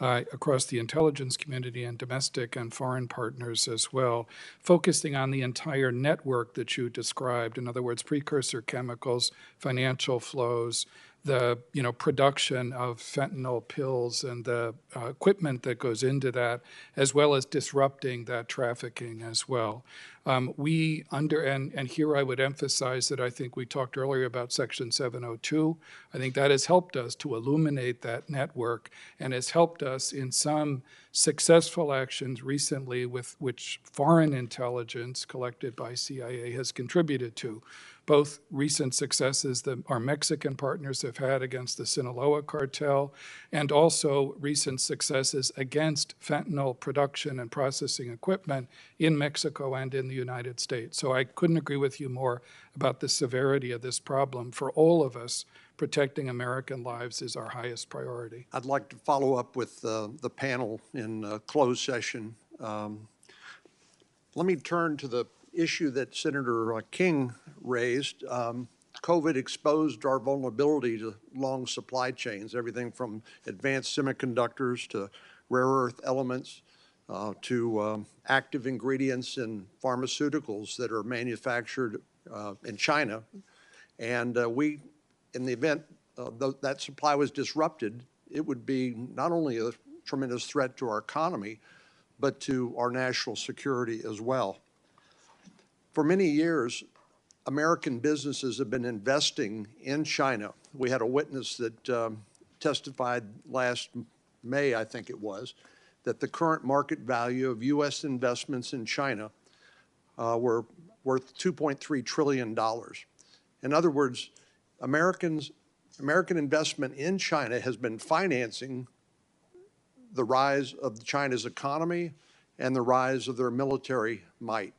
across the intelligence community and domestic and foreign partners as well, focusing on the entire network that you described. In other words, precursor chemicals, financial flows, the production of fentanyl pills and the equipment that goes into that, as well as disrupting that trafficking as well. And here I would emphasize that I think we talked earlier about Section 702. I think that has helped us to illuminate that network and has helped us in some successful actions recently with which foreign intelligence collected by CIA has contributed to. Both recent successes that our Mexican partners have had against the Sinaloa cartel, and also recent successes against fentanyl production and processing equipment in Mexico and in the United States. So I couldn't agree with you more about the severity of this problem. For all of us, protecting American lives is our highest priority. I'd like to follow up with the panel in closed session. Let me turn to the issue that Senator King raised. COVID exposed our vulnerability to long supply chains, everything from advanced semiconductors to rare earth elements to active ingredients in pharmaceuticals that are manufactured in China. And in the event that supply was disrupted, it would be not only a tremendous threat to our economy, but to our national security as well. For many years, American businesses have been investing in China. We had a witness that testified last May, I think it was, that the current market value of U.S. investments in China were worth $2.3 trillion. In other words, American investment in China has been financing the rise of China's economy and the rise of their military might.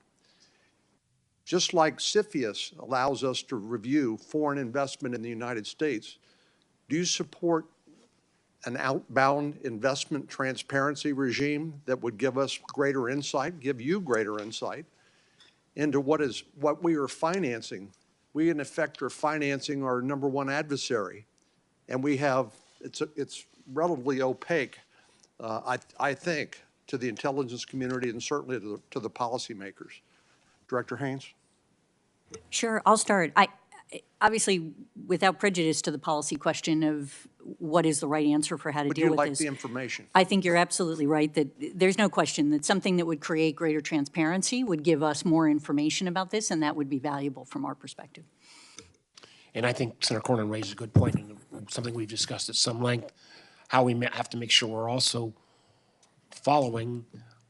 Just like CFIUS allows us to review foreign investment in the United States, do you support an outbound investment transparency regime that would give us greater insight, give you greater insight into what we are financing? We, in effect, are financing our number one adversary, and we have, it's relatively opaque, I think, to the intelligence community and certainly to the policymakers. Director Haines? Sure, I'll start. Obviously, without prejudice to the policy question of what is the right answer for how to deal with this. Would you like the information? I think you're absolutely right that there's no question that something that would create greater transparency would give us more information about this, and that would be valuable from our perspective. And I think Senator Cornyn raises a good point, and something we've discussed at some length, how we have to make sure we're also following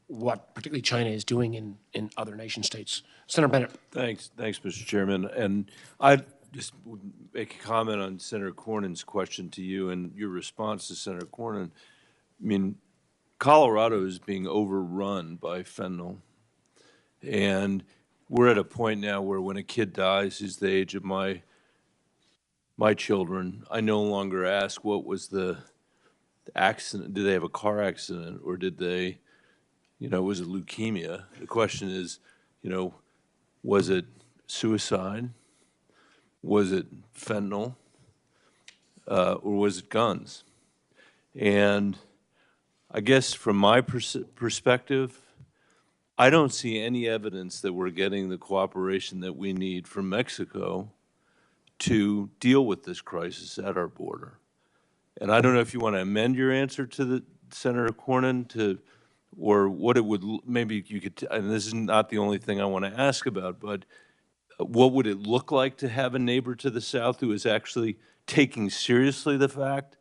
what particularly China is doing in other nation states. Senator Bennett. Thanks, Mr. Chairman. And I just would make a comment on Senator Cornyn's question to you and your response to Senator Cornyn. I mean, Colorado is being overrun by fentanyl. And we're at a point now where when a kid dies who's the age of my children, I no longer ask what was the accident. Did they have a car accident, or did they, was it leukemia? The question is, was it suicide? Was it fentanyl? Or was it guns? And I guess from my perspective, I don't see any evidence that we're getting the cooperation that we need from Mexico to deal with this crisis at our border. And I don't know if you want to amend your answer to Senator Cornyn to or what it would, maybe you could, and this is not the only thing I want to ask about, but what would it look like to have a neighbor to the south who is actually taking seriously the fact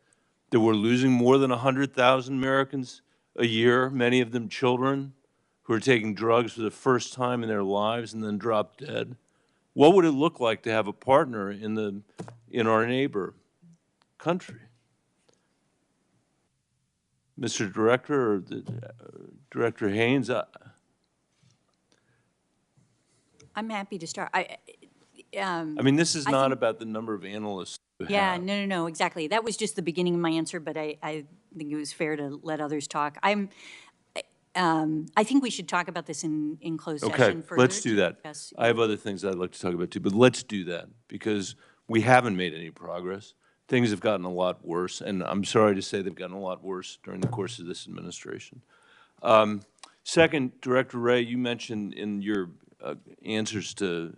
that we're losing more than 100,000 Americans a year, many of them children, who are taking drugs for the first time in their lives and then drop dead? What would it look like to have a partner in our neighbor country? Mr. Director, or Director Haines, I'm happy to start. I mean, this is I not think- about the number of analysts you Yeah, have. no, exactly. That was just the beginning of my answer, but I think it was fair to let others talk. I think we should talk about this in closed Okay, session further. let's do to that. discuss- I have other things I'd like to talk about too, but let's do that because we haven't made any progress. Things have gotten a lot worse, and I'm sorry to say they've gotten a lot worse during the course of this administration. Second, Director Wray, you mentioned in your answers to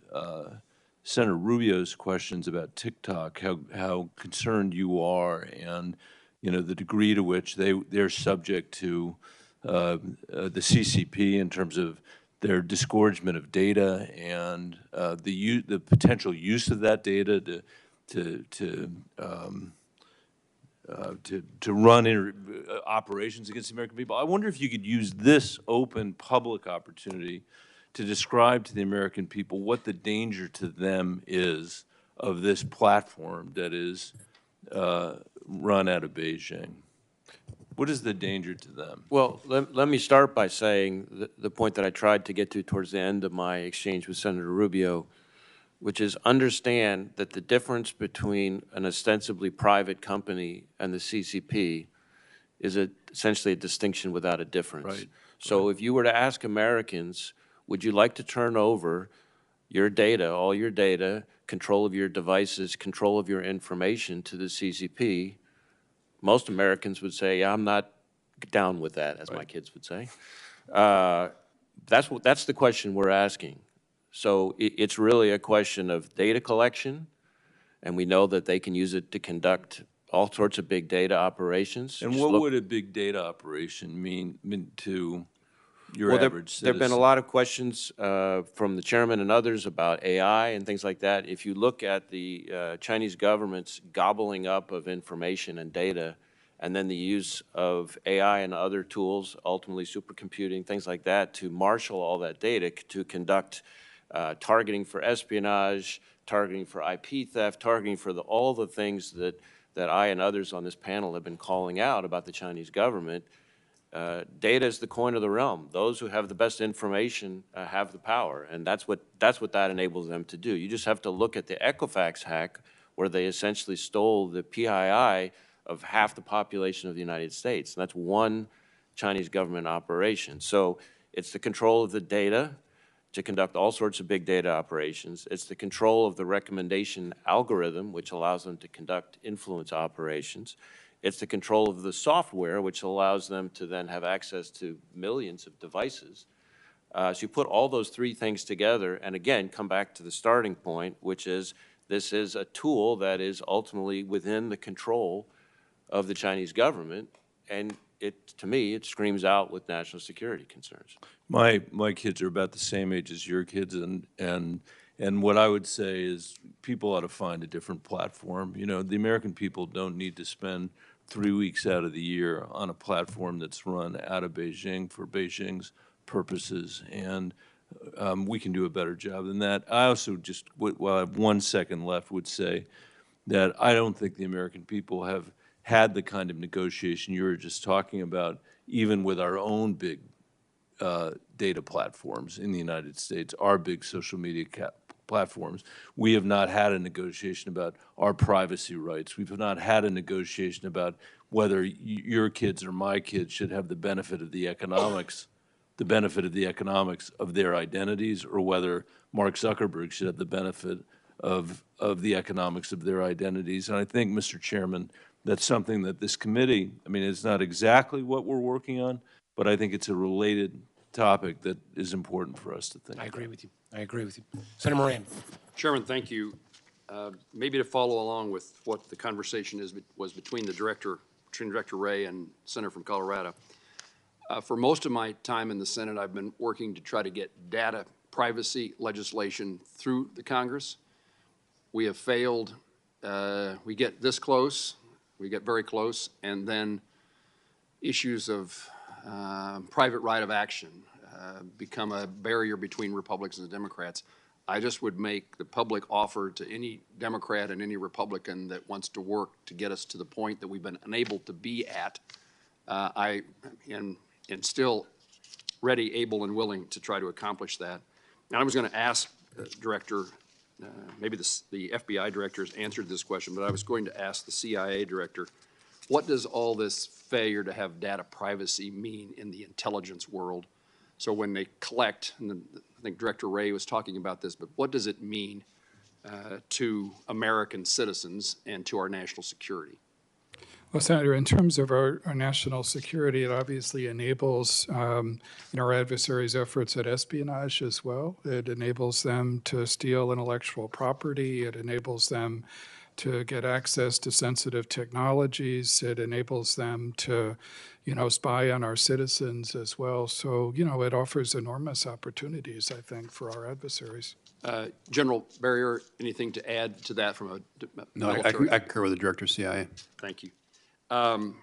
Senator Rubio's questions about TikTok, how concerned you are, and the degree to which they're subject to the CCP in terms of their disgorgement of data and the potential use of that data to run operations against the American people. I wonder if you could use this open public opportunity to describe to the American people what the danger to them is of this platform that is run out of Beijing. What is the danger to them? Well, let me start by saying the point that I tried to get to towards the end of my exchange with Senator Rubio, which is understand that the difference between an ostensibly private company and the CCP is essentially a distinction without a difference. Right. So if you were to ask Americans, would you like to turn over your data, all your data, control of your devices, control of your information to the CCP, most Americans would say, yeah, I'm not down with that, as my kids would say. That's the question we're asking. So it's really a question of data collection, and we know that they can use it to conduct all sorts of big data operations. And Just what look- would a big data operation mean to your Well, average citizen? there have been a lot of questions from the chairman and others about AI and things like that. If you look at the Chinese government's gobbling up of information and data, and then the use of AI and other tools, ultimately supercomputing, things like that, to marshal all that data to conduct targeting for espionage, targeting for IP theft, targeting for all the things that I and others on this panel have been calling out about the Chinese government. Data is the coin of the realm. Those who have the best information have the power, and that's what that enables them to do. You just have to look at the Equifax hack, where they essentially stole the PII of half the population of the United States. And that's one Chinese government operation. So it's the control of the data to conduct all sorts of big data operations. It's the control of the recommendation algorithm, which allows them to conduct influence operations. It's the control of the software, which allows them to then have access to millions of devices. So you put all those three things together, and again, come back to the starting point, which is this is a tool that is ultimately within the control of the Chinese government, and to me, it screams out with national security concerns. My kids are about the same age as your kids, and what I would say is people ought to find a different platform. The American people don't need to spend 3 weeks out of the year on a platform that's run out of Beijing for Beijing's purposes, and we can do a better job than that. I also just, while I have 1 second left, would say that I don't think the American people have had the kind of negotiation you were just talking about, even with our own big data platforms in the United States, our big social media platforms. We have not had a negotiation about our privacy rights. We've not had a negotiation about whether your kids or my kids should have the benefit of the economics of their identities, or whether Mark Zuckerberg should have the benefit of the economics of their identities. And I think, Mr. Chairman, that's something that this committee, I mean, it's not exactly what we're working on, but I think it's a related topic that is important for us to think about. I agree with you. I agree with you. Senator Moran. Chairman, thank you. Maybe to follow along with what the conversation was between Director Wray and Senator from Colorado, For most of my time in the Senate, I've been working to try to get data privacy legislation through the Congress. We have failed. We get this close, we get very close, and then issues of private right of action become a barrier between Republicans and Democrats. I just would make the public offer to any Democrat and any Republican that wants to work to get us to the point that we've been unable to be at. I am still ready, able, and willing to try to accomplish that. And I was going to ask Director, maybe the FBI director has answered this question, but I was going to ask the CIA director, what does all this failure to have data privacy mean in the intelligence world? So when they collect, and I think Director Wray was talking about this, but what does it mean to American citizens and to our national security? Well, Senator, in terms of our national security, it obviously enables our adversaries' efforts at espionage as well. It enables them to steal intellectual property. It enables them to get access to sensitive technologies. It enables them to, spy on our citizens as well. So, it offers enormous opportunities, I think, for our adversaries. General Berrier, anything to add to that from a No, I concur with the Director of CIA. Thank you. And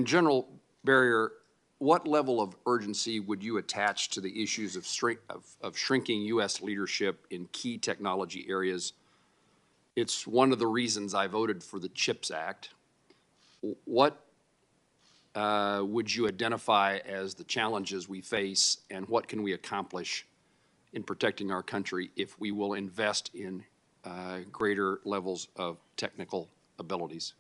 General Berrier, what level of urgency would you attach to the issues of shrinking U.S. leadership in key technology areas? It's one of the reasons I voted for the CHIPS Act. What would you identify as the challenges we face, and what can we accomplish in protecting our country if we will invest in greater levels of technical abilities?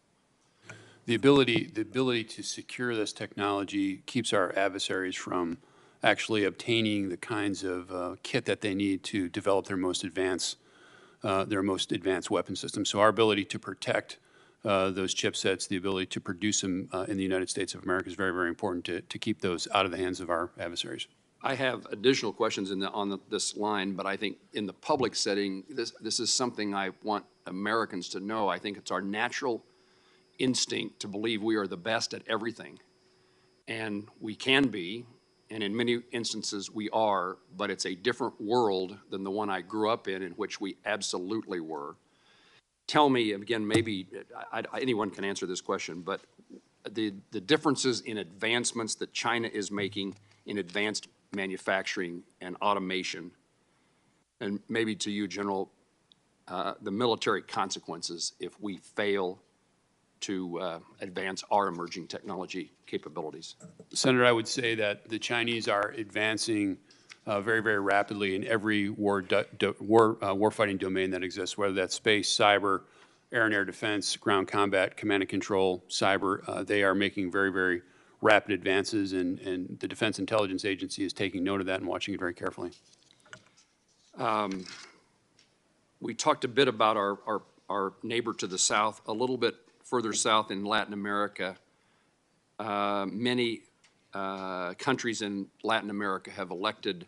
The ability to secure this technology keeps our adversaries from actually obtaining the kinds of kit that they need to develop their most advanced weapon systems. So our ability to protect those chipsets, the ability to produce them in the United States of America is very, very important to keep those out of the hands of our adversaries. I have additional questions on this line, but I think in the public setting, this is something I want Americans to know. I think it's our natural instinct to believe we are the best at everything. And we can be, and in many instances we are, but it's a different world than the one I grew up in which we absolutely were. Tell me, again, maybe anyone can answer this question, but the differences in advancements that China is making in advanced manufacturing and automation, and maybe to you, General, the military consequences if we fail to advance our emerging technology capabilities. Senator, I would say that the Chinese are advancing very, very rapidly in every warfighting domain that exists, whether that's space, cyber, air and air defense, ground combat, command and control, cyber. They are making very, very rapid advances, and the Defense Intelligence Agency is taking note of that and watching it very carefully. We talked a bit about our neighbor to the south, a little bit further south in Latin America. Many countries in Latin America have elected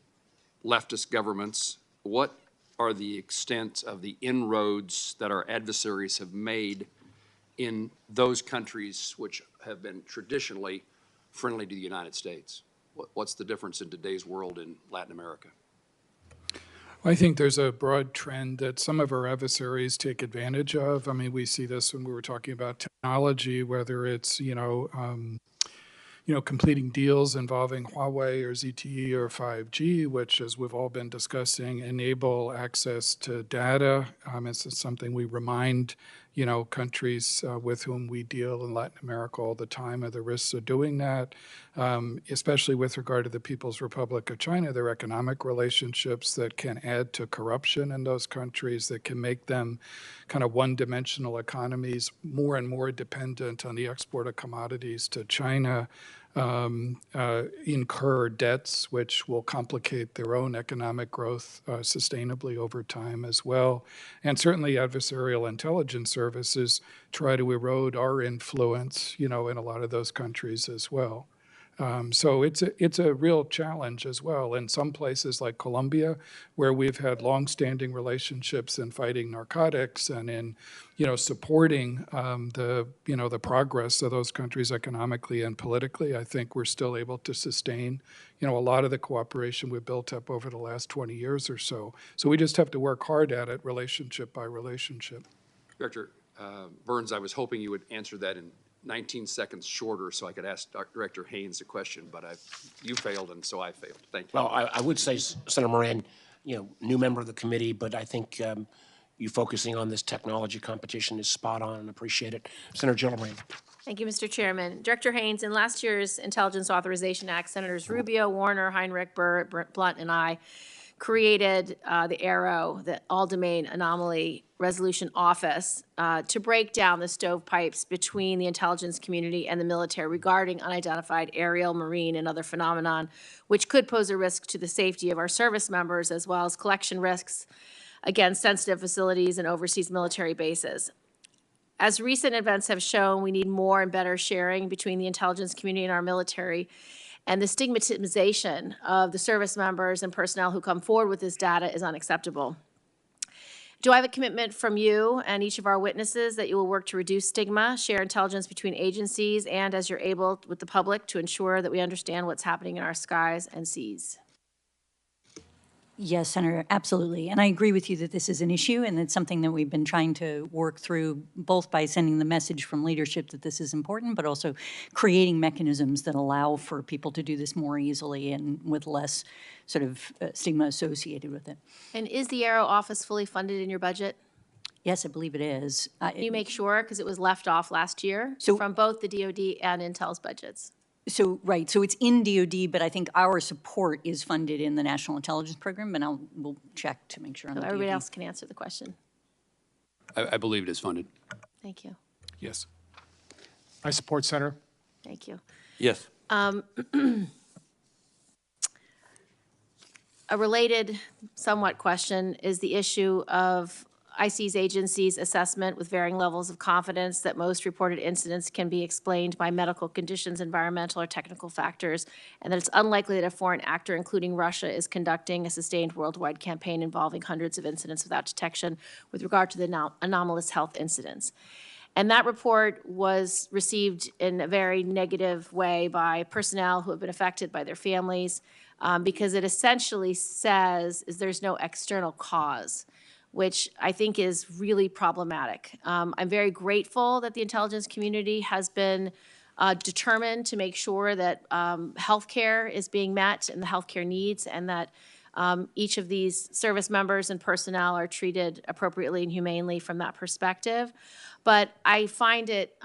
leftist governments. What are the extent of the inroads that our adversaries have made in those countries which have been traditionally friendly to the United States? What's the difference in today's world in Latin America? I think there's a broad trend that some of our adversaries take advantage of. I mean, we see this when we were talking about technology, whether it's, completing deals involving Huawei or ZTE or 5G, which, as we've all been discussing, enable access to data. It's something we remind, countries with whom we deal in Latin America all the time of the risks of doing that, especially with regard to the People's Republic of China, their economic relationships that can add to corruption in those countries, that can make them kind of one-dimensional economies, more and more dependent on the export of commodities to China, incur debts which will complicate their own economic growth sustainably over time as well. And certainly adversarial intelligence services try to erode our influence, in a lot of those countries as well. So it's a real challenge as well. In some places like Colombia, where we've had longstanding relationships in fighting narcotics and in, supporting the progress of those countries economically and politically, I think we're still able to sustain, a lot of the cooperation we've built up over the last 20 years or so. So we just have to work hard at it, relationship by relationship. Director Burns, I was hoping you would answer that in 19 seconds shorter so I could ask Director Haines a question, but you failed and so I failed. Thank you. Well, I would say, Senator Moran, new member of the committee, but I think you focusing on this technology competition is spot on and appreciate it. Senator Gillibrand. Thank you, Mr. Chairman. Director Haines, in last year's Intelligence Authorization Act, Senators Rubio, Warner, Heinrich, Burr, Blunt, and I created the ARROW, the All-Domain Anomaly Resolution Office, to break down the stovepipes between the intelligence community and the military regarding unidentified aerial, marine, and other phenomenon, which could pose a risk to the safety of our service members, as well as collection risks against sensitive facilities and overseas military bases. As recent events have shown, we need more and better sharing between the intelligence community and our military, and the stigmatization of the service members and personnel who come forward with this data is unacceptable. Do I have a commitment from you and each of our witnesses that you will work to reduce stigma, share intelligence between agencies, and as you're able with the public to ensure that we understand what's happening in our skies and seas? Yes, Senator, absolutely. And I agree with you that this is an issue, and it's something that we've been trying to work through, both by sending the message from leadership that this is important, but also creating mechanisms that allow for people to do this more easily and with less sort of stigma associated with it. And is the ARROW office fully funded in your budget? Yes, I believe it is. Can you make sure, because it was left off last year from both the DoD and Intel's budgets? So, right, so it's in DoD, but I think our support is funded in the National Intelligence Program, and we'll check to make sure on So the everybody DoD. else can answer the question. I believe it is funded. Thank you. Yes. I support, Senator. Thank you. Yes. A related somewhat question is the issue of IC's agency's assessment with varying levels of confidence that most reported incidents can be explained by medical conditions, environmental or technical factors, and that it's unlikely that a foreign actor, including Russia, is conducting a sustained worldwide campaign involving hundreds of incidents without detection with regard to the anomalous health incidents. And that report was received in a very negative way by personnel who have been affected, by their families, because it essentially says there's no external cause, which I think is really problematic. I'm very grateful that the intelligence community has been determined to make sure that healthcare is being met and the healthcare needs, and that each of these service members and personnel are treated appropriately and humanely from that perspective. But I find it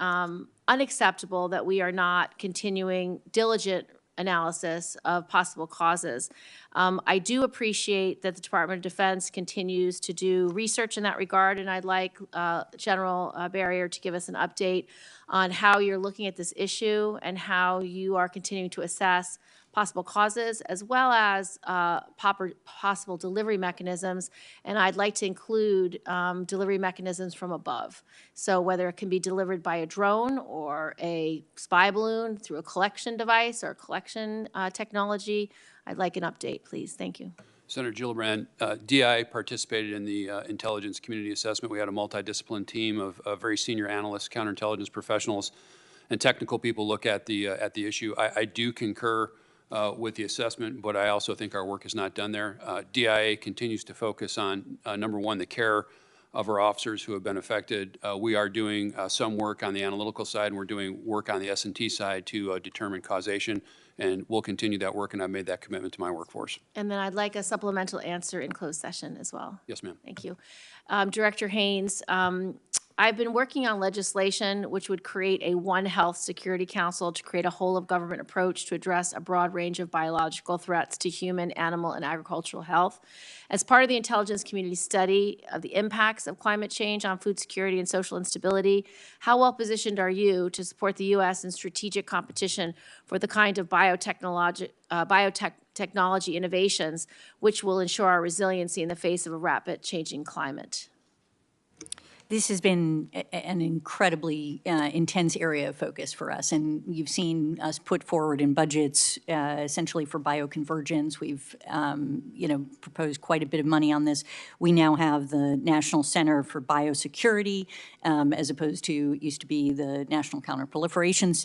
unacceptable that we are not continuing diligent analysis of possible causes. I do appreciate that the Department of Defense continues to do research in that regard, and I'd like General Berrier to give us an update on how you're looking at this issue and how you are continuing to assess possible causes, as well as possible delivery mechanisms. And I'd like to include delivery mechanisms from above. So whether it can be delivered by a drone or a spy balloon through a collection device or collection technology, I'd like an update, please. Thank you. Senator Gillibrand, DI participated in the intelligence community assessment. We had a multidisciplinary team of very senior analysts, counterintelligence professionals, and technical people look at the issue. I do concur with the assessment, but I also think our work is not done there. DIA continues to focus on, number one, the care of our officers who have been affected. We are doing some work on the analytical side, and we're doing work on the S&T side to determine causation, and we'll continue that work, and I've made that commitment to my workforce. And then I'd like a supplemental answer in closed session as well. Yes, ma'am. Thank you. Director Haines, I've been working on legislation which would create a One Health Security Council to create a whole-of-government approach to address a broad range of biological threats to human, animal, and agricultural health. As part of the intelligence community study of the impacts of climate change on food security and social instability, how well positioned are you to support the U.S. in strategic competition for the kind of biotechnology innovations which will ensure our resiliency in the face of a rapid changing climate? This has been an incredibly intense area of focus for us, and you've seen us put forward in budgets essentially for bioconvergence. We've, proposed quite a bit of money on this. We now have the National Center for Biosecurity, as opposed to, it used to be the National Counterproliferation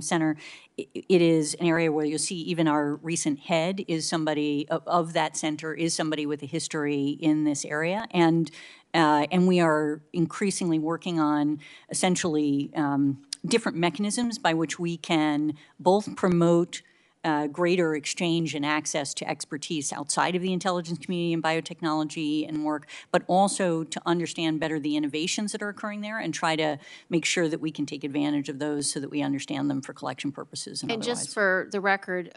Center. It is an area where you'll see even our recent head is somebody of that center, is somebody with a history in this area. And we are increasingly working on essentially different mechanisms by which we can both promote greater exchange and access to expertise outside of the intelligence community and biotechnology and work, but also to understand better the innovations that are occurring there and try to make sure that we can take advantage of those so that we understand them for collection purposes and otherwise. just for the record,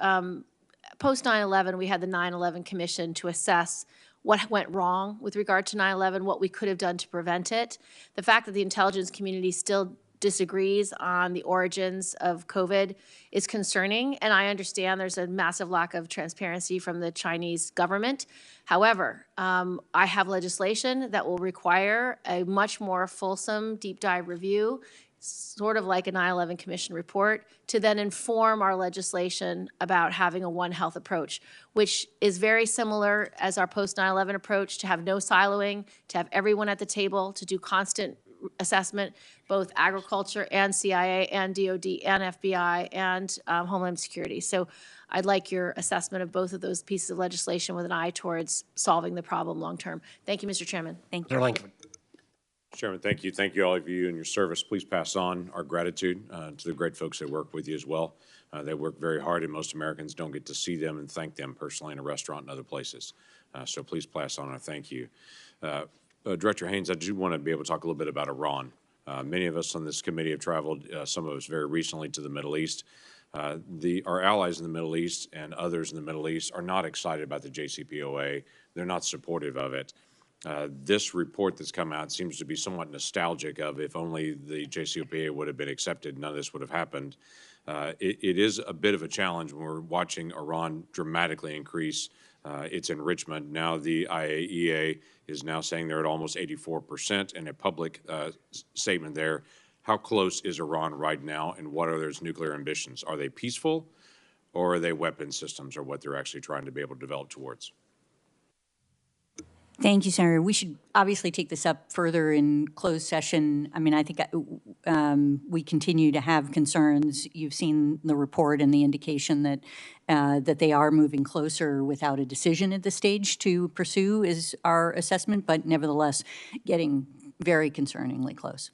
post 9/11, we had the 9/11 Commission to assess what went wrong with regard to 9/11, what we could have done to prevent it. The fact that the intelligence community still disagrees on the origins of COVID is concerning, and I understand there's a massive lack of transparency from the Chinese government. However, I have legislation that will require a much more fulsome deep dive review, sort of like a 9/11 Commission report, to then inform our legislation about having a One Health approach, which is very similar as our post 9/11 approach, to have no siloing, to have everyone at the table, to do constant assessment, both agriculture and CIA and DOD and FBI and Homeland Security. So I'd like your assessment of both of those pieces of legislation with an eye towards solving the problem long term. Thank you, Mr. Chairman. Thank you. Mr. Lincoln. Chairman, thank you. Thank you, all of you, and your service. Please pass on our gratitude to the great folks that work with you as well. They work very hard, and most Americans don't get to see them and thank them personally in a restaurant and other places. So please pass on our thank you. Director Haines, I do want to be able to talk a little bit about Iran. Many of us on this committee have traveled, some of us very recently, to the Middle East. Our allies in the Middle East and others in the Middle East are not excited about the JCPOA. They're not supportive of it. This report that's come out seems to be somewhat nostalgic of, if only the JCPOA would have been accepted, none of this would have happened. It is a bit of a challenge when we're watching Iran dramatically increase its enrichment. Now the IAEA is now saying they're at almost 84%, and a public statement there. How close is Iran right now, and what are their nuclear ambitions? Are they peaceful, or are they weapon systems, or what they're actually trying to be able to develop towards? Thank you, Senator. We should obviously take this up further in closed session. I mean, I think we continue to have concerns. You've seen the report and the indication that that they are moving closer without a decision at this stage to pursue is our assessment, but nevertheless, getting very concerningly close.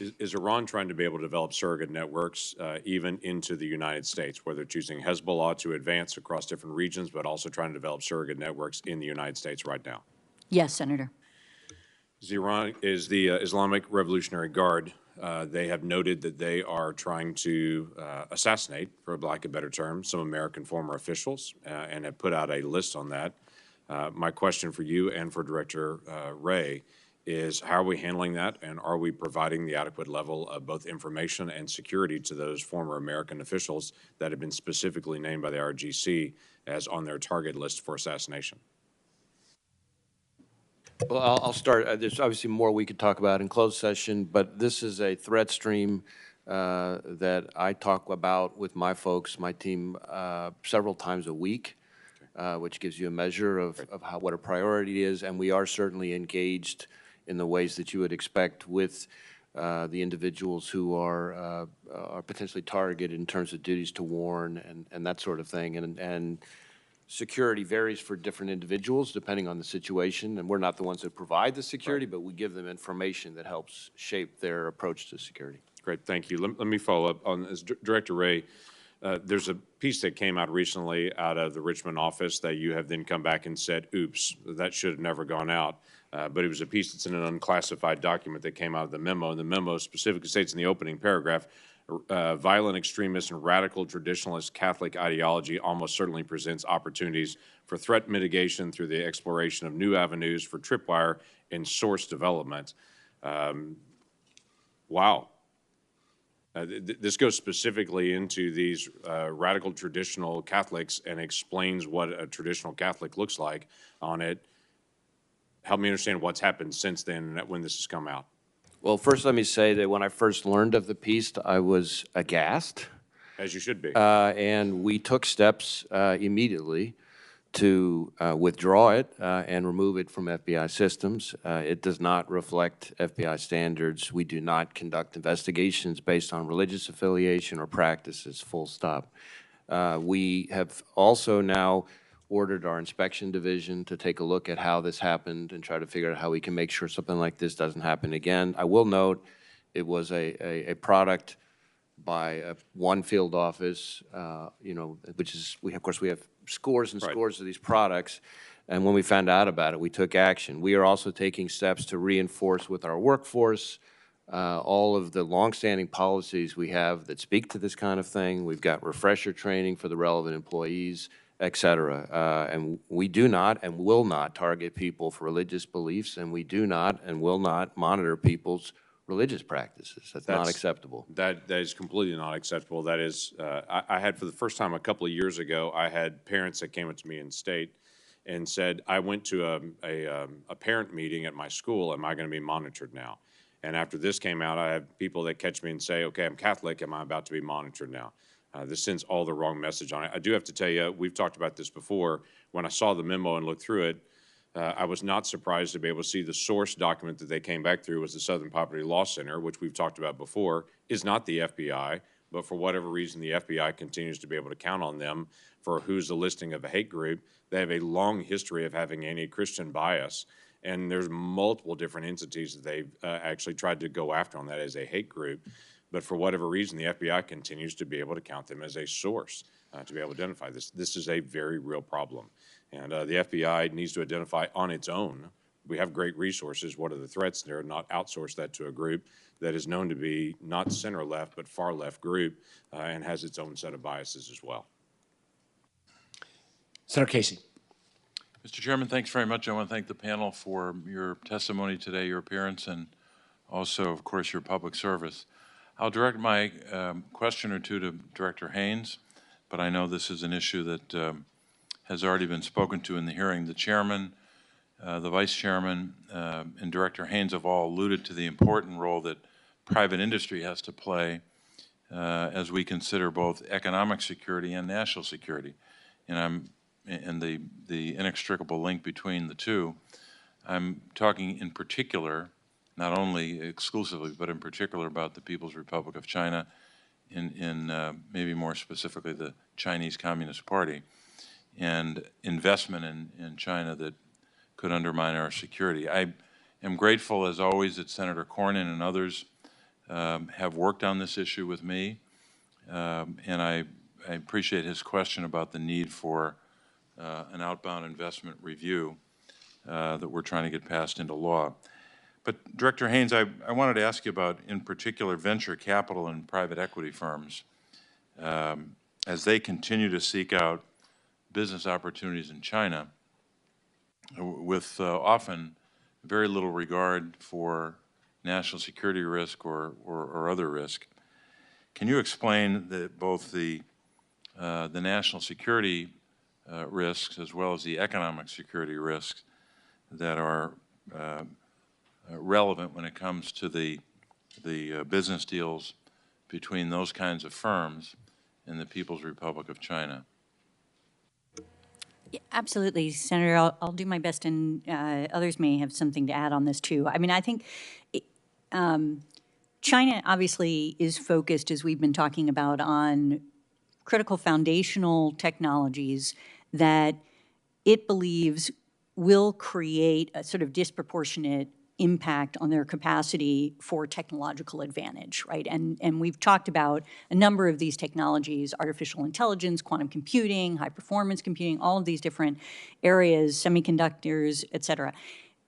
Is Iran trying to be able to develop surrogate networks even into the United States, where they're choosing Hezbollah to advance across different regions, but also trying to develop surrogate networks in the United States right now? Yes, Senator. Is the Islamic Revolutionary Guard, they have noted that they are trying to assassinate, for lack of a better term, some American former officials and have put out a list on that. My question for you and for Director Wray is, how are we handling that, and are we providing the adequate level of both information and security to those former American officials that have been specifically named by the RGC as on their target list for assassination? Well, I'll start. There's obviously more we could talk about in closed session, but this is a threat stream that I talk about with my folks, my team, several times a week, which gives you a measure of what a priority is. And we are certainly engaged in the ways that you would expect with the individuals who are potentially targeted in terms of duties to warn and that sort of thing. And security varies for different individuals depending on the situation, and we're not the ones that provide the security, but we give them information that helps shape their approach to security. Great, thank you. Let me follow up on this. Director Wray, there's a piece that came out recently out of the Richmond office that you have then come back and said, oops, that should have never gone out. But it was a piece that's in an unclassified document that came out of the memo, and the memo specifically states in the opening paragraph, violent extremist and radical traditionalist Catholic ideology almost certainly presents opportunities for threat mitigation through the exploration of new avenues for tripwire and source development. Wow. This goes specifically into these radical traditional Catholics and explains what a traditional Catholic looks like on it. Help me understand what's happened since then when this has come out. Well, first let me say that when I first learned of the piece, I was aghast. As you should be. And we took steps immediately to withdraw it and remove it from FBI systems. It does not reflect FBI standards. We do not conduct investigations based on religious affiliation or practices, full stop. We have also now ordered our inspection division to take a look at how this happened and try to figure out how we can make sure something like this doesn't happen again. I will note it was a product by one field office, you know, which is, of course, we have scores and scores of these products. And when we found out about it, we took action. We are also taking steps to reinforce with our workforce all of the longstanding policies we have that speak to this kind of thing. We've got refresher training for the relevant employees, et cetera. And we do not and will not target people for religious beliefs, and we do not and will not monitor people's religious practices. That's not acceptable. That is completely not acceptable. That is, I had for the first time a couple of years ago, I had parents that came up to me in state and said, I went to a parent meeting at my school. Am I going to be monitored now? And after this came out, I have people that catch me and say, okay, I'm Catholic. Am I about to be monitored now? This sends all the wrong message on it. I do have to tell you, we've talked about this before. When I saw the memo and looked through it, I was not surprised to be able to see the source document that they came back through was the Southern Poverty Law Center, which we've talked about before, is not the FBI, but for whatever reason, the FBI continues to be able to count on them for who's the listing of a hate group. They have a long history of having anti-Christian bias, and there's multiple different entities that they've actually tried to go after on that as a hate group. But for whatever reason, the FBI continues to be able to count them as a source to be able to identify this. This is a very real problem. And the FBI needs to identify on its own. We have great resources. What are the threats there? Not outsource that to a group that is known to be not center-left, but far-left group and has its own set of biases as well. Senator Casey. Mr. Chairman, thanks very much. I want to thank the panel for your testimony today, your appearance, and also, of course, your public service. I'll direct my question or two to Director Haines, but I know this is an issue that has already been spoken to in the hearing. The chairman, the vice chairman, and Director Haines have all alluded to the important role that private industry has to play as we consider both economic security and national security. And the inextricable link between the two. I'm talking in particular, not only exclusively, but in particular about the People's Republic of China, maybe more specifically the Chinese Communist Party, and investment in China that could undermine our security. I am grateful, as always, that Senator Cornyn and others have worked on this issue with me, and I appreciate his question about the need for an outbound investment review that we're trying to get passed into law. But Director Haines, I wanted to ask you about, in particular, venture capital and private equity firms as they continue to seek out business opportunities in China with often very little regard for national security risk or other risk. Can you explain both the national security risks as well as the economic security risks that are relevant when it comes to the business deals between those kinds of firms and the People's Republic of China? Yeah, absolutely, Senator. I'll do my best, and others may have something to add on this too. I mean, I think China obviously is focused, as we've been talking about, on critical foundational technologies that it believes will create a sort of disproportionate impact on their capacity for technological advantage, right? And we've talked about a number of these technologies: artificial intelligence, quantum computing, high performance computing, all of these different areas, semiconductors, et cetera.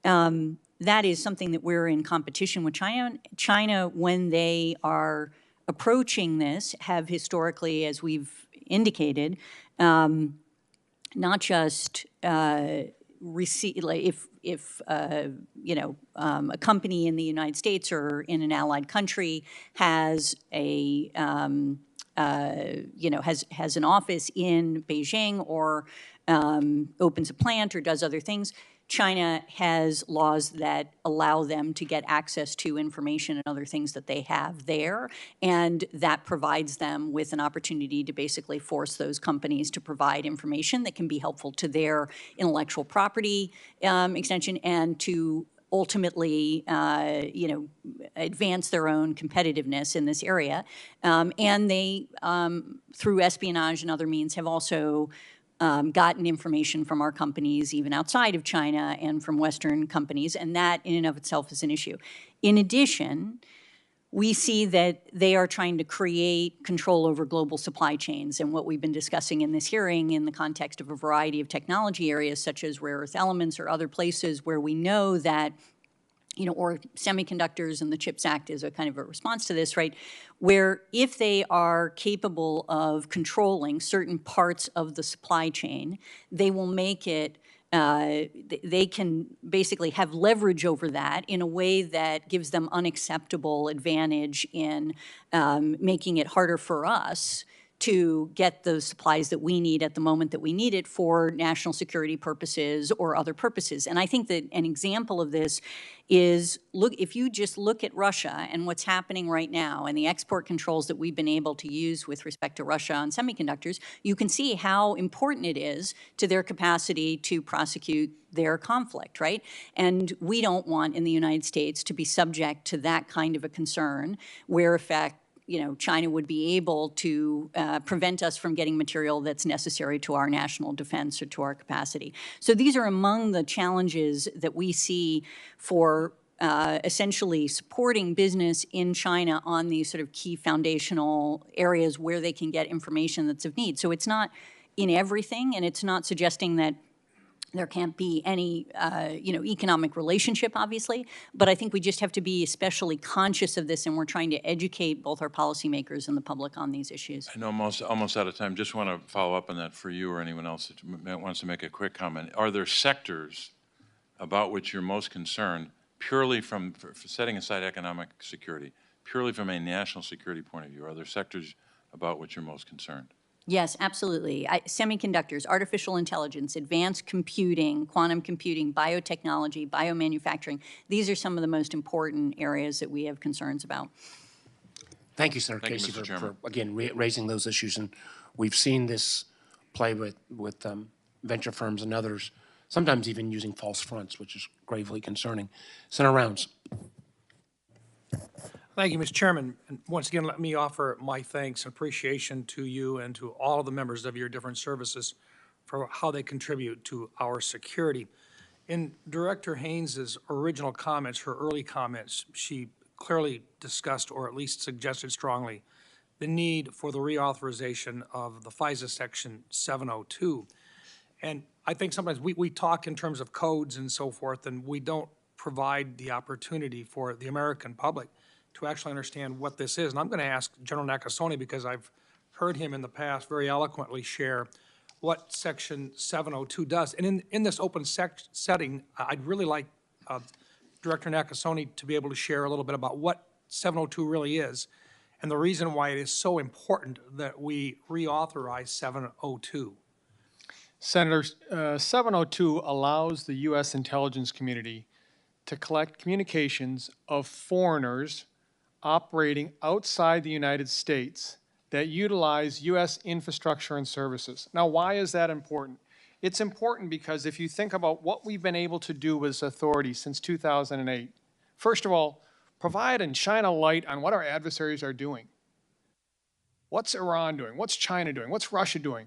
That is something that we're in competition with China. China, when they are approaching this, have historically, as we've indicated, not just receive, like if you know, a company in the United States or in an allied country has a you know, has an office in Beijing or opens a plant or does other things, China has laws that allow them to get access to information and other things that they have there, and that provides them with an opportunity to basically force those companies to provide information that can be helpful to their intellectual property extension and to ultimately, advance their own competitiveness in this area. And they, through espionage and other means, have also gotten information from our companies, even outside of China, and from Western companies, and that in and of itself is an issue. In addition, we see that they are trying to create control over global supply chains, and what we've been discussing in this hearing in the context of a variety of technology areas such as rare earth elements or other places where we know that, or semiconductors, and the CHIPS Act is a kind of a response to this, right? Where if they are capable of controlling certain parts of the supply chain, they will make it they can basically have leverage over that in a way that gives them unacceptable advantage in making it harder for us to get the supplies that we need at the moment that we need it for national security purposes or other purposes. And I think that an example of this is, if you just look at Russia and what's happening right now and the export controls that we've been able to use with respect to Russia on semiconductors, you can see how important it is to their capacity to prosecute their conflict, right? And we don't want in the United States to be subject to that kind of a concern where, in fact, China would be able to prevent us from getting material that's necessary to our national defense or to our capacity. So these are among the challenges that we see for essentially supporting business in China on these sort of key foundational areas where they can get information that's of need. So it's not in everything, and it's not suggesting that there can't be any, economic relationship, obviously, but I think we just have to be especially conscious of this, and we're trying to educate both our policymakers and the public on these issues. I know I'm almost out of time. Just want to follow up on that for you or anyone else that wants to make a quick comment. Are there sectors about which you're most concerned, purely for setting aside economic security, purely from a national security point of view? Are there sectors about which you're most concerned? Yes, absolutely. Semiconductors, artificial intelligence, advanced computing, quantum computing, biotechnology, biomanufacturing, these are some of the most important areas that we have concerns about. Thank you, Senator Thank you, Casey, Mr. for again, raising those issues. And we've seen this play with venture firms and others, sometimes even using false fronts, which is gravely concerning. Senator Rounds. Thank you, Mr. Chairman. And once again, let me offer my thanks and appreciation to you and to all of the members of your different services for how they contribute to our security. In Director Haynes's original comments, her early comments, she clearly discussed, or at least suggested strongly, the need for the reauthorization of the FISA Section 702. And I think sometimes we talk in terms of codes and so forth, and we don't provide the opportunity for the American public to actually understand what this is. And I'm going to ask General Nakasone, because I've heard him in the past very eloquently share what Section 702 does. And in this open setting, I'd really like Director Nakasone to be able to share a little bit about what 702 really is and the reason why it is so important that we reauthorize 702. Senator, 702 allows the U.S. intelligence community to collect communications of foreigners operating outside the United States that utilize U.S. infrastructure and services. Now, why is that important? It's important because if you think about what we've been able to do as authority since 2008, first of all, provide and shine a light on what our adversaries are doing. What's Iran doing? What's China doing? What's Russia doing?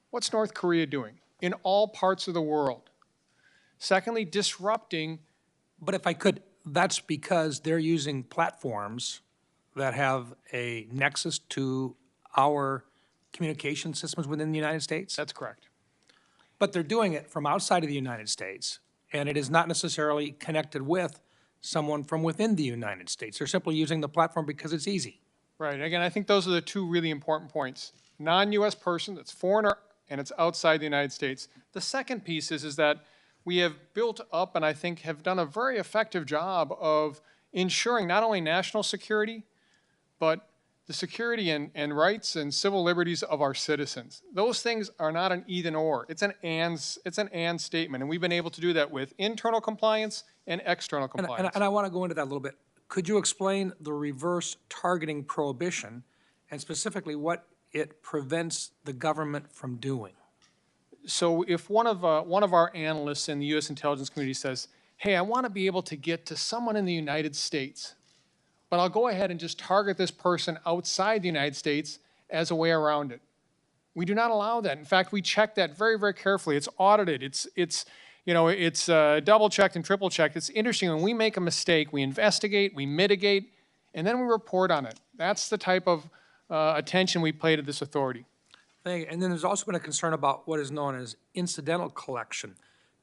What's North Korea doing in all parts of the world? Secondly, disrupting. But if I could, that's because they're using platforms that have a nexus to our communication systems within the United States? That's correct. But they're doing it from outside of the United States, and it is not necessarily connected with someone from within the United States. They're simply using the platform because it's easy. Right. Again, I think those are the two really important points. Non-U.S. person that's foreigner and it's outside the United States. The second piece is that we have built up and I think have done a very effective job of ensuring not only national security, but the security and rights and civil liberties of our citizens. Those things are not an either or. It's an and statement, and we've been able to do that with internal compliance and external compliance. And I want to go into that a little bit. Could you explain the reverse targeting prohibition and specifically what it prevents the government from doing? So if one of our analysts in the U.S. intelligence community says, hey, I want to be able to get to someone in the United States, but I'll go ahead and just target this person outside the United States as a way around it. We do not allow that. In fact, we check that very, very carefully. It's audited. It's double-checked and triple-checked. It's interesting. When we make a mistake, we investigate, we mitigate, and then we report on it. That's the type of attention we pay to this authority. Thank you. And then there's also been a concern about what is known as incidental collection.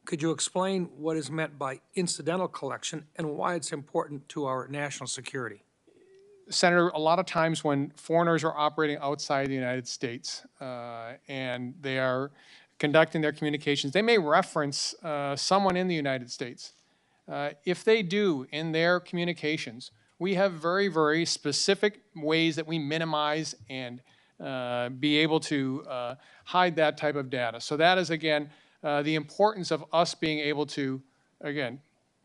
Could you explain what is meant by incidental collection and why it's important to our national security? Senator, a lot of times when foreigners are operating outside the United States and they are conducting their communications, they may reference someone in the United States. If they do in their communications, we have very, very specific ways that we minimize and be able to hide that type of data. So that is, again, the importance of us being able to, again,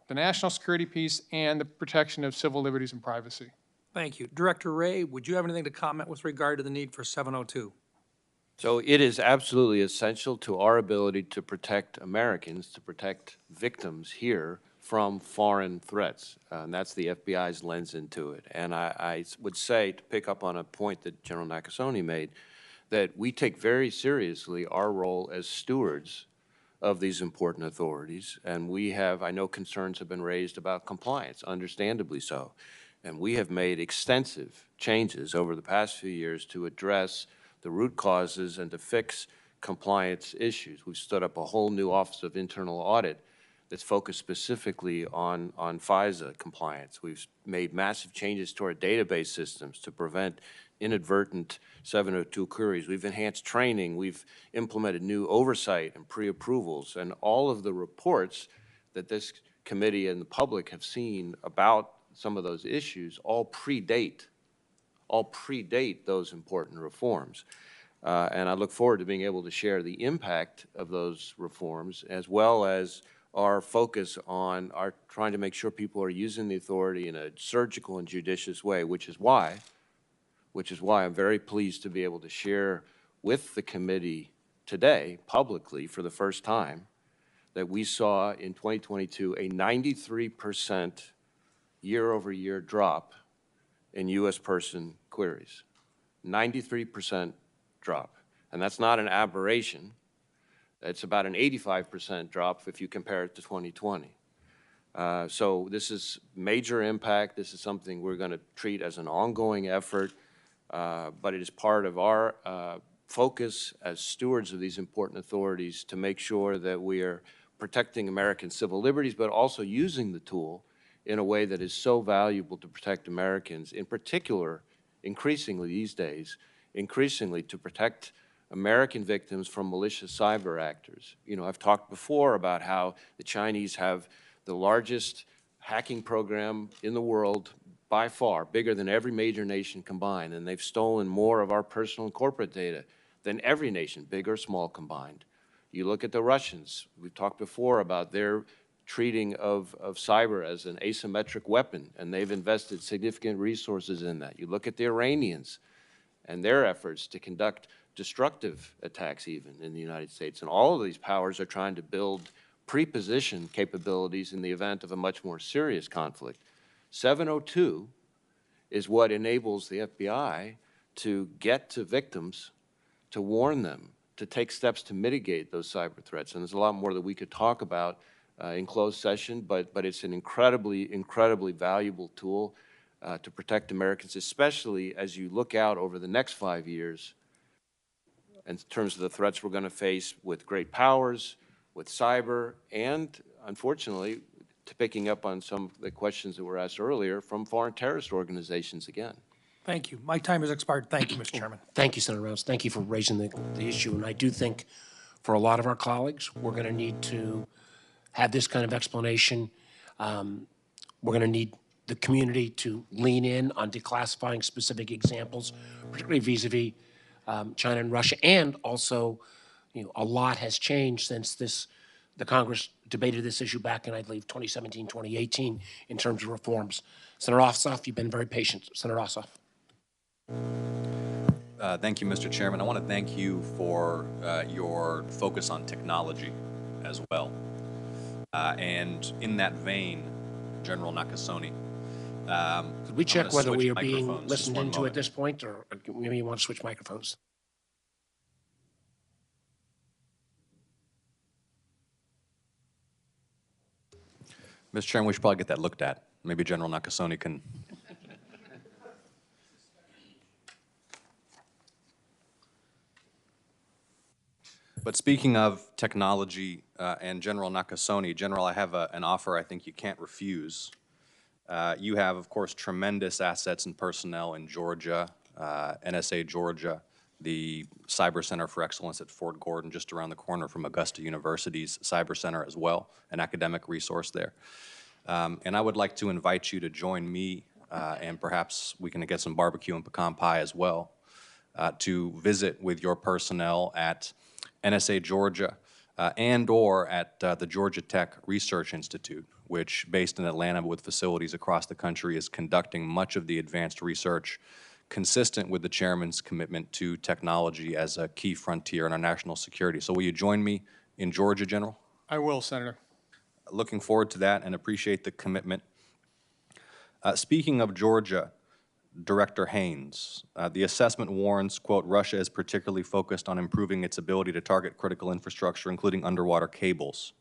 the national security piece and the protection of civil liberties and privacy. Thank you. Director Wray, would you have anything to comment with regard to the need for 702? So it is absolutely essential to our ability to protect Americans, to protect victims here from foreign threats. And that's the FBI's lens into it. And I would say, to pick up on a point that General Nakasone made, that we take very seriously our role as stewards of these important authorities. And we have, I know concerns have been raised about compliance, understandably so. And we have made extensive changes over the past few years to address the root causes and to fix compliance issues. We've stood up a whole new Office of Internal Audit that's focused specifically on FISA compliance. We've made massive changes to our database systems to prevent inadvertent 702 queries. We've enhanced training. We've implemented new oversight and pre-approvals. And all of the reports that this committee and the public have seen about some of those issues all predate those important reforms. And I look forward to being able to share the impact of those reforms, as well as our focus on our trying to make sure people are using the authority in a surgical and judicious way, which is why I'm very pleased to be able to share with the committee today, publicly, for the first time, that we saw in 2022 a 93% year-over-year drop in U.S. person queries. 93% drop. And that's not an aberration. It's about an 85% drop if you compare it to 2020. So this is major impact. This is something we're going to treat as an ongoing effort, but it is part of our focus as stewards of these important authorities to make sure that we are protecting American civil liberties, but also using the tool in a way that is so valuable to protect Americans, in particular, increasingly these days, increasingly to protect American victims from malicious cyber actors. You know, I've talked before about how the Chinese have the largest hacking program in the world by far, bigger than every major nation combined, and they've stolen more of our personal and corporate data than every nation, big or small, combined. You look at the Russians. We've talked before about their treating of cyber as an asymmetric weapon, and they've invested significant resources in that. You look at the Iranians and their efforts to conduct destructive attacks even in the United States, and all of these powers are trying to build pre-position capabilities in the event of a much more serious conflict. 702 is what enables the FBI to get to victims, to warn them, to take steps to mitigate those cyber threats. And there's a lot more that we could talk about in closed session, but it's an incredibly valuable tool to protect Americans, especially as you look out over the next 5 years in terms of the threats we're going to face with great powers, with cyber, and unfortunately, to picking up on some of the questions that were asked earlier, from foreign terrorist organizations again. Thank you. My time has expired. Thank you, Mr. Chairman. Thank you, Senator Reynolds. Thank you for raising the issue. And I do think for a lot of our colleagues, we're going to need to have this kind of explanation. We're going to need the community to lean in on declassifying specific examples, particularly vis-a-vis China and Russia. And also, a lot has changed since the Congress debated this issue back in, I believe, 2017, 2018, in terms of reforms. Senator Ossoff, you've been very patient. Senator Ossoff. Thank you, Mr. Chairman. I want to thank you for your focus on technology as well. And in that vein, General Nakasone, could we check whether we are being listened into at this point, or maybe you want to switch microphones? Mr. Chairman, we should probably get that looked at. Maybe General Nakasone can. But speaking of technology and General Nakasone, General, I have an offer I think you can't refuse. You have, of course, tremendous assets and personnel in Georgia, NSA Georgia, the Cyber Center for Excellence at Fort Gordon, just around the corner from Augusta University's Cyber Center as well, an academic resource there. And I would like to invite you to join me, and perhaps we can get some barbecue and pecan pie as well, to visit with your personnel at NSA Georgia and or at the Georgia Tech Research Institute, which, based in Atlanta with facilities across the country, is conducting much of the advanced research consistent with the chairman's commitment to technology as a key frontier in our national security. So will you join me in Georgia, General? I will, Senator. Looking forward to that and appreciate the commitment. Speaking of Georgia, Director Haines, the assessment warns, quote, Russia is particularly focused on improving its ability to target critical infrastructure, including underwater cables,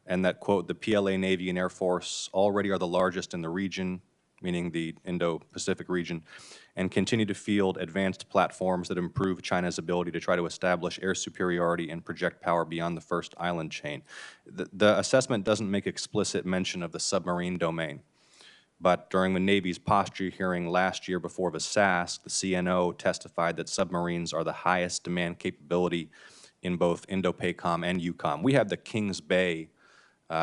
and that, quote, the PLA Navy and Air Force already are the largest in the region, meaning the Indo-Pacific region, and continue to field advanced platforms that improve China's ability to try to establish air superiority and project power beyond the first island chain. The assessment doesn't make explicit mention of the submarine domain, but during the Navy's posture hearing last year before VSASC, the CNO testified that submarines are the highest demand capability in both Indo-PACOM and EUCOM. We have the Kings Bay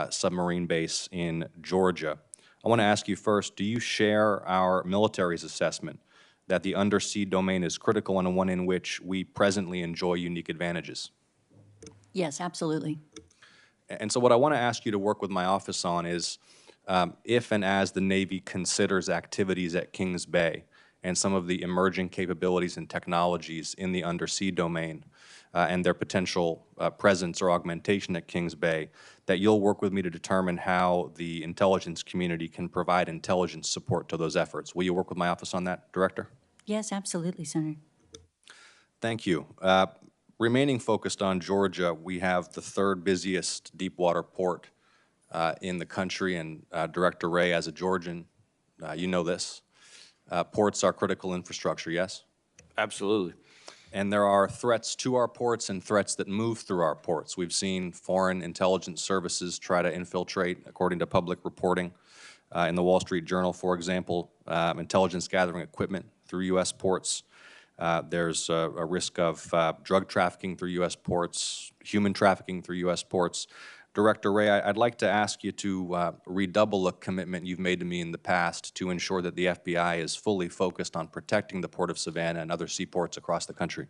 submarine base in Georgia. I want to ask you first, do you share our military's assessment that the undersea domain is critical and one in which we presently enjoy unique advantages? Yes, absolutely. And so what I want to ask you to work with my office on is if and as the Navy considers activities at Kings Bay and some of the emerging capabilities and technologies in the undersea domain and their potential presence or augmentation at Kings Bay, that you'll work with me to determine how the intelligence community can provide intelligence support to those efforts. Will you work with my office on that, Director? Yes, absolutely, Senator. Thank you. Remaining focused on Georgia, we have the third busiest deep water port in the country, and Director Wray, as a Georgian, you know this. Ports are critical infrastructure, yes? Absolutely. And there are threats to our ports and threats that move through our ports. We've seen foreign intelligence services try to infiltrate, according to public reporting. In the Wall Street Journal, for example, intelligence gathering equipment through U.S. ports. There's a risk of drug trafficking through U.S. ports, human trafficking through U.S. ports. Director Wray, I'd like to ask you to redouble a commitment you've made to me in the past to ensure that the FBI is fully focused on protecting the Port of Savannah and other seaports across the country.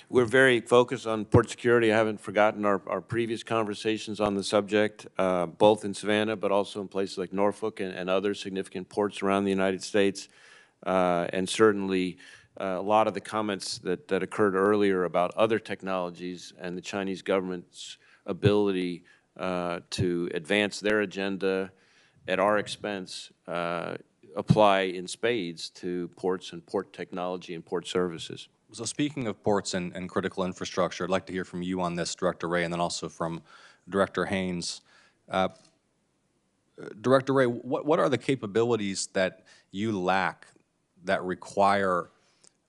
We're very focused on port security. I haven't forgotten our previous conversations on the subject, both in Savannah, but also in places like Norfolk and other significant ports around the United States. And certainly a lot of the comments that occurred earlier about other technologies and the Chinese government's ability to advance their agenda at our expense apply in spades to ports and port technology and port services. So speaking of ports and critical infrastructure, I'd like to hear from you on this, Director Wray, and then also from Director Haines. Director Wray, what are the capabilities that you lack that require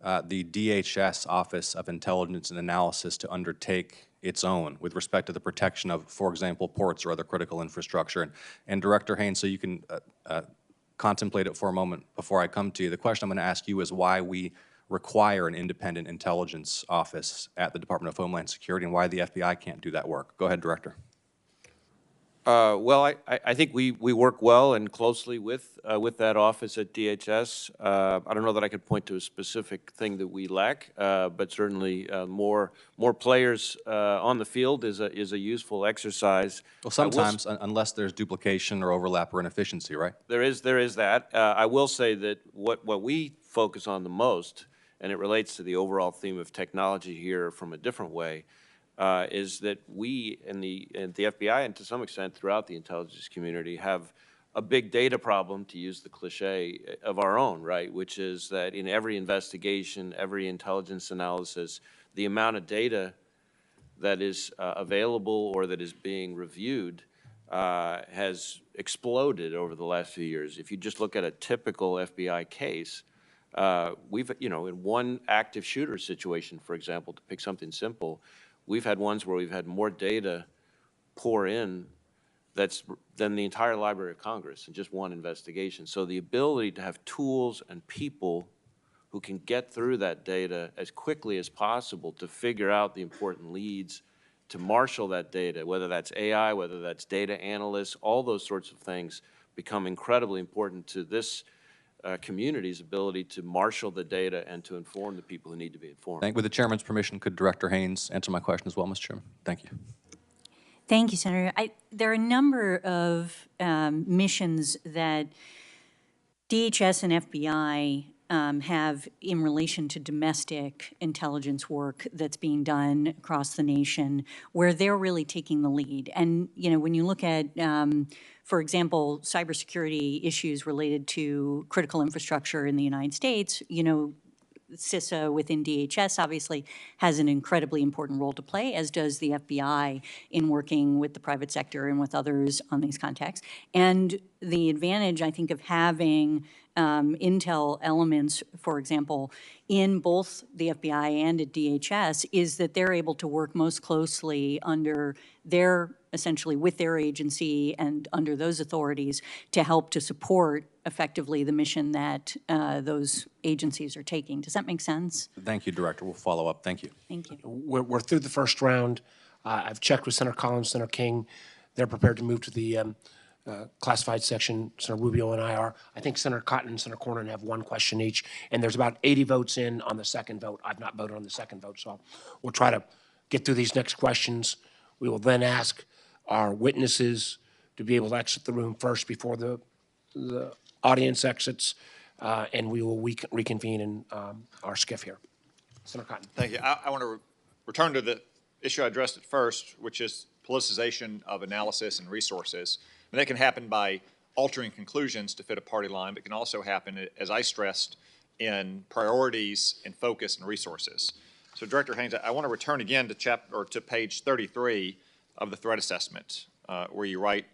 the DHS Office of Intelligence and Analysis to undertake its own with respect to the protection of, for example, ports or other critical infrastructure? And Director Haines, so you can contemplate it for a moment before I come to you, the question I'm going to ask you is why we require an independent intelligence office at the Department of Homeland Security and why the FBI can't do that work. Go ahead, Director. Well, I think we work well and closely with that office at DHS. I don't know that I could point to a specific thing that we lack, but certainly more players on the field is a useful exercise. Well, sometimes, unless there's duplication or overlap or inefficiency, right? There is that. I will say that what we focus on the most, and it relates to the overall theme of technology here from a different way, is that we in the FBI and to some extent throughout the intelligence community have a big data problem, to use the cliche, of our own, right? Which is that in every investigation, every intelligence analysis, the amount of data that is available or that is being reviewed has exploded over the last few years. If you just look at a typical FBI case, we've, in one active shooter situation, for example, to pick something simple, we've had ones where we've had more data pour in than the entire Library of Congress in just one investigation. So the ability to have tools and people who can get through that data as quickly as possible to figure out the important leads, to marshal that data, whether that's AI, whether that's data analysts, all those sorts of things become incredibly important to this community's ability to marshal the data and to inform the people who need to be informed. With the chairman's permission, could Director Haines answer my question as well, Mr. Chairman? Thank you. Thank you, Senator. There are a number of missions that DHS and FBI have in relation to domestic intelligence work that's being done across the nation, where they're really taking the lead. And, when you look at, for example, cybersecurity issues related to critical infrastructure in the United States, CISA within DHS obviously has an incredibly important role to play, as does the FBI in working with the private sector and with others on these contexts. And the advantage, I think, of having intel elements, for example, in both the FBI and at DHS is that they're able to work most closely under essentially with their agency and under those authorities to help to support effectively the mission that those agencies are taking. Does that make sense? Thank you, Director. We'll follow up. Thank you. Thank you. We're through the first round. I've checked with Senator Collins, Senator King. They're prepared to move to the classified section. Senator Rubio and I are. I think Senator Cotton and Senator Cornyn have one question each, and there's about 80 votes in on the second vote. I've not voted on the second vote, so we'll try to get through these next questions. We will then ask our witnesses to be able to exit the room first before the audience exits, and we will reconvene in our skiff here. Senator Cotton. Thank you. I want to return to the issue I addressed at first, which is politicization of analysis and resources. And that can happen by altering conclusions to fit a party line, but can also happen, as I stressed, in priorities and focus and resources. So, Director Haines, I want to return again to page 33 of the threat assessment, where you write,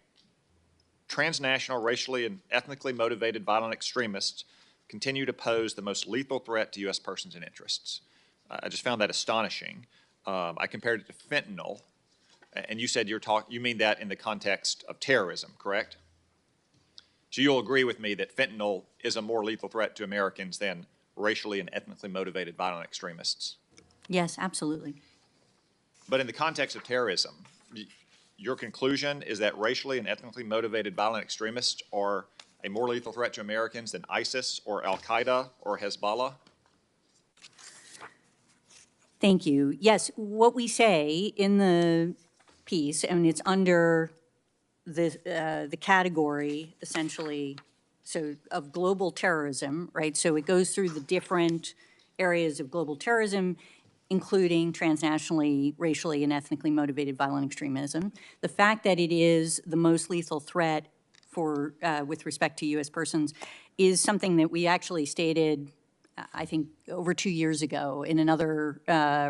transnational, racially and ethnically motivated violent extremists continue to pose the most lethal threat to U.S. persons and interests. I just found that astonishing. I compared it to fentanyl, and you said you mean that in the context of terrorism, correct? So you'll agree with me that fentanyl is a more lethal threat to Americans than racially and ethnically motivated violent extremists? Yes, absolutely. But in the context of terrorism, your conclusion is that racially and ethnically motivated violent extremists are a more lethal threat to Americans than ISIS or Al-Qaeda or Hezbollah? Thank you. Yes, what we say in the piece, and it's under the category, essentially, so of global terrorism, right? So it goes through the different areas of global terrorism, including transnationally, racially, and ethnically motivated violent extremism. The fact that it is the most lethal threat for with respect to U.S. persons is something that we actually stated, I think, over 2 years ago in another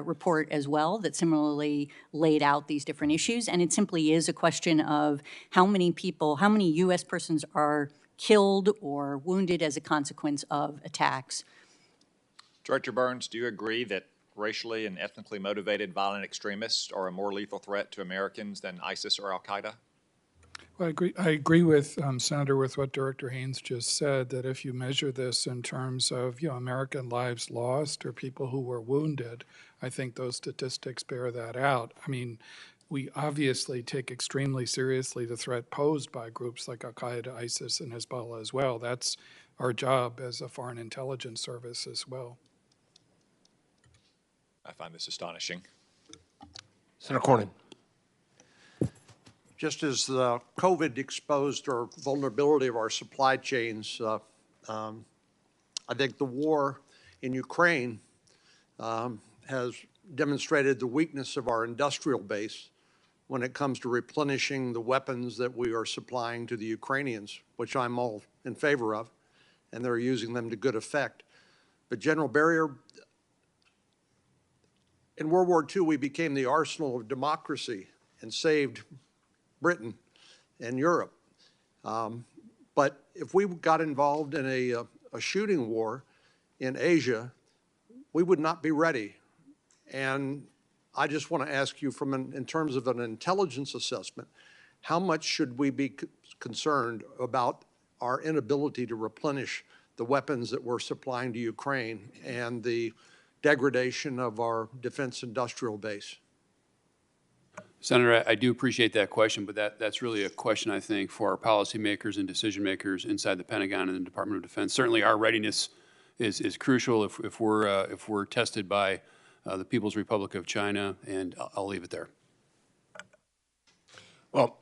report as well that similarly laid out these different issues. And it simply is a question of how many people, how many U.S. persons are killed or wounded as a consequence of attacks. Director Burns, do you agree that racially and ethnically motivated violent extremists are a more lethal threat to Americans than ISIS or Al-Qaeda? Well, I agree with Senator, with what Director Haines just said, that if you measure this in terms of American lives lost or people who were wounded, I think those statistics bear that out. I mean, we obviously take extremely seriously the threat posed by groups like Al-Qaeda, ISIS, and Hezbollah as well. That's our job as a foreign intelligence service as well. I find this astonishing. Senator Cornyn. Just as the COVID exposed our vulnerability of our supply chains, I think the war in Ukraine has demonstrated the weakness of our industrial base when it comes to replenishing the weapons that we are supplying to the Ukrainians, which I'm all in favor of, and they're using them to good effect. But General Berrier, in World War II, we became the arsenal of democracy and saved Britain and Europe. But if we got involved in a shooting war in Asia, we would not be ready. And I just want to ask you, in terms of an intelligence assessment, how much should we be concerned about our inability to replenish the weapons that we're supplying to Ukraine and the degradation of our defense industrial base? Senator, I do appreciate that question, but that's really a question, I think, for our policymakers and decision makers inside the Pentagon and the Department of Defense. Certainly, our readiness is crucial if we're tested by the People's Republic of China, and I'll leave it there. Well,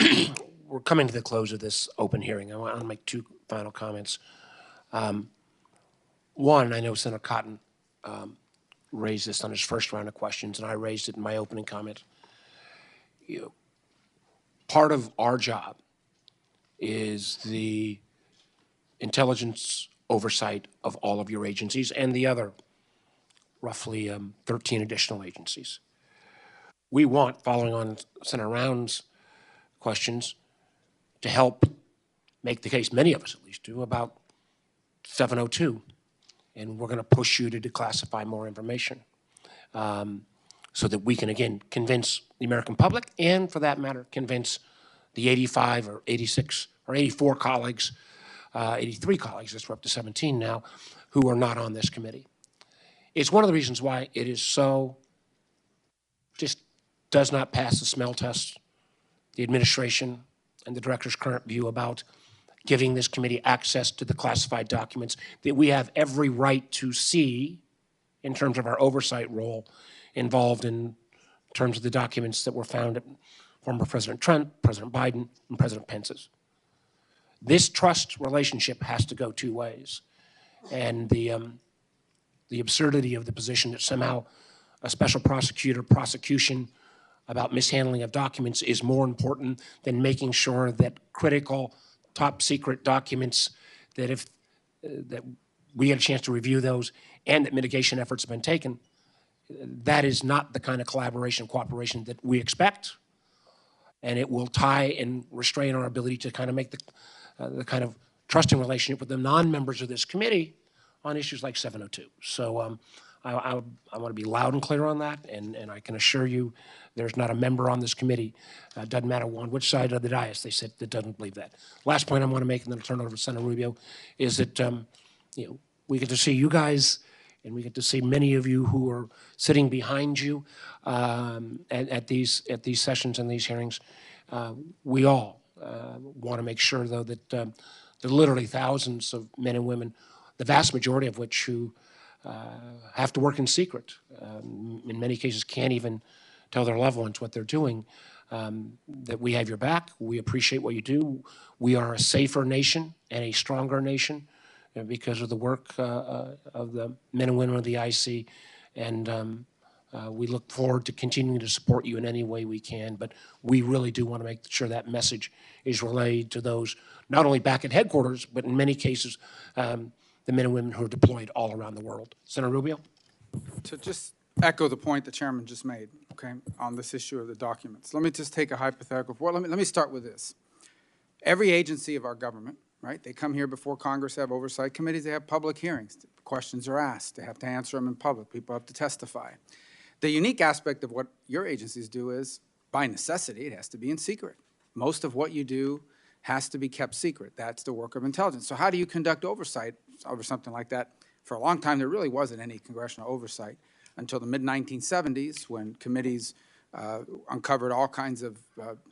we're coming to the close of this open hearing. I want to make two final comments. One, I know Senator Cotton raised this on his first round of questions, and I raised it in my opening comment. Part of our job is the intelligence oversight of all of your agencies and the other roughly 13 additional agencies. We want, following on Senator Round's questions, to help make the case, many of us at least do, about 702. And we're going to push you to declassify more information so that we can, again, convince the American public and, for that matter, convince the 85 or 86 or 84 colleagues, 83 colleagues, we're up to 17 now, who are not on this committee. It's one of the reasons why it is so, just does not pass the smell test, the administration and the director's current view about giving this committee access to the classified documents that we have every right to see in terms of our oversight role involved in terms of the documents that were found at former President Trump, President Biden, and President Pence's. This trust relationship has to go two ways. And the absurdity of the position that somehow a special prosecution about mishandling of documents is more important than making sure that critical, top secret documents, that if that we get a chance to review those and that mitigation efforts have been taken, that is not the kind of collaboration, cooperation that we expect. And it will tie and restrain our ability to kind of make the kind of trusting relationship with the non-members of this committee on issues like 702. So I want to be loud and clear on that, and I can assure you there's not a member on this committee, doesn't matter on which side of the dais they sit, that doesn't believe that. Last point I want to make, and then I'll turn it over to Senator Rubio, is that we get to see you guys, and we get to see many of you who are sitting behind you at these sessions and these hearings. We all want to make sure, though, that there are literally thousands of men and women, the vast majority of which who have to work in secret, in many cases can't even tell their loved ones what they're doing, that we have your back. We appreciate what you do. We are a safer nation and a stronger nation because of the work of the men and women of the IC, and we look forward to continuing to support you in any way we can, but we really do want to make sure that message is relayed to those not only back at headquarters, but in many cases, the men and women who are deployed all around the world. Senator Rubio? To just echo the point the chairman just made, okay, on this issue of the documents. Let me just take a hypothetical. Well, let me start with this. Every agency of our government, right, they come here before Congress, have oversight committees, they have public hearings. Questions are asked. They have to answer them in public. People have to testify. The unique aspect of what your agencies do is, by necessity, it has to be in secret. Most of what you do has to be kept secret. That's the work of intelligence. So how do you conduct oversight over something like that? For a long time, there really wasn't any congressional oversight until the mid-1970s when committees uncovered all kinds of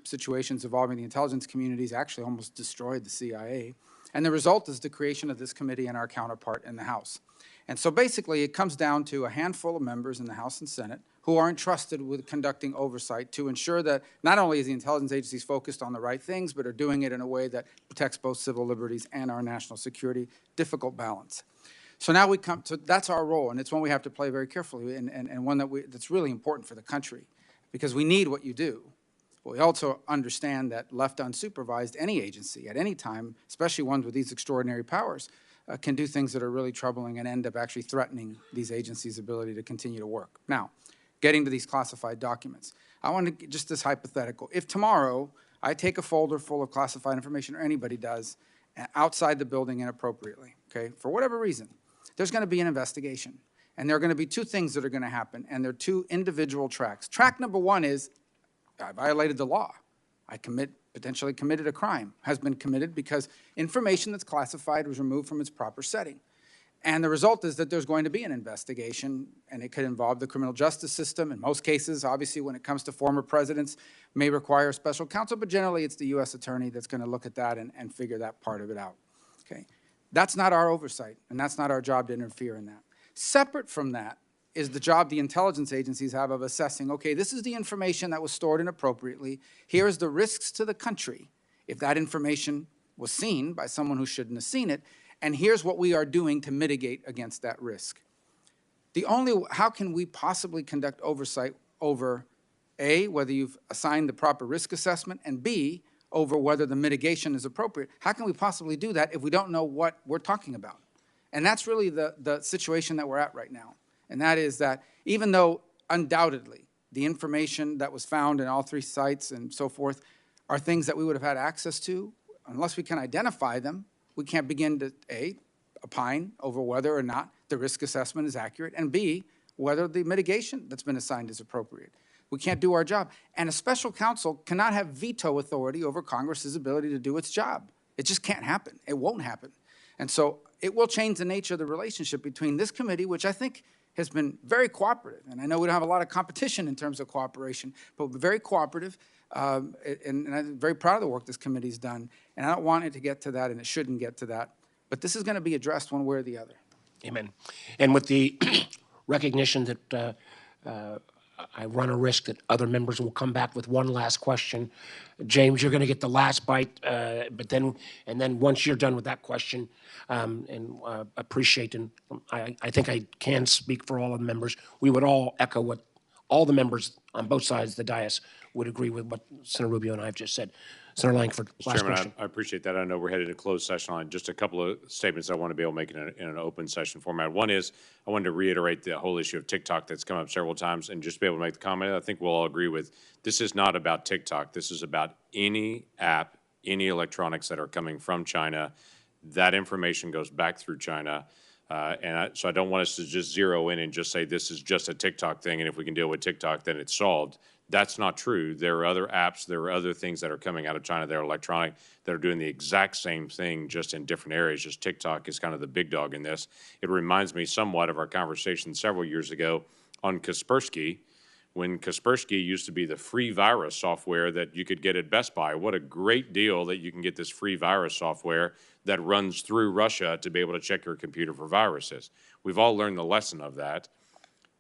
situations involving the intelligence communities, actually almost destroyed the CIA. And the result is the creation of this committee and our counterpart in the House. And so basically, it comes down to a handful of members in the House and Senate who are entrusted with conducting oversight to ensure that not only is the intelligence agencies focused on the right things, but are doing it in a way that protects both civil liberties and our national security. Difficult balance. So now we come to, that's our role, and it's one we have to play very carefully, and one that's really important for the country, because we need what you do. But we also understand that left unsupervised, any agency at any time, especially ones with these extraordinary powers, can do things that are really troubling and end up actually threatening these agencies' ability to continue to work. Now, getting to these classified documents. I want to, just this hypothetical. If tomorrow I take a folder full of classified information, or anybody does, outside the building inappropriately, okay, for whatever reason, there's going to be an investigation. And there are going to be two things that are going to happen, and they're two individual tracks. Track number one is, I violated the law. I potentially committed a crime, has been committed because information that's classified was removed from its proper setting. And the result is that there's going to be an investigation, and it could involve the criminal justice system. In most cases, obviously, when it comes to former presidents, may require special counsel, but generally it's the U.S. attorney that's going to look at that and figure that part of it out. Okay? That's not our oversight, and that's not our job to interfere in that. Separate from that is the job the intelligence agencies have of assessing, okay, this is the information that was stored inappropriately. Here's the risks to the country if that information was seen by someone who shouldn't have seen it, and here's what we are doing to mitigate against that risk. How can we possibly conduct oversight over, A, whether you've assigned the proper risk assessment, and B, over whether the mitigation is appropriate? How can we possibly do that if we don't know what we're talking about? And that's really the situation that we're at right now. And that is that even though undoubtedly the information that was found in all three sites and so forth are things that we would have had access to, unless we can identify them, we can't begin to, A, opine over whether or not the risk assessment is accurate, and B, whether the mitigation that's been assigned is appropriate. We can't do our job. And a special counsel cannot have veto authority over Congress's ability to do its job. It just can't happen. It won't happen. And so it will change the nature of the relationship between this committee, which I think has been very cooperative. And I know we don't have a lot of competition in terms of cooperation, but very cooperative. And I'm very proud of the work this committee's done. And I don't want it to get to that, and it shouldn't get to that. But this is going to be addressed one way or the other. Amen. And with the recognition that I run a risk that other members will come back with one last question, James, you're going to get the last bite, but then once you're done with that question, appreciate, and I think I can speak for all of the members, we would all echo what all the members on both sides of the dais would agree with what Senator Rubio and I have just said. Senator Langford, last Chairman, question. I appreciate that. I know we're headed to closed session on just a couple of statements I want to be able to make in an open session format. One is I wanted to reiterate the whole issue of TikTok that's come up several times and just be able to make the comment. I think we'll all agree with this is not about TikTok. This is about any app, any electronics that are coming from China. That information goes back through China. So I don't want us to just zero in and just say this is just a TikTok thing, and if we can deal with TikTok, then it's solved. That's not true. There are other apps, there are other things that are coming out of China that are electronic that are doing the exact same thing, just in different areas. Just TikTok is kind of the big dog in this. It reminds me somewhat of our conversation several years ago on Kaspersky, when Kaspersky used to be the free virus software that you could get at Best Buy. What a great deal that you can get this free virus software that runs through Russia to be able to check your computer for viruses. We've all learned the lesson of that.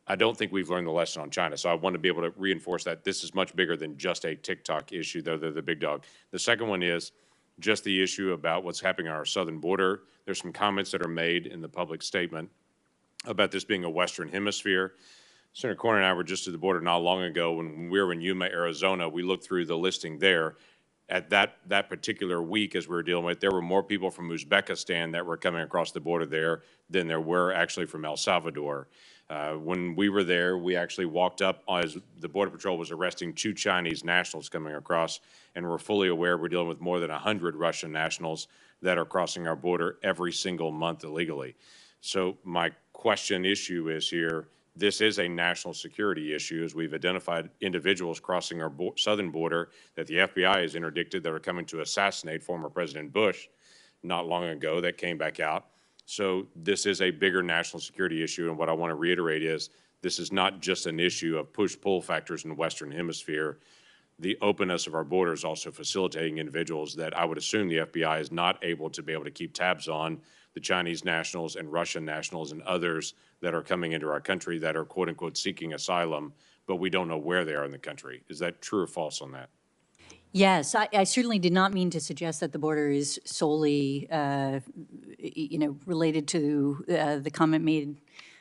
I don't think we've learned the lesson on China, so I want to be able to reinforce that this is much bigger than just a TikTok issue, though they're the big dog. The second one is just the issue about what's happening on our southern border. There's some comments that are made in the public statement about this being a Western Hemisphere. Senator Cornyn and I were just at the border not long ago when we were in Yuma, Arizona. We looked through the listing there. At that particular week, as we were dealing with, there were more people from Uzbekistan that were coming across the border there than there were actually from El Salvador. When we were there, we actually walked up as the Border Patrol was arresting 2 Chinese nationals coming across, and we're fully aware we're dealing with more than 100 Russian nationals that are crossing our border every single month illegally. So my issue is here, this is a national security issue, as we've identified individuals crossing our southern border that the FBI has interdicted that are coming to assassinate former President Bush not long ago that came back out. So this is a bigger national security issue, and what I want to reiterate is this is not just an issue of push-pull factors in the Western Hemisphere. The openness of our border is also facilitating individuals that I would assume the FBI is not able to be able to keep tabs on, the Chinese nationals and Russian nationals and others that are coming into our country that are quote-unquote seeking asylum, but we don't know where they are in the country. Is that true or false on that? Yes, I certainly did not mean to suggest that the border is solely, related to the comment made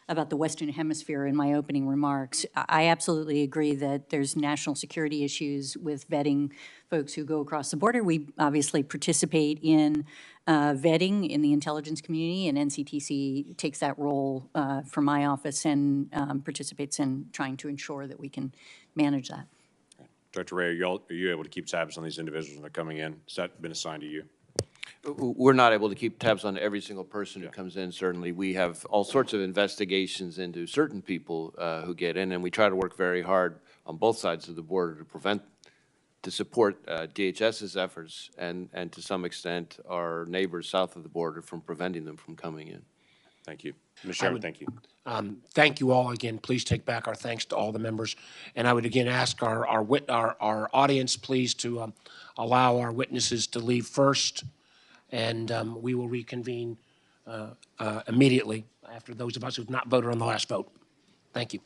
about the Western Hemisphere in my opening remarks. I absolutely agree that there's national security issues with vetting folks who go across the border. We obviously participate in vetting in the intelligence community, and NCTC takes that role for my office and participates in trying to ensure that we can manage that. Director Wray, are you able to keep tabs on these individuals when they're coming in? Has that been assigned to you? We're not able to keep tabs on every single person who comes in, certainly. We have all sorts of investigations into certain people who get in, and we try to work very hard on both sides of the border to support DHS's efforts and to some extent our neighbors south of the border from preventing them from coming in. Thank you. Mr. Chairman, thank you. Thank you all again. Please take back our thanks to all the members. And I would again ask our audience, please, to allow our witnesses to leave first, and we will reconvene immediately after those of us who have not voted on the last vote. Thank you.